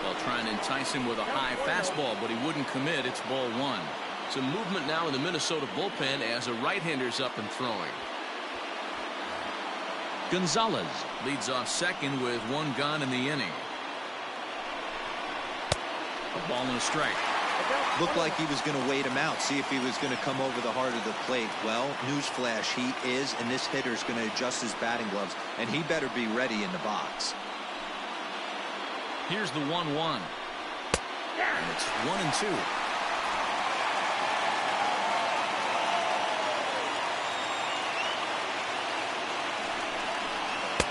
They'll try and entice him with a high fastball, but he wouldn't commit. It's ball one. Some movement now in the Minnesota bullpen as a right-hander's up and throwing. Gonzalez leads off second with one gone in the inning. A ball and a strike. Looked like he was going to wait him out, see if he was going to come over the heart of the plate. Well, newsflash, he is, and this hitter's going to adjust his batting gloves, and he better be ready in the box. Here's the 1-1. And it's 1-2.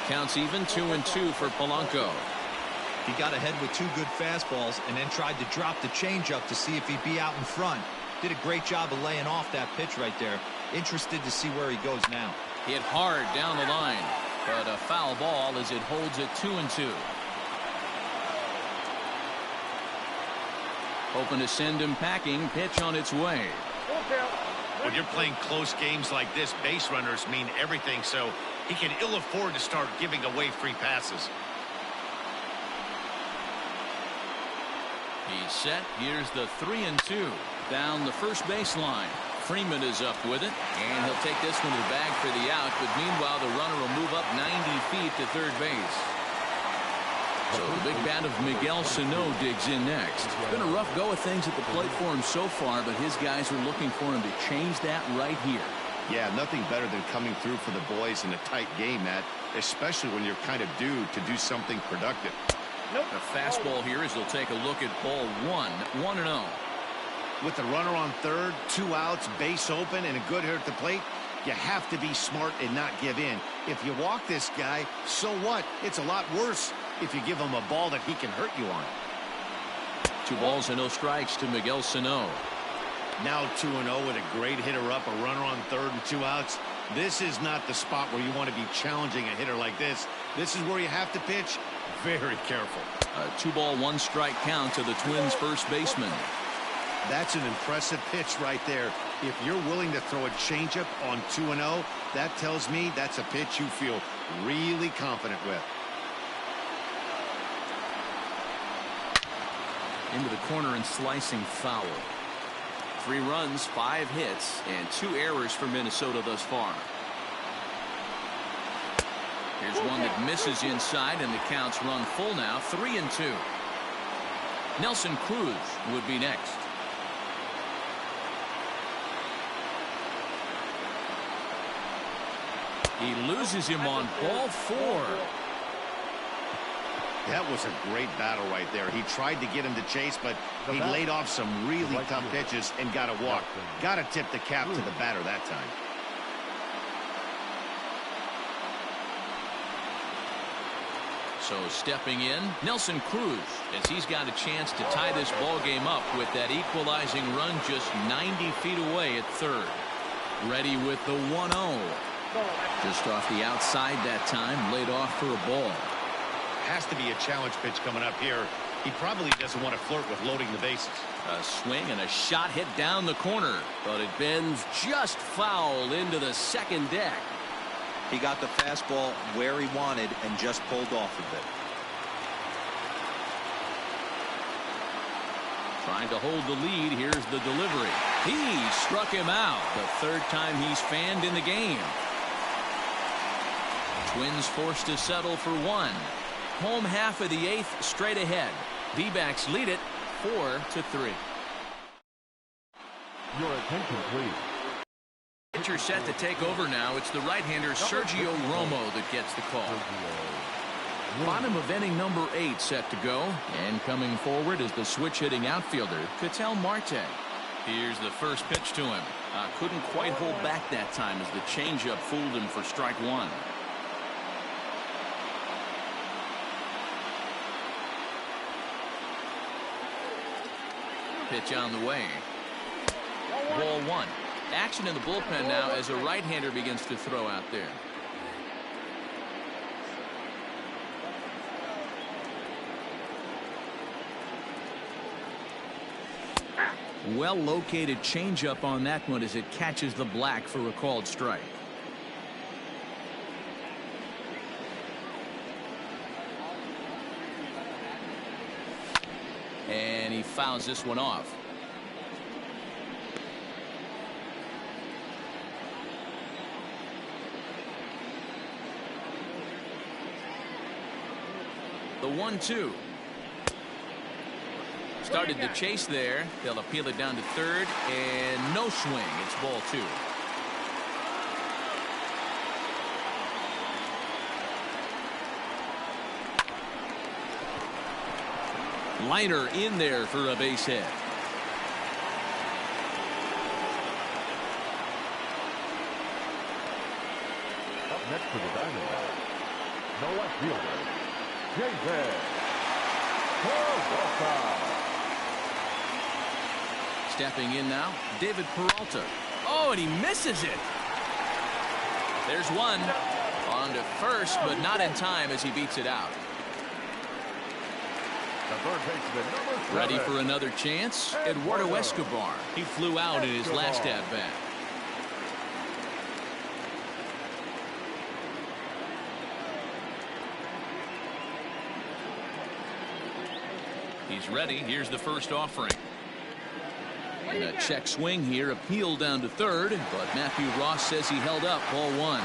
Counts even, 2-2 for Polanco. He got ahead with two good fastballs and then tried to drop the changeup to see if he'd be out in front. Did a great job of laying off that pitch right there. Interested to see where he goes now. Hit hard down the line, but a foul ball as it holds it 2-2. Hoping to send him packing. Pitch on its way. When you're playing close games like this, base runners mean everything, so he can ill afford to start giving away free passes. He's set. Here's the 3-2 down the first baseline. Freeman is up with it, and he'll take this one to the bag for the out, but meanwhile the runner will move up 90 feet to third base. So the big bat of Miguel Sano digs in next. It's been a rough go of things at the plate for him so far, but his guys are looking for him to change that right here. Yeah, nothing better than coming through for the boys in a tight game, Matt, especially when you're kind of due to do something productive. A fastball here as they'll take a look at ball one, 1-0. With the runner on third, 2 outs, base open, and a good hitter at the plate, You have to be smart and not give in. If you walk this guy, so what? It's a lot worse if you give him a ball that he can hurt you on. 2 balls and no strikes to Miguel Sano. Now 2-0 with a great hitter up, a runner on third and 2 outs. This is not the spot where you want to be challenging a hitter like this. This is where you have to pitch very careful. A 2-ball 1-strike count to the Twins' first baseman. That's an impressive pitch right there. If you're willing to throw a changeup on 2-0, that tells me that's a pitch you feel really confident with. Into the corner and slicing foul. 3 runs, 5 hits, and 2 errors for Minnesota thus far. Here's one that misses inside, and the count's run full now, 3-2. Nelson Cruz would be next. He loses him on ball 4. That was a great battle right there. He tried to get him to chase, but he laid off some really tough pitches and got a walk. Got to tip the cap to the batter that time. So stepping in, Nelson Cruz, as he's got a chance to tie this ball game up with that equalizing run just 90 feet away at third. Ready with the 1-0. Just off the outside that time, laid off for a ball. Has to be a challenge pitch coming up here. He probably doesn't want to flirt with loading the bases. A swing and a shot hit down the corner, but it bends just foul into the second deck. He got the fastball where he wanted and just pulled off of it. Trying to hold the lead. Here's the delivery. He struck him out. The 3rd time he's fanned in the game. Twins forced to settle for 1. Home half of the 8th straight ahead. D-backs lead it 4-3. Your attention, please. Pitcher set to take over now. It's the right-hander Sergio Romo that gets the call. Bottom of inning number 8 set to go. And coming forward is the switch-hitting outfielder Ketel Marte. Here's the first pitch to him. Couldn't quite hold back that time as the changeup fooled him for strike 1. Pitch on the way. Ball 1. Action in the bullpen now as a right-hander begins to throw out there. Well located changeup on that one as it catches the black for a called strike. And he fouls this one off. The 1-2. Started to chase there. They'll appeal it down to third, and no swing. It's ball 2. Liner in there for a base hit. Up next to the Diamondbacks, the left fielder, David Peralta. Stepping in now, David Peralta. Oh, and he misses it. There's one. On to first, but not in time as he beats it out. The third baseman, number 7. Ready for another chance? Eduardo Escobar. He flew out in his last at-bat. He's ready. Here's the first offering. And a check swing here, appeal down to third, but Matthew Ross says he held up. Ball 1.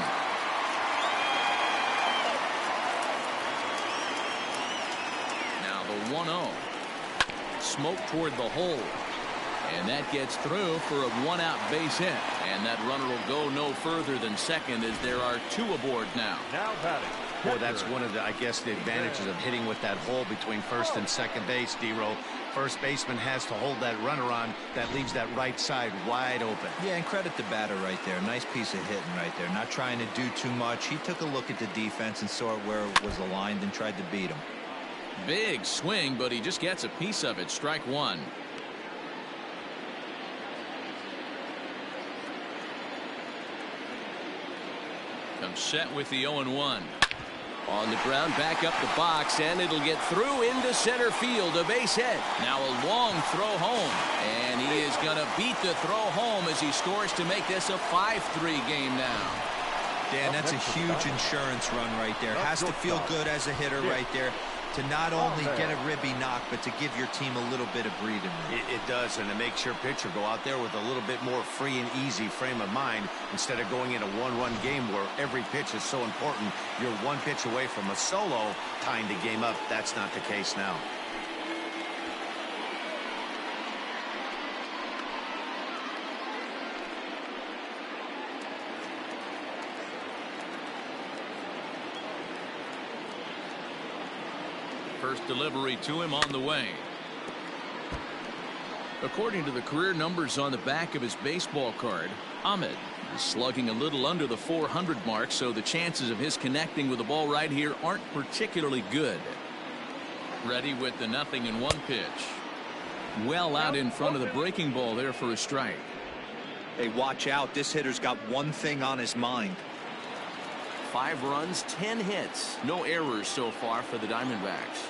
Now the 1-0. Smoke toward the hole. And that gets through for a 1-out base hit. And that runner will go no further than second as there are 2 aboard now. Now batting. Well, that's one of the, I guess, the advantages of hitting with that hole between first and second base, D-Row. First baseman has to hold that runner on. That leaves that right side wide open. Yeah, and credit the batter right there. Nice piece of hitting right there. Not trying to do too much. He took a look at the defense and saw where it was aligned and tried to beat him. Big swing, but he just gets a piece of it. Strike one. Comes set with the 0-1. On the ground, back up the box, and it'll get through into center field. A base hit. Now a long throw home. And he is going to beat the throw home as he scores to make this a 5-3 game now. Dan, that's a huge insurance run right there. Has to feel good as a hitter right there to not only get a ribby knock, but to give your team a little bit of breathing room. It does, and it makes your pitcher go out there with a little bit more free and easy frame of mind instead of going in a one-run game where every pitch is so important. You're one pitch away from a solo, tying the game up. That's not the case now. First delivery to him on the way. According to the career numbers on the back of his baseball card, Ahmed is slugging a little under the 400 mark, so the chances of his connecting with the ball right here aren't particularly good. Ready with the 0-1 pitch. Well out in front of the breaking ball there for a strike. Hey, watch out. This hitter's got one thing on his mind. 5 runs, 10 hits. No errors so far for the Diamondbacks.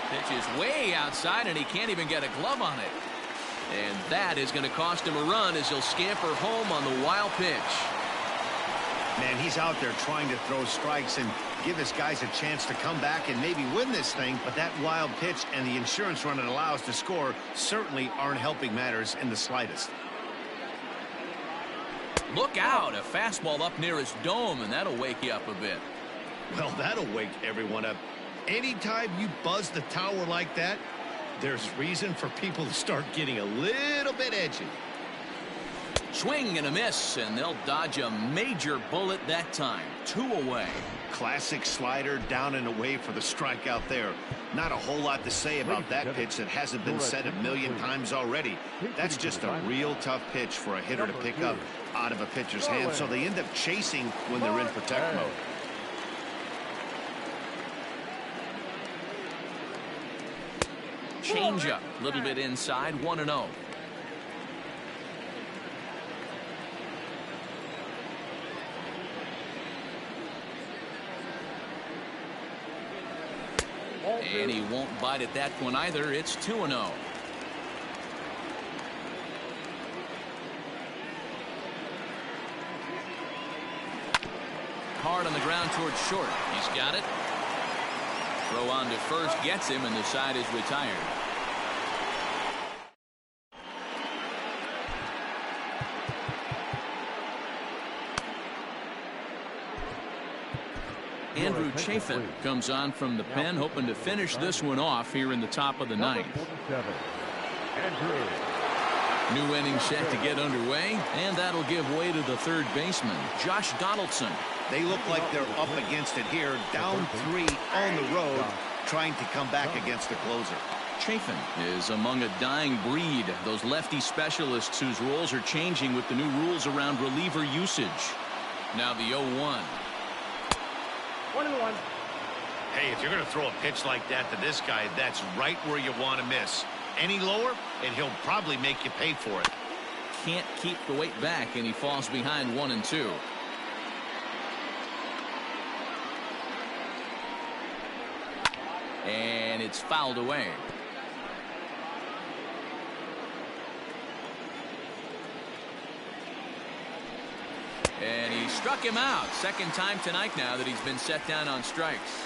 Pitch is way outside, and he can't even get a glove on it. And that is going to cost him a run as he'll scamper home on the wild pitch. Man, he's out there trying to throw strikes and give his guys a chance to come back and maybe win this thing, but that wild pitch and the insurance run it allows to score certainly aren't helping matters in the slightest. Look out, a fastball up near his dome, and that'll wake you up a bit. Well, that'll wake everyone up. Anytime you buzz the tower like that, there's reason for people to start getting a little bit edgy. Swing and a miss, and they'll dodge a major bullet that time. 2 away. Classic slider down and away for the strikeout there. Not a whole lot to say about that pitch that hasn't been said a million times already. That's just a real tough pitch for a hitter to pick up out of a pitcher's hand, so they end up chasing when they're in protect mode. Change up, a little bit inside, 1-0. And he won't bite at that one either. It's 2-0. Hard on the ground towards short. He's got it. Throw on to first gets him, and the side is retired. Andrew Chafin comes on from the pen, hoping to finish this one off here in the top of the 9th. New inning set to get underway, and that'll give way to the third baseman, Josh Donaldson. They look like they're up against it here, down 3 on the road, trying to come back against the closer. Chafin is among a dying breed, those lefty specialists whose roles are changing with the new rules around reliever usage. Now the 0-1. 1-1. Hey, if you're going to throw a pitch like that to this guy, that's right where you want to miss. Any lower, and he'll probably make you pay for it. Can't keep the weight back, and he falls behind 1-2. And it's fouled away. And he struck him out. Second time tonight now that he's been set down on strikes.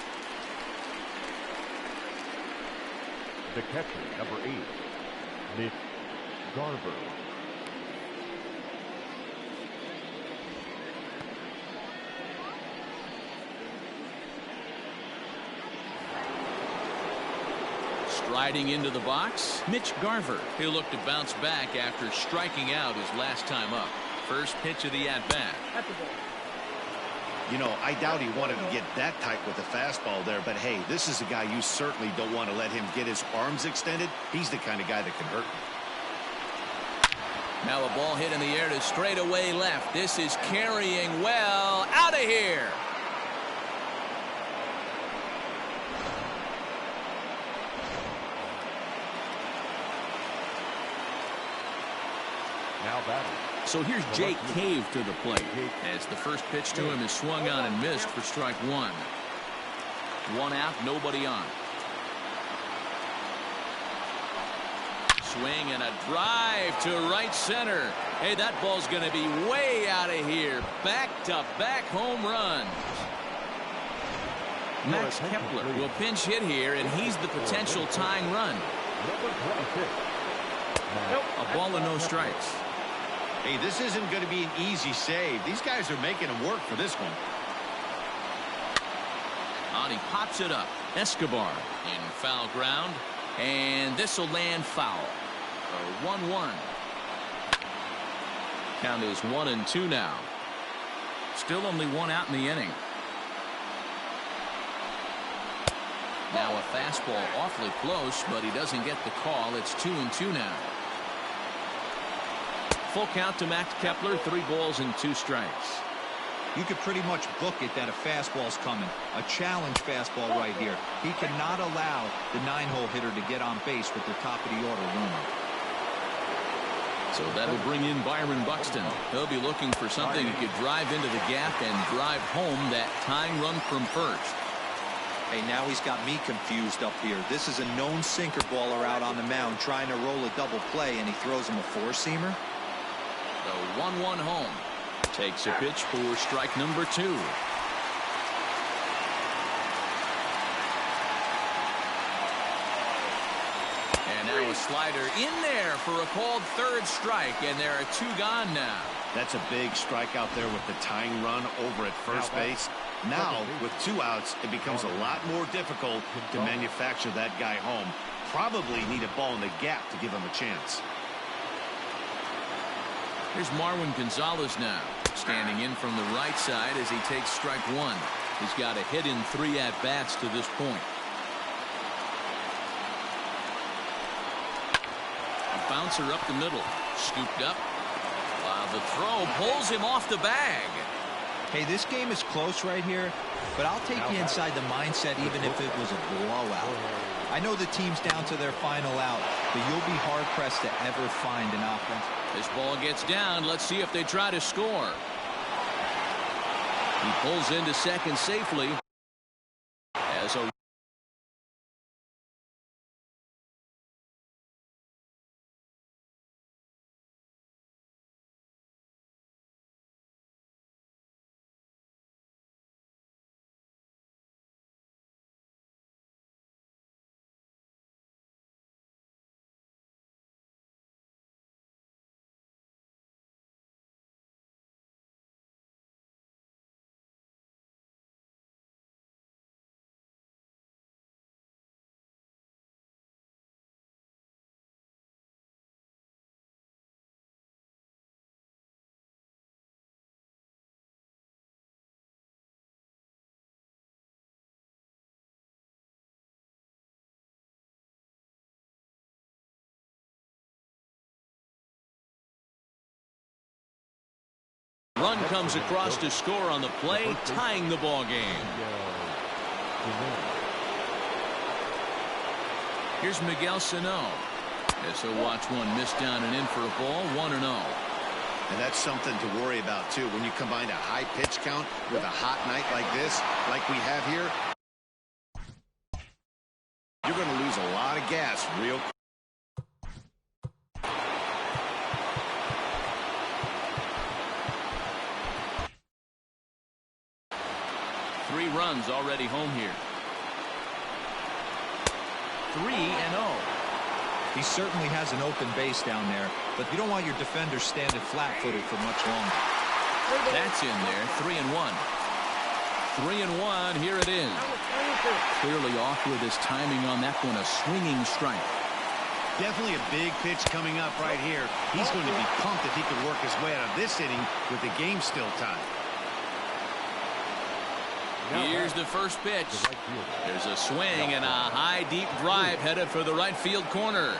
The catcher, number 8, Mitch Garver. Striding into the box, Mitch Garver. He'll look to bounce back after striking out his last time up. First pitch of the at-bat. You know, I doubt he wanted to get that tight with the fastball there, but hey, this is a guy you certainly don't want to let him get his arms extended. He's the kind of guy that can hurt you. Now a ball hit in the air to straightaway left. This is carrying well. Out of here. Now batting. So here's Jake Cave to the plate, as the first pitch to him is swung on and missed for strike one. One out, nobody on. Swing and a drive to right center. Hey, that ball's going to be way out of here. Back-to-back home runs. Max Kepler will pinch hit here, and he's the potential tying run. A ball and no strikes. Hey, this isn't going to be an easy save. These guys are making him work for this one. On he pops it up. Escobar in foul ground. And this will land foul. A 1-1. Count is 1-2 now. Still only one out in the inning. Now a fastball awfully close, but he doesn't get the call. It's 2-2 now. Full count to Max Kepler, 3 balls and 2 strikes. You could pretty much book it that a fastball's coming. A challenge fastball right here. He cannot allow the 9-hole hitter to get on base with the top of the order runner. So that'll bring in Byron Buxton. He'll be looking for something he could drive into the gap and drive home that tying run from first. Hey, now he's got me confused up here. This is a known sinker baller out on the mound trying to roll a double play, and he throws him a 4-seamer. The 1-1 home. Takes a pitch for strike number 2. And now a slider in there for a called third strike, and there are 2 gone now. That's a big strike out there with the tying run over at first base. Now, with 2 outs, it becomes a lot more difficult to manufacture that guy home. Probably need a ball in the gap to give him a chance. Here's Marwin Gonzalez now, standing in from the right side as he takes strike 1. He's got a hit in 3 at-bats to this point. A bouncer up the middle, scooped up, while the throw pulls him off the bag. Hey, this game is close right here, but I'll take you inside the mindset even if it was a blowout. I know the team's down to their final out, but you'll be hard-pressed to ever find an offense. This ball gets down. Let's see if they try to score. He pulls into second safely. As a run comes across to score on the play, tying the ball game. Here's Miguel Sano. As he'll watch one miss down and in for a ball, 1-0. And that's something to worry about, too. When you combine a high pitch count with a hot night like this, like we have here, you're going to lose a lot of gas real quick. Three runs already home here. 3-0. He certainly has an open base down there, but you don't want your defenders standing flat-footed for much longer. That's in there. 3-1. 3-1. Here it is. Clearly off with his timing on that one. A swinging strike. Definitely a big pitch coming up right here. He's going to be pumped if he can work his way out of this inning with the game still tied. Here's the first pitch. There's a swing and a high, deep drive headed for the right field corner.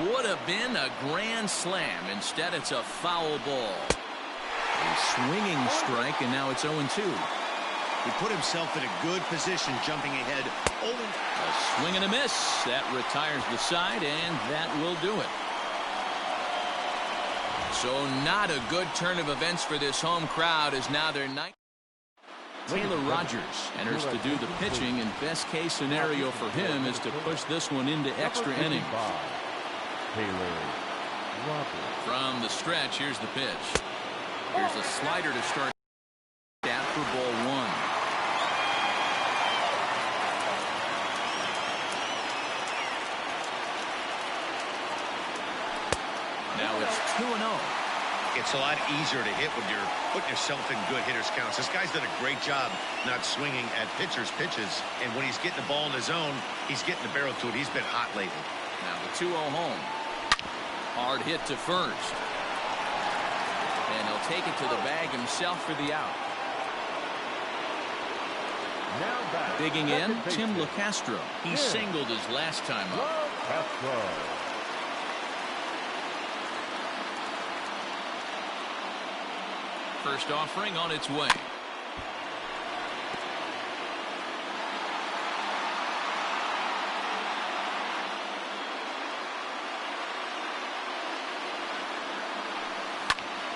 Would have been a grand slam. Instead, it's a foul ball. A swinging strike, and now it's 0-2. He put himself in a good position jumping ahead. A swing and a miss. That retires the side, and that will do it. So not a good turn of events for this home crowd as now they're night. Taylor Rogers enters to do the pitching, and best case scenario for him is to push this one into extra innings. From the stretch, here's the pitch. Here's a slider to start that for ball one. Now it's 2-0. It's a lot easier to hit when you're putting yourself in good hitters counts. This guy's done a great job not swinging at pitchers' pitches. And when he's getting the ball in his zone, he's getting the barrel to it. He's been hot lately. Now the 2-0 home. Hard hit to first. And he'll take it to the bag himself for the out. Digging in, Tim LeCastro. He singled his last time up. First offering on its way.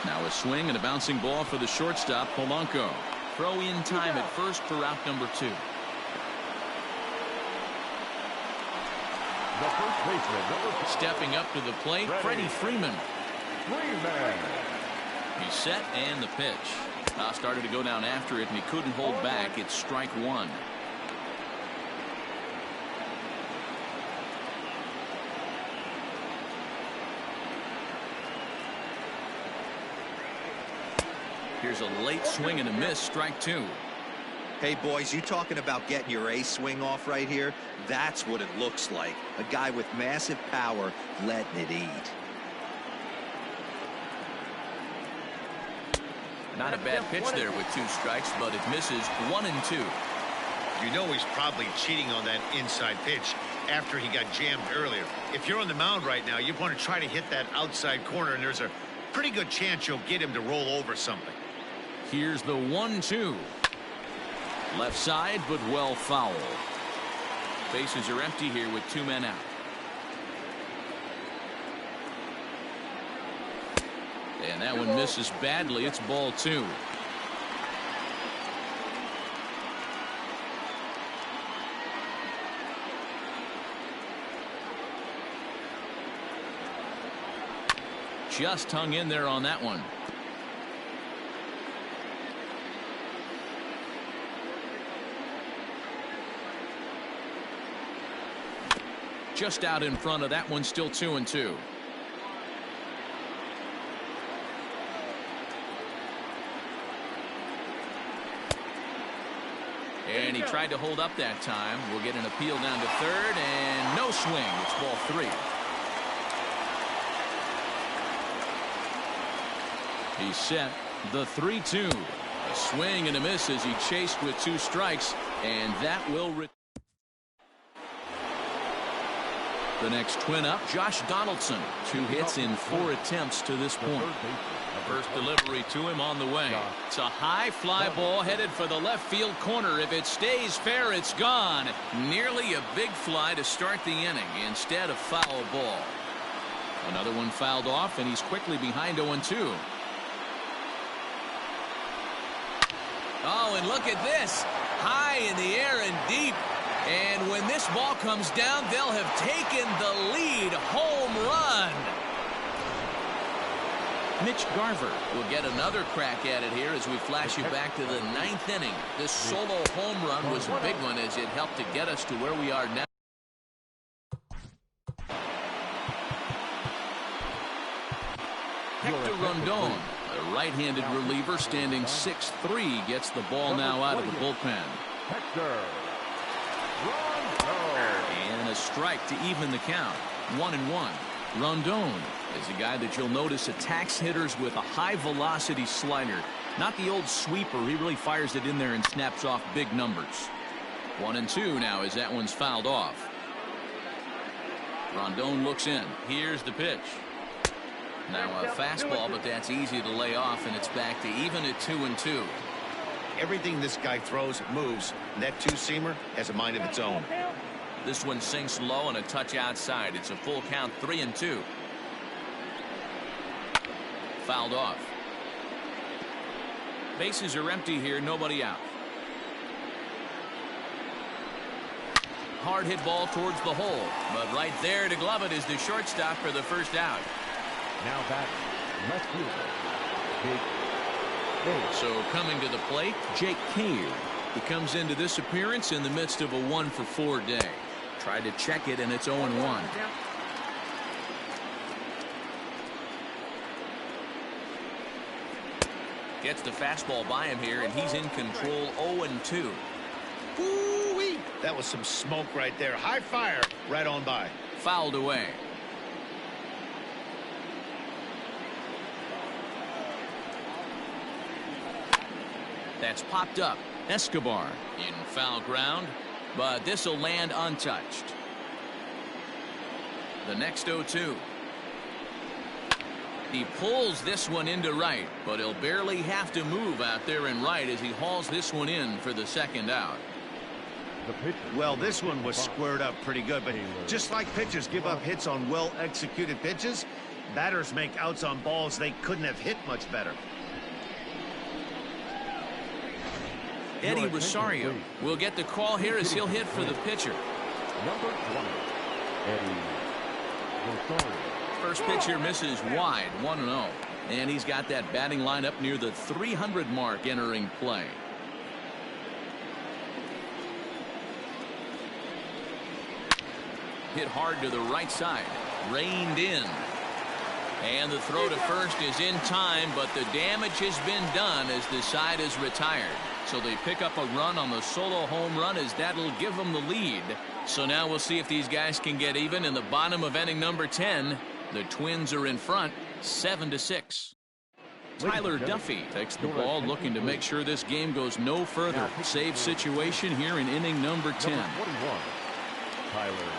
Now a swing and a bouncing ball for the shortstop, Polanco. Throw in time at first for out number 2. Stepping up to the plate, Freddie Freeman. He's set, and the pitch. Started to go down after it, and he couldn't hold back. It's strike one. Here's a late swing and a miss, strike 2. Hey, boys, you talking about getting your ace swing off right here? That's what it looks like. A guy with massive power letting it eat. Not a bad pitch there with 2 strikes, but it misses 1-2. You know he's probably cheating on that inside pitch after he got jammed earlier. If you're on the mound right now, you want to try to hit that outside corner, and there's a pretty good chance you'll get him to roll over something. Here's the 1-2. Left side, but well foul. Bases are empty here with 2 men out. And that one misses badly. It's ball 2. Just hung in there on that one. Just out in front of that one, still 2-2. And he tried to hold up that time. We'll get an appeal down to third, and no swing. It's ball 3. He's set. The 3-2. A swing and a miss as he chased with 2 strikes, and that will the next twin up, Josh Donaldson. 2 hits in 4 attempts to this point. First delivery to him on the way. It's a high fly ball headed for the left field corner. If it stays fair, it's gone. Nearly a big fly to start the inning. Instead, a foul ball. Another one fouled off, and he's quickly behind 0-2. Oh, and look at this. High in the air and deep. And when this ball comes down, they'll have taken the lead. Home run. Mitch Garver will get another crack at it here as we flash you back to the 9th inning. This solo home run was a big one as it helped to get us to where we are now. Hector Rondon, a right-handed reliever standing 6'3", gets the ball now out of the bullpen. And a strike to even the count. 1-1. Rondon is a guy that you'll notice attacks hitters with a high velocity slider. Not the old sweeper. He really fires it in there and snaps off big numbers. 1-2 now as that one's fouled off. Rondon looks in. Here's the pitch. Now a fastball, but that's easy to lay off, and it's back to even at 2-2. Everything this guy throws moves. That two-seamer has a mind of its own. This one sinks low and a touch outside. It's a full count, 3-2. Fouled off. Bases are empty here, nobody out. Hard hit ball towards the hole, but right there to glove it is the shortstop for the first out. Now batting, left fielder, Jake Cave. So coming to the plate, Jake Cave. He comes into this appearance in the midst of a 1-for-4 day. Tried to check it, and it's 0-1. Gets the fastball by him here, and he's in control. 0-2. Ooh-wee. That was some smoke right there. High fire right on by. Fouled away. That's popped up. Escobar in foul ground, but this will land untouched. The next 0-2. He pulls this one into right, but he'll barely have to move out there in right as he hauls this one in for the second out. Well, this one was squared up pretty good, but just like pitchers give up hits on well-executed pitches, batters make outs on balls they couldn't have hit much better. Eddie Rosario will get the call here as he'll hit for the pitcher. Number 20, Eddie Rosario. First pitch here misses wide, 1-0. And he's got that batting line up near the 300 mark entering play. Hit hard to the right side. Reined in. And the throw to first is in time, but the damage has been done as the side is retired. So they pick up a run on the solo home run as that'll give them the lead. So now we'll see if these guys can get even in the bottom of inning number 10. The Twins are in front, 7-6. Tyler Duffy takes the ball, looking to make sure this game goes no further. Save situation here in inning number 10.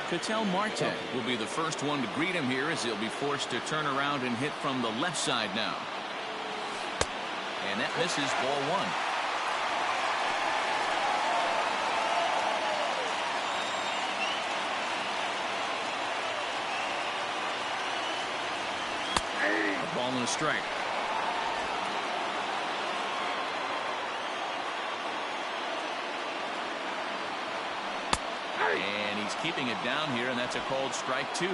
Ketel Marte will be the first one to greet him here as he'll be forced to turn around and hit from the left side now. And that misses, ball 1. A ball and a strike. And he's keeping it down here, and that's a called strike 2.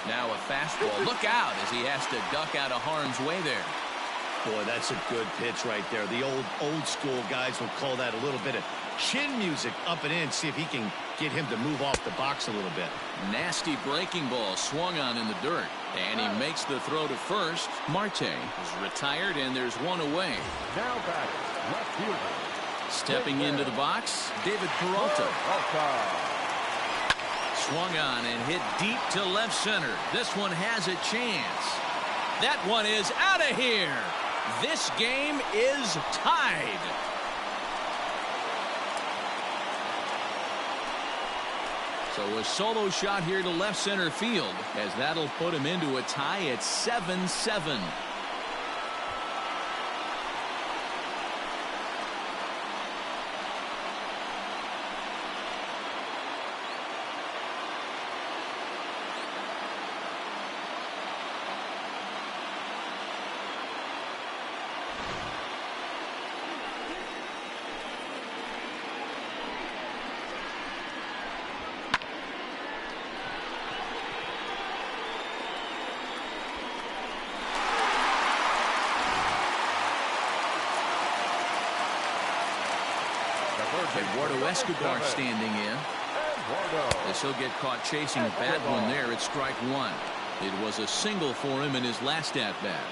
Now a fastball. Look out as he has to duck out of harm's way there. Boy, that's a good pitch right there. The old school guys will call that a little bit of chin music up and in. See if he can get him to move off the box a little bit. Nasty breaking ball swung on in the dirt. And he makes the throw to first. Marte is retired, and there's one away. Now batting, left fielder. Stepping into the box, David Peralta. Swung on and hit deep to left center. This one has a chance. That one is out of here. This game is tied. So a solo shot here to left center field, as that'll put him into a tie at 7-7. Eduardo Escobar standing in. As he'll get caught chasing a bad one there at strike 1. It was a single for him in his last at bat.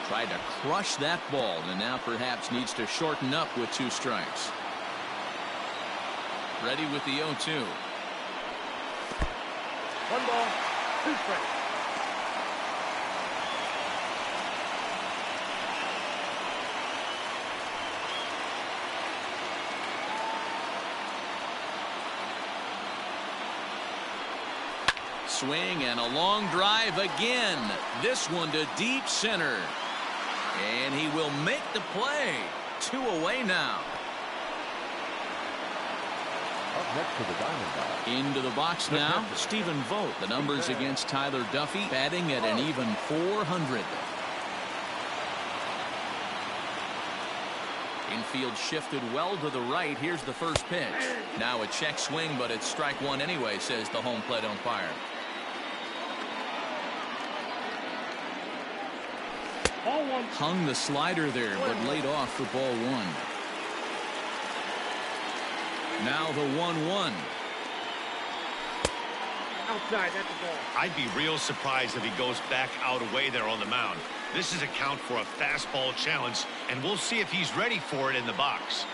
Tried to crush that ball, and now perhaps needs to shorten up with 2 strikes. Ready with the 0-2. 1 ball, 2 strikes. Swing and a long drive again. This one to deep center. And he will make the play. 2 away now. Up next to the Diamondbacks. Into the box now, Stephen Vogt. The numbers against Tyler Duffy, batting at an even .400. Infield shifted well to the right. Here's the first pitch. Now a check swing, but it's strike 1 anyway, says the home plate umpire. Ball 1. Hung the slider there, but laid off for ball 1. Now the 1-1. Outside, that's a ball. I'd be real surprised if he goes back out away there on the mound. This is a count for a fastball challenge, and we'll see if he's ready for it in the box.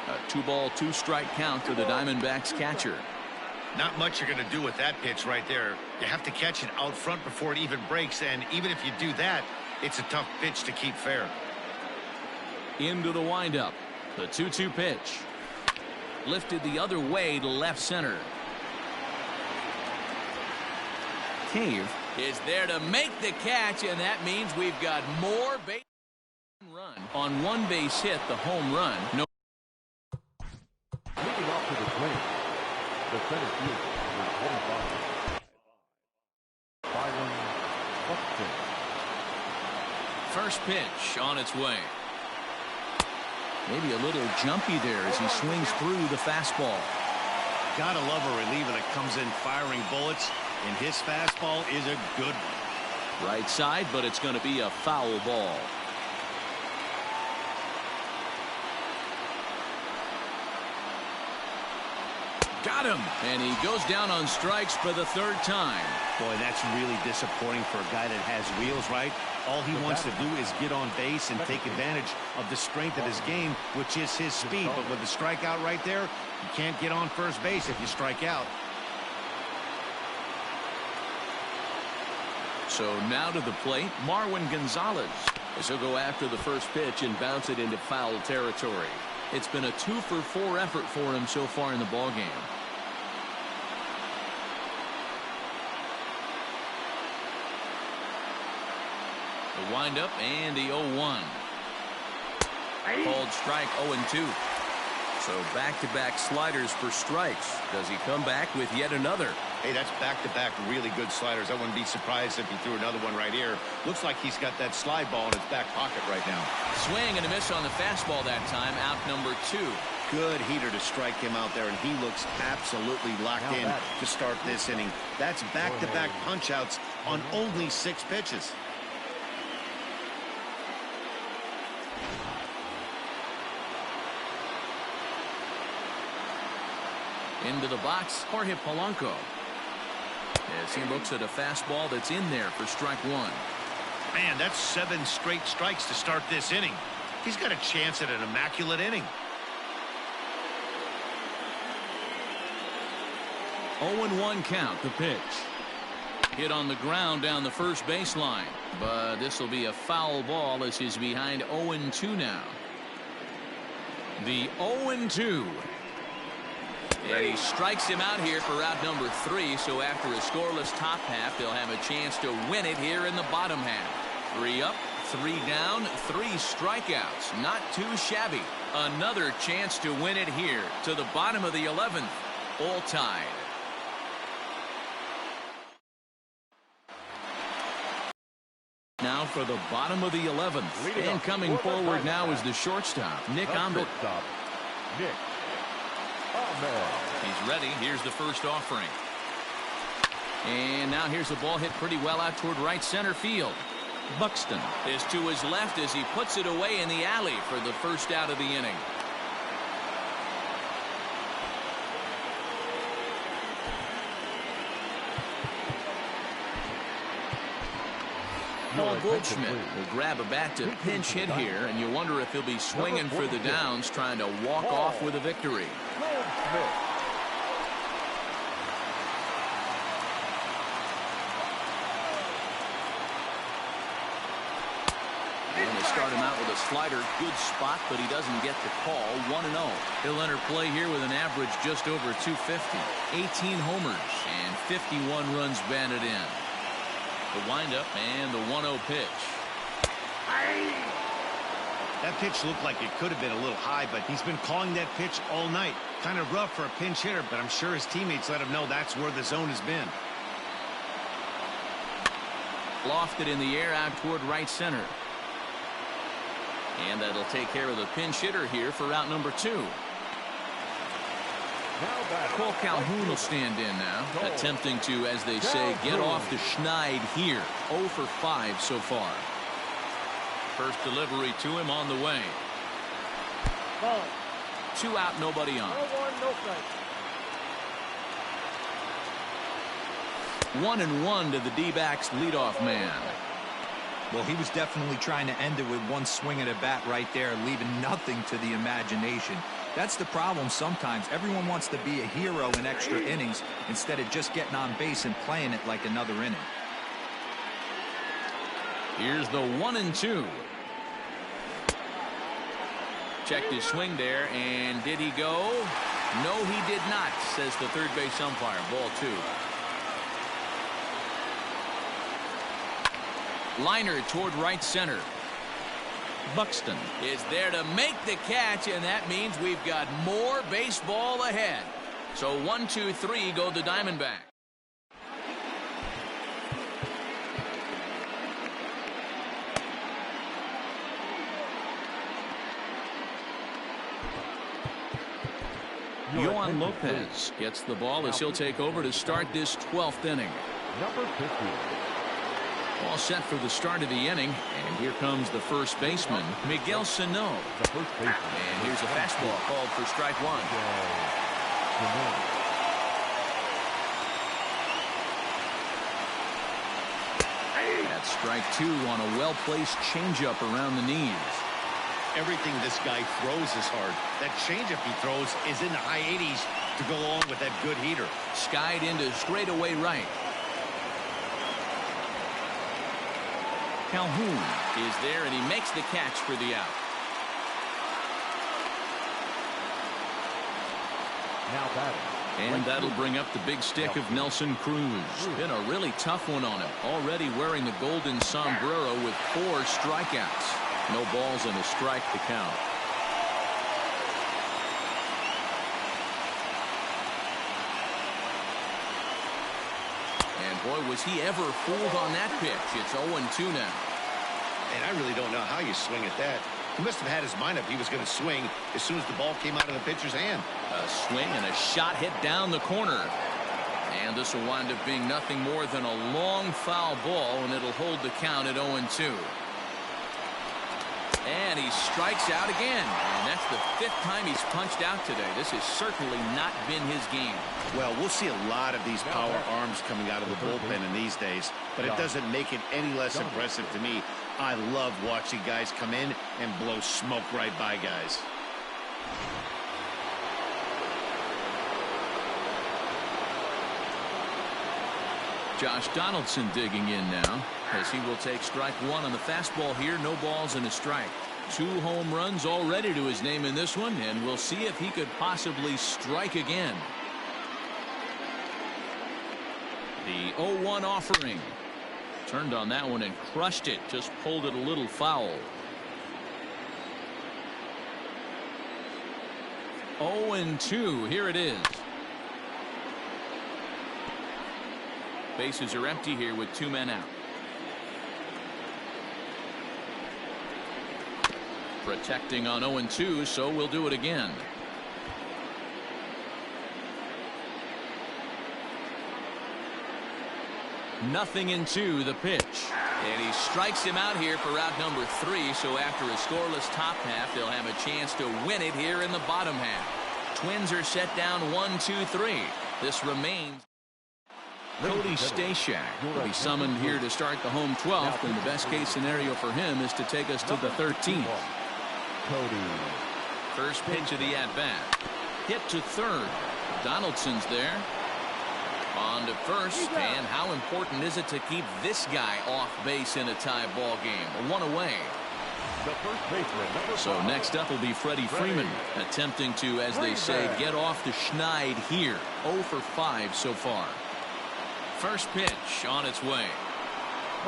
A 2-ball, 2-strike count to the Diamondbacks catcher. Not much you're going to do with that pitch right there. You have to catch it out front before it even breaks, and even if you do that, it's a tough pitch to keep fair. Into the windup. The 2-2 pitch. Lifted the other way to left center. Cave is there to make the catch, and that means we've got more base run. On 1 base hit, the home run. No. Moving off to the plate, the center fielder, number 25, Byron Buxton. First pitch on its way. Maybe a little jumpy there as he swings through the fastball. Gotta love a reliever that comes in firing bullets, and his fastball is a good one. Right side, but it's going to be a foul ball. Got him, and he goes down on strikes for the 3rd time. Boy, that's really disappointing for a guy that has wheels, right? All he wants to do is get on base and take advantage of the strength of his game, which is his speed. But with the strikeout right there, you can't get on first base if you strike out. So now to the plate, Marwin Gonzalez, as he'll go after the first pitch and bounce it into foul territory. It's been a 2-for-4 effort for him so far in the ballgame. The windup and the 0-1. Called strike 0-2. So back-to-back sliders for strikes. Does he come back with yet another? Hey, that's back-to-back really good sliders. I wouldn't be surprised if he threw another one right here. Looks like he's got that slide ball in his back pocket right now. Swing and a miss on the fastball that time. Out number 2. Good heater to strike him out there, and he looks absolutely locked in to start this inning. That's back-to-back punch-outs on only 6 pitches. Into the box, Jorge Polanco. As he looks at a fastball that's in there for strike 1. Man, that's 7 straight strikes to start this inning. He's got a chance at an immaculate inning. 0-1 count, the pitch. Hit on the ground down the first baseline. But this will be a foul ball as he's behind 0-2 now. The 0-2. And he strikes him out here for out number 3. So after a scoreless top half, they'll have a chance to win it here in the bottom half. 3 up, 3 down, 3 strikeouts. Not too shabby. Another chance to win it here to the bottom of the 11th. All tied. Now for the bottom of the 11th. And coming forward now is the shortstop, Nick Ahmed. He's ready. Here's the first offering. And now here's a ball hit pretty well out toward right center field. Buxton is to his left as he puts it away in the alley for the first out of the inning. Paul Goldschmidt will grab a bat to pinch hit here, and you wonder if he'll be swinging for the downs, trying to walk off with a victory. And they start him out with a slider. Good spot, but he doesn't get the call. 1-0. He'll enter play here with an average just over 250. 18 homers and 51 runs batted in. The windup and the 1-0 pitch. That pitch looked like it could have been a little high, but he's been calling that pitch all night. Kind of rough for a pinch hitter, but I'm sure his teammates let him know that's where the zone has been. Lofted in the air out toward right center. And that'll take care of the pinch hitter here for route number 2. Cole Calhoun will stand in now, attempting to, as they say, get off the schneid here. 0 for 5 so far. First delivery to him on the way. 2 out, nobody on. 1-1 to the D-backs leadoff man. Well, he was definitely trying to end it with one swing at a bat right there, leaving nothing to the imagination. That's the problem sometimes. Everyone wants to be a hero in extra innings instead of just getting on base and playing it like another inning. Here's the 1-2. Checked his swing there, and did he go? No, he did not, says the third base umpire. Ball 2. Liner toward right center. Buxton is there to make the catch, and that means we've got more baseball ahead. So 1, 2, 3 go the Diamondbacks. Yohan Lopez gets the ball as he'll take over to start this 12th inning. Number 50. All set for the start of the inning, and here comes the first baseman, Miguel Sano. The first baseman. And here's a fastball called for strike 1. That's strike 2 on a well-placed changeup around the knees. Everything this guy throws is hard. That changeup he throws is in the high 80s to go along with that good heater. Skied into straightaway right. Calhoun is there, and he makes the catch for the out. Now batting. And that'll bring up the big stick of Nelson Cruz. Been a really tough one on him. Already wearing the golden sombrero with 4 strikeouts. No balls and a strike to count. And boy, was he ever fooled on that pitch. It's 0-2 now. And I really don't know how you swing at that. He must have had his mind up he was going to swing as soon as the ball came out of the pitcher's hand. A swing and a shot hit down the corner. And this will wind up being nothing more than a long foul ball, and it'll hold the count at 0-2. And he strikes out again. And that's the 5th time he's punched out today. This has certainly not been his game. Well, we'll see a lot of these power arms coming out of the bullpen in these days, but it doesn't make it any less impressive to me. I love watching guys come in and blow smoke right by guys. Josh Donaldson digging in now, as he will take strike 1 on the fastball here. No balls and a strike. 2 home runs already to his name in this one, and we'll see if he could possibly strike again. The 0-1 offering. Turned on that one and crushed it. Just pulled it a little foul. 0-2. Here it is. Bases are empty here with 2 men out. Protecting on 0-2, so we'll do it again. Nothing in 2, the pitch. And he strikes him out here for route number 3, so after a scoreless top half, they'll have a chance to win it here in the bottom half. Twins are set down 1-2-3. This remains. Cody Stashak will be summoned here to start the home 12th, and the best case scenario for him is to take us to the 13th. Cody. First pitch of the at-bat. Hit to third. Donaldson's there. On to first, and how important is it to keep this guy off base in a tie ball game? One away. The first baseman, So next up will be Freddie Freeman, attempting to, as they say, get off the schneid here. 0 for 5 so far. First pitch on its way.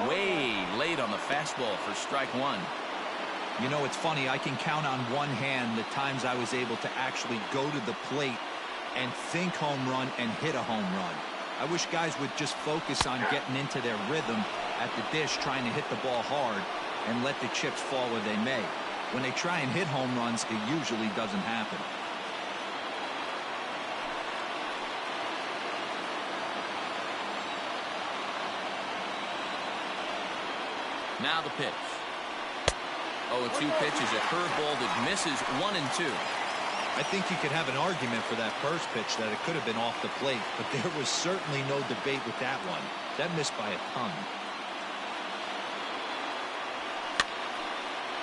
Way late on the fastball for strike one. You know, it's funny. I can count on one hand the times I was able to actually go to the plate and think home run and hit a home run. I wish guys would just focus on getting into their rhythm at the dish, trying to hit the ball hard and let the chips fall where they may. When they try and hit home runs, it usually doesn't happen. Now the pitch. 0-2 pitch is a curveball that misses 1 and 2. I think you could have an argument for that first pitch that it could have been off the plate, but there was certainly no debate with that one. That missed by a ton.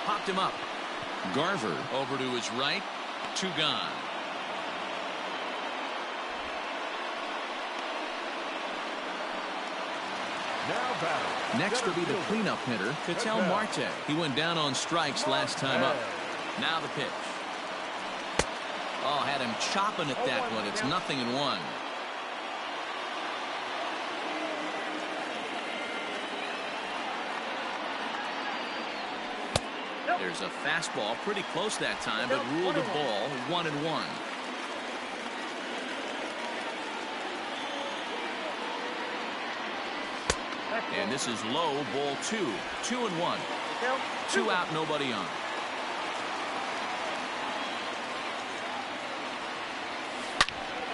Popped him up. Garver over to his right. 2 gone. Now batting. Next will be the cleanup hitter, Ketel Marte. He went down on strikes last time up. Now the pitch. Oh, had him chopping at that one. It's 0-1. There's a fastball pretty close that time, but ruled a ball. 1-1. And this is low, ball 2. 2-1. 2 out, nobody on.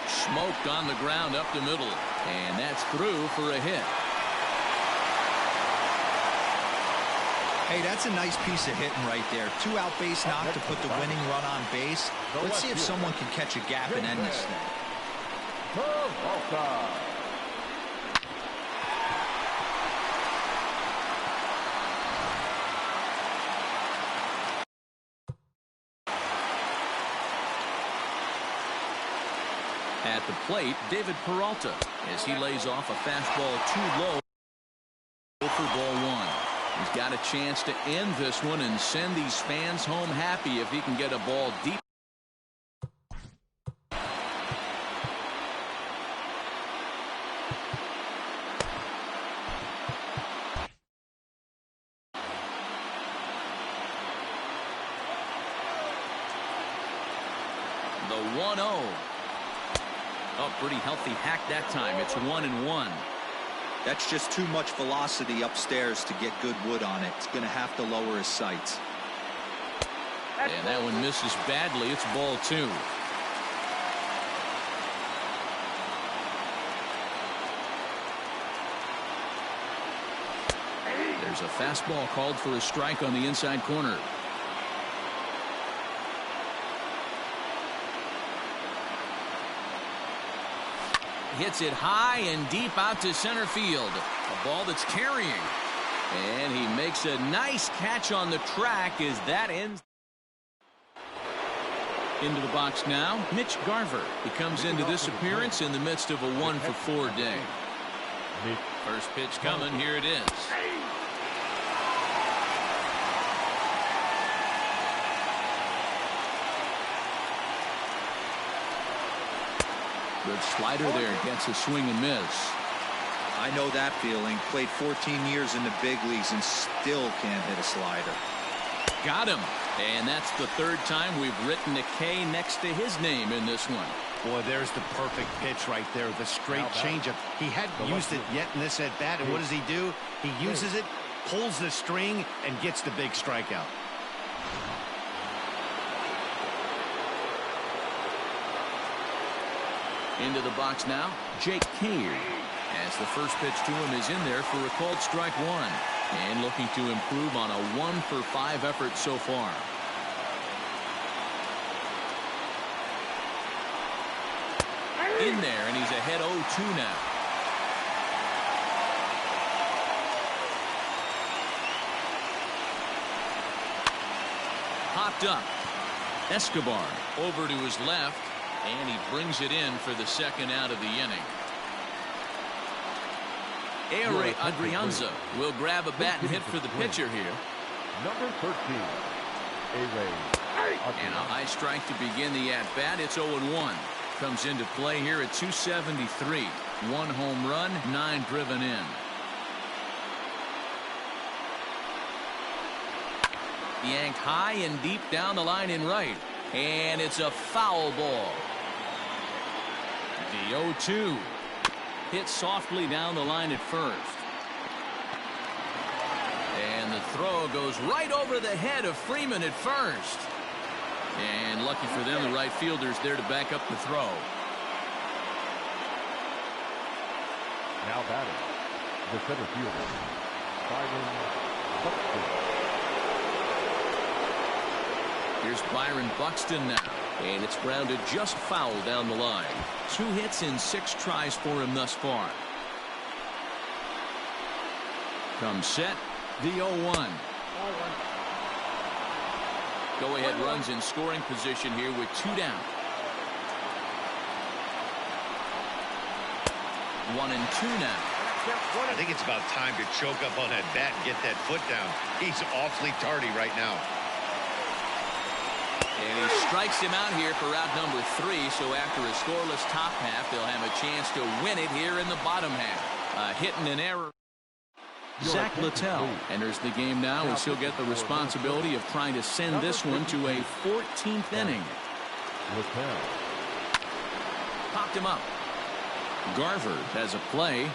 Smoked on the ground up the middle, and that's through for a hit. Hey, that's a nice piece of hitting right there. 2 out base knock to put the winning run on base. Let's see if someone can catch a gap and end this thing. At the plate, David Peralta, as he lays off a fastball too low for ball 1. He's got a chance to end this one and send these fans home happy if he can get a ball deep. The 1-0. Oh, pretty healthy hack that time. It's 1-1. That's just too much velocity upstairs to get good wood on it. It's going to have to lower his sights. And that one misses badly. It's ball 2. There's a fastball called for a strike on the inside corner. Hits it high and deep out to center field. A ball that's carrying. And he makes a nice catch on the track as that ends. Into the box now, Mitch Garver. He comes into this appearance in the midst of a 1-for-4 day. First pitch coming. Here it is. Good slider there, gets a swing and miss. I know that feeling. Played 14 years in the big leagues and still can't hit a slider. Got him. And that's the 3rd time we've written a K next to his name in this one. Boy, there's the perfect pitch right there. The straight changeup. He hadn't used it yet in this at bat. And what does he do? He uses it, pulls the string, and gets the big strikeout. Into the box now, Jake Cade. As the first pitch to him is in there for a called strike 1. And looking to improve on a 1-for-5 effort so far. In there, and he's ahead 0-2 now. picked up. Escobar over to his left, and he brings it in for the second out of the inning. Ehre Adrianza will grab a bat and hit for the pitcher here. Number 13, And a high strike to begin the at-bat. It's 0-1. Comes into play here at 273. 1 home run, 9 driven in. Yanked high and deep down the line in right. And it's a foul ball. The 0-2. Hit softly down the line at first. And the throw goes right over the head of Freeman at first. And lucky for them, the right fielder's there to back up the throw. now batting, the center fielder, Byron Buxton. Here's Byron Buxton now, and it's grounded just foul down the line. 2 hits in 6 tries for him thus far. Comes set, the 0-1. Go-ahead runs in scoring position here with 2 down. 1 and 2 now. I think it's about time to choke up on that bat and get that foot down. He's awfully tardy right now. And he strikes him out here for out number 3. So after a scoreless top half, they'll have a chance to win it here in the bottom half. A hit and an error. Zach Littell enters the game now, and he'll get the responsibility of trying to send this one to a 14th inning. Littell. Popped him up. Garver has a play,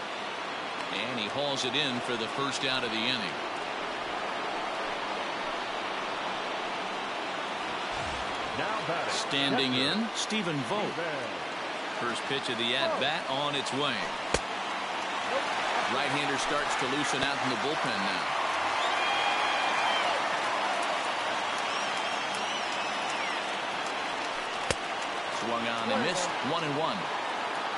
and he hauls it in for the first out of the inning. Standing in, Stephen Vogt. First pitch of the at-bat on its way. Right-hander starts to loosen out in the bullpen now. Swung on and missed. 1-1.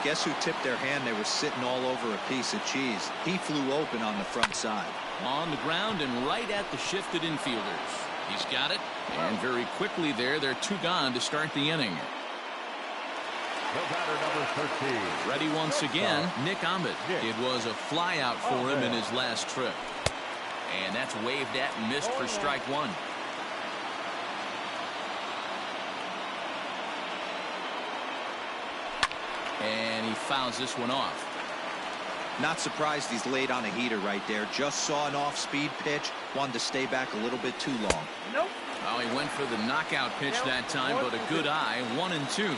Guess who tipped their hand? They were sitting all over a piece of cheese. He flew open on the front side. On the ground and right at the shifted infielders. He's got it, and very quickly there, they're 2 gone to start the inning. The batter, number 13. Ready once again, Nick Ahmed. It was a fly out for him in his last trip. And that's waved at and missed for strike 1. And he fouls this one off. Not surprised he's laid on a heater right there. Just saw an off-speed pitch. Wanted to stay back a little bit too long. Nope. Well, he went for the knockout pitch that time, but a good eye. 1 and 2.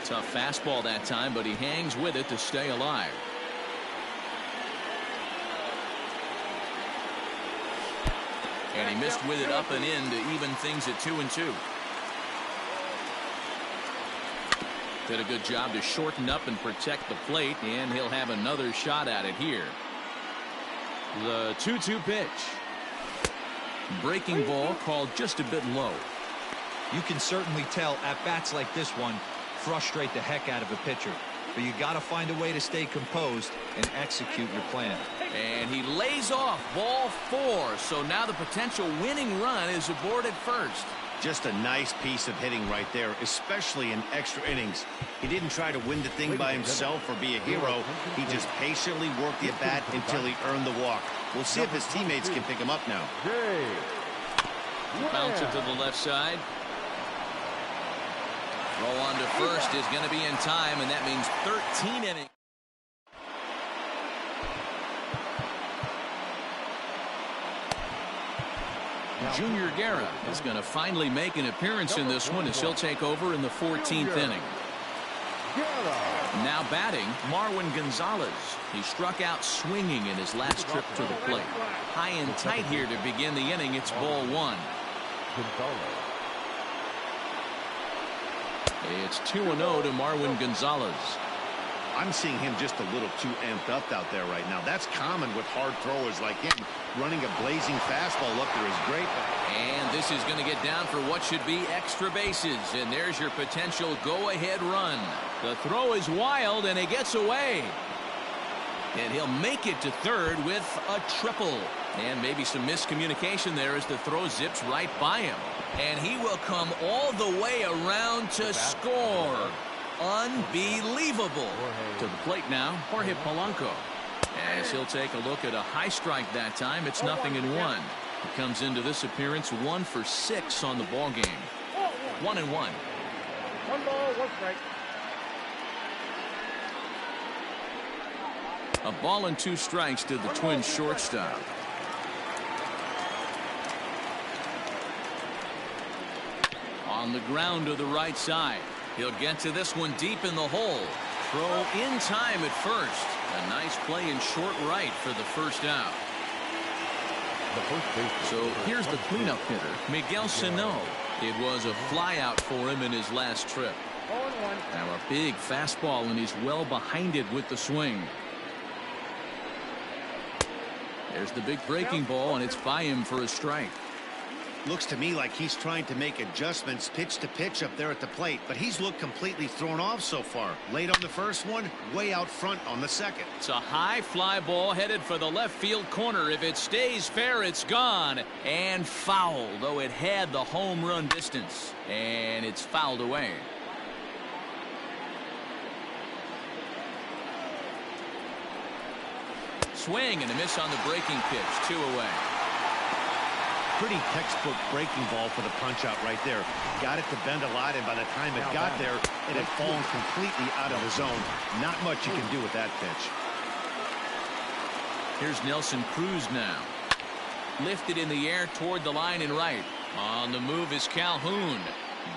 Tough fastball that time, but he hangs with it to stay alive. And he missed with it up and in to even things at 2 and 2. Did a good job to shorten up and protect the plate, and he'll have another shot at it here. The 2-2 pitch. Breaking ball called just a bit low. You can certainly tell at bats like this one frustrate the heck out of a pitcher. But you got to find a way to stay composed and execute your plan. And he lays off ball 4. So now the potential winning run is aboard at first. Just a nice piece of hitting right there, especially in extra innings. He didn't try to win the thing by himself or be a hero. He just patiently worked the at-bat until he earned the walk. We'll see if his teammates can pick him up now. Bounce it to the left side. Throw on to first is going to be in time, and that means 13 innings. Junior Guerra is going to finally make an appearance in this one as he'll take over in the 14th inning. Now batting, Marwin Gonzalez. He struck out swinging in his last trip to the plate. High and tight here to begin the inning. It's ball 1. It's 2-0 to Marwin Gonzalez. I'm seeing him just a little too amped up out there right now. That's common with hard throwers like him. Running a blazing fastball up there is great. And this is going to get down for what should be extra bases. And there's your potential go-ahead run. The throw is wild, and it gets away. And he'll make it to third with a triple. And maybe some miscommunication there as the throw zips right by him. And he will come all the way around to score. Unbelievable. To the plate now, Jorge Polanco. As he'll take a look at a high strike that time, it's 0-1. He comes into this appearance 1 for 6 on the ball game. 1-1. 1 ball, 1 strike. A ball and 2 strikes to the Twins shortstop. On the ground to the right side. He'll get to this one deep in the hole. Throw in time at first. A nice play in short right for the first out. So here's the cleanup hitter, Miguel Sano. It was a flyout for him in his last trip. Now a big fastball, and he's well behind it with the swing. There's the big breaking ball, and it's by him for a strike. Looks to me like he's trying to make adjustments pitch to pitch up there at the plate, but he's looked completely thrown off so far. Late on the first one, way out front on the second. It's a high fly ball headed for the left field corner. If it stays fair, it's gone and foul, though it had the home run distance, and it's fouled away. Swing and a miss on the breaking pitch. 2 away. Pretty textbook breaking ball for the punch out right there. Got it to bend a lot, and by the time it got there, it had fallen completely out of the zone. Not much you can do with that pitch. Here's Nelson Cruz now. Lifted in the air toward the line and right. On the move is Calhoun,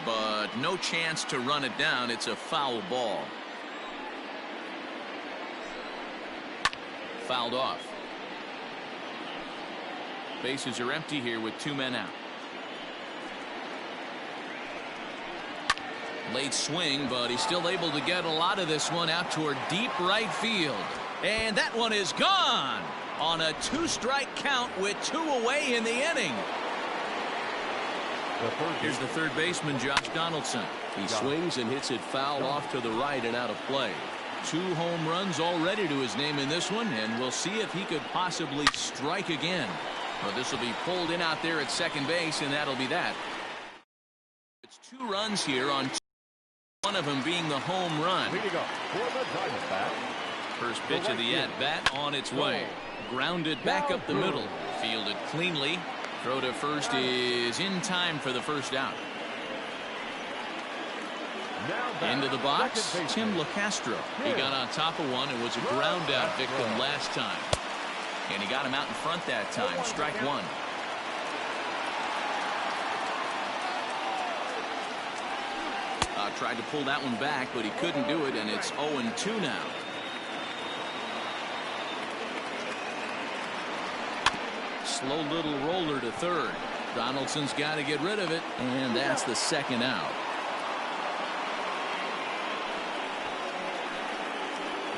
but no chance to run it down. It's a foul ball. Fouled off. Bases are empty here with 2 men out. Late swing, but he's still able to get a lot of this one out toward deep right field. And that one is gone on a 2-strike count with 2 away in the inning. Here's the third baseman, Josh Donaldson. He swings and hits it foul off to the right and out of play. 2 home runs already to his name in this one, and we'll see if he could possibly strike again. Well, this will be pulled in out there at second base, and that'll be that. It's 2 runs here on 2, one of them being the home run. First pitch of the at-bat on its way. Grounded back up the middle. Fielded cleanly. Throw to first is in time for the first out. Into the box, Tim LaCastro. He got on top of one and was a ground out victim last time. And he got him out in front that time. Strike 1. Tried to pull that one back, but he couldn't do it, and it's 0-2 now. Slow little roller to third. Donaldson's got to get rid of it, and that's the second out.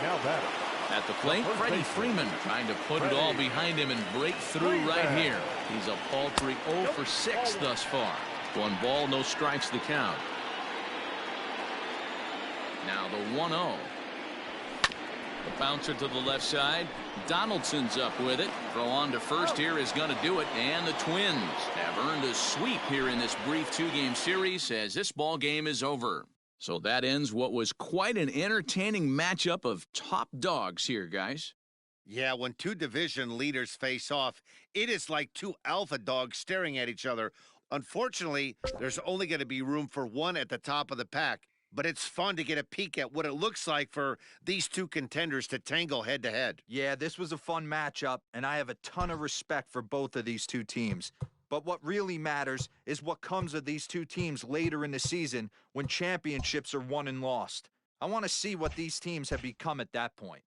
Now batter. At the plate, Freddie Freeman trying to put it all behind him and break through right here. He's a paltry 0 for 6 thus far. 1 ball, no strikes the count. Now the 1-0. The bouncer to the left side. Donaldson's up with it. Throw on to first here is going to do it. And the Twins have earned a sweep here in this brief 2-game series as this ball game is over. So that ends what was quite an entertaining matchup of top dogs here, guys. Yeah, when 2 division leaders face off, it is like 2 alpha dogs staring at each other. Unfortunately, there's only going to be room for one at the top of the pack. But it's fun to get a peek at what it looks like for these 2 contenders to tangle head-to-head. Yeah, this was a fun matchup, and I have a ton of respect for both of these 2 teams. But what really matters is what comes of these 2 teams later in the season when championships are won and lost. I want to see what these teams have become at that point.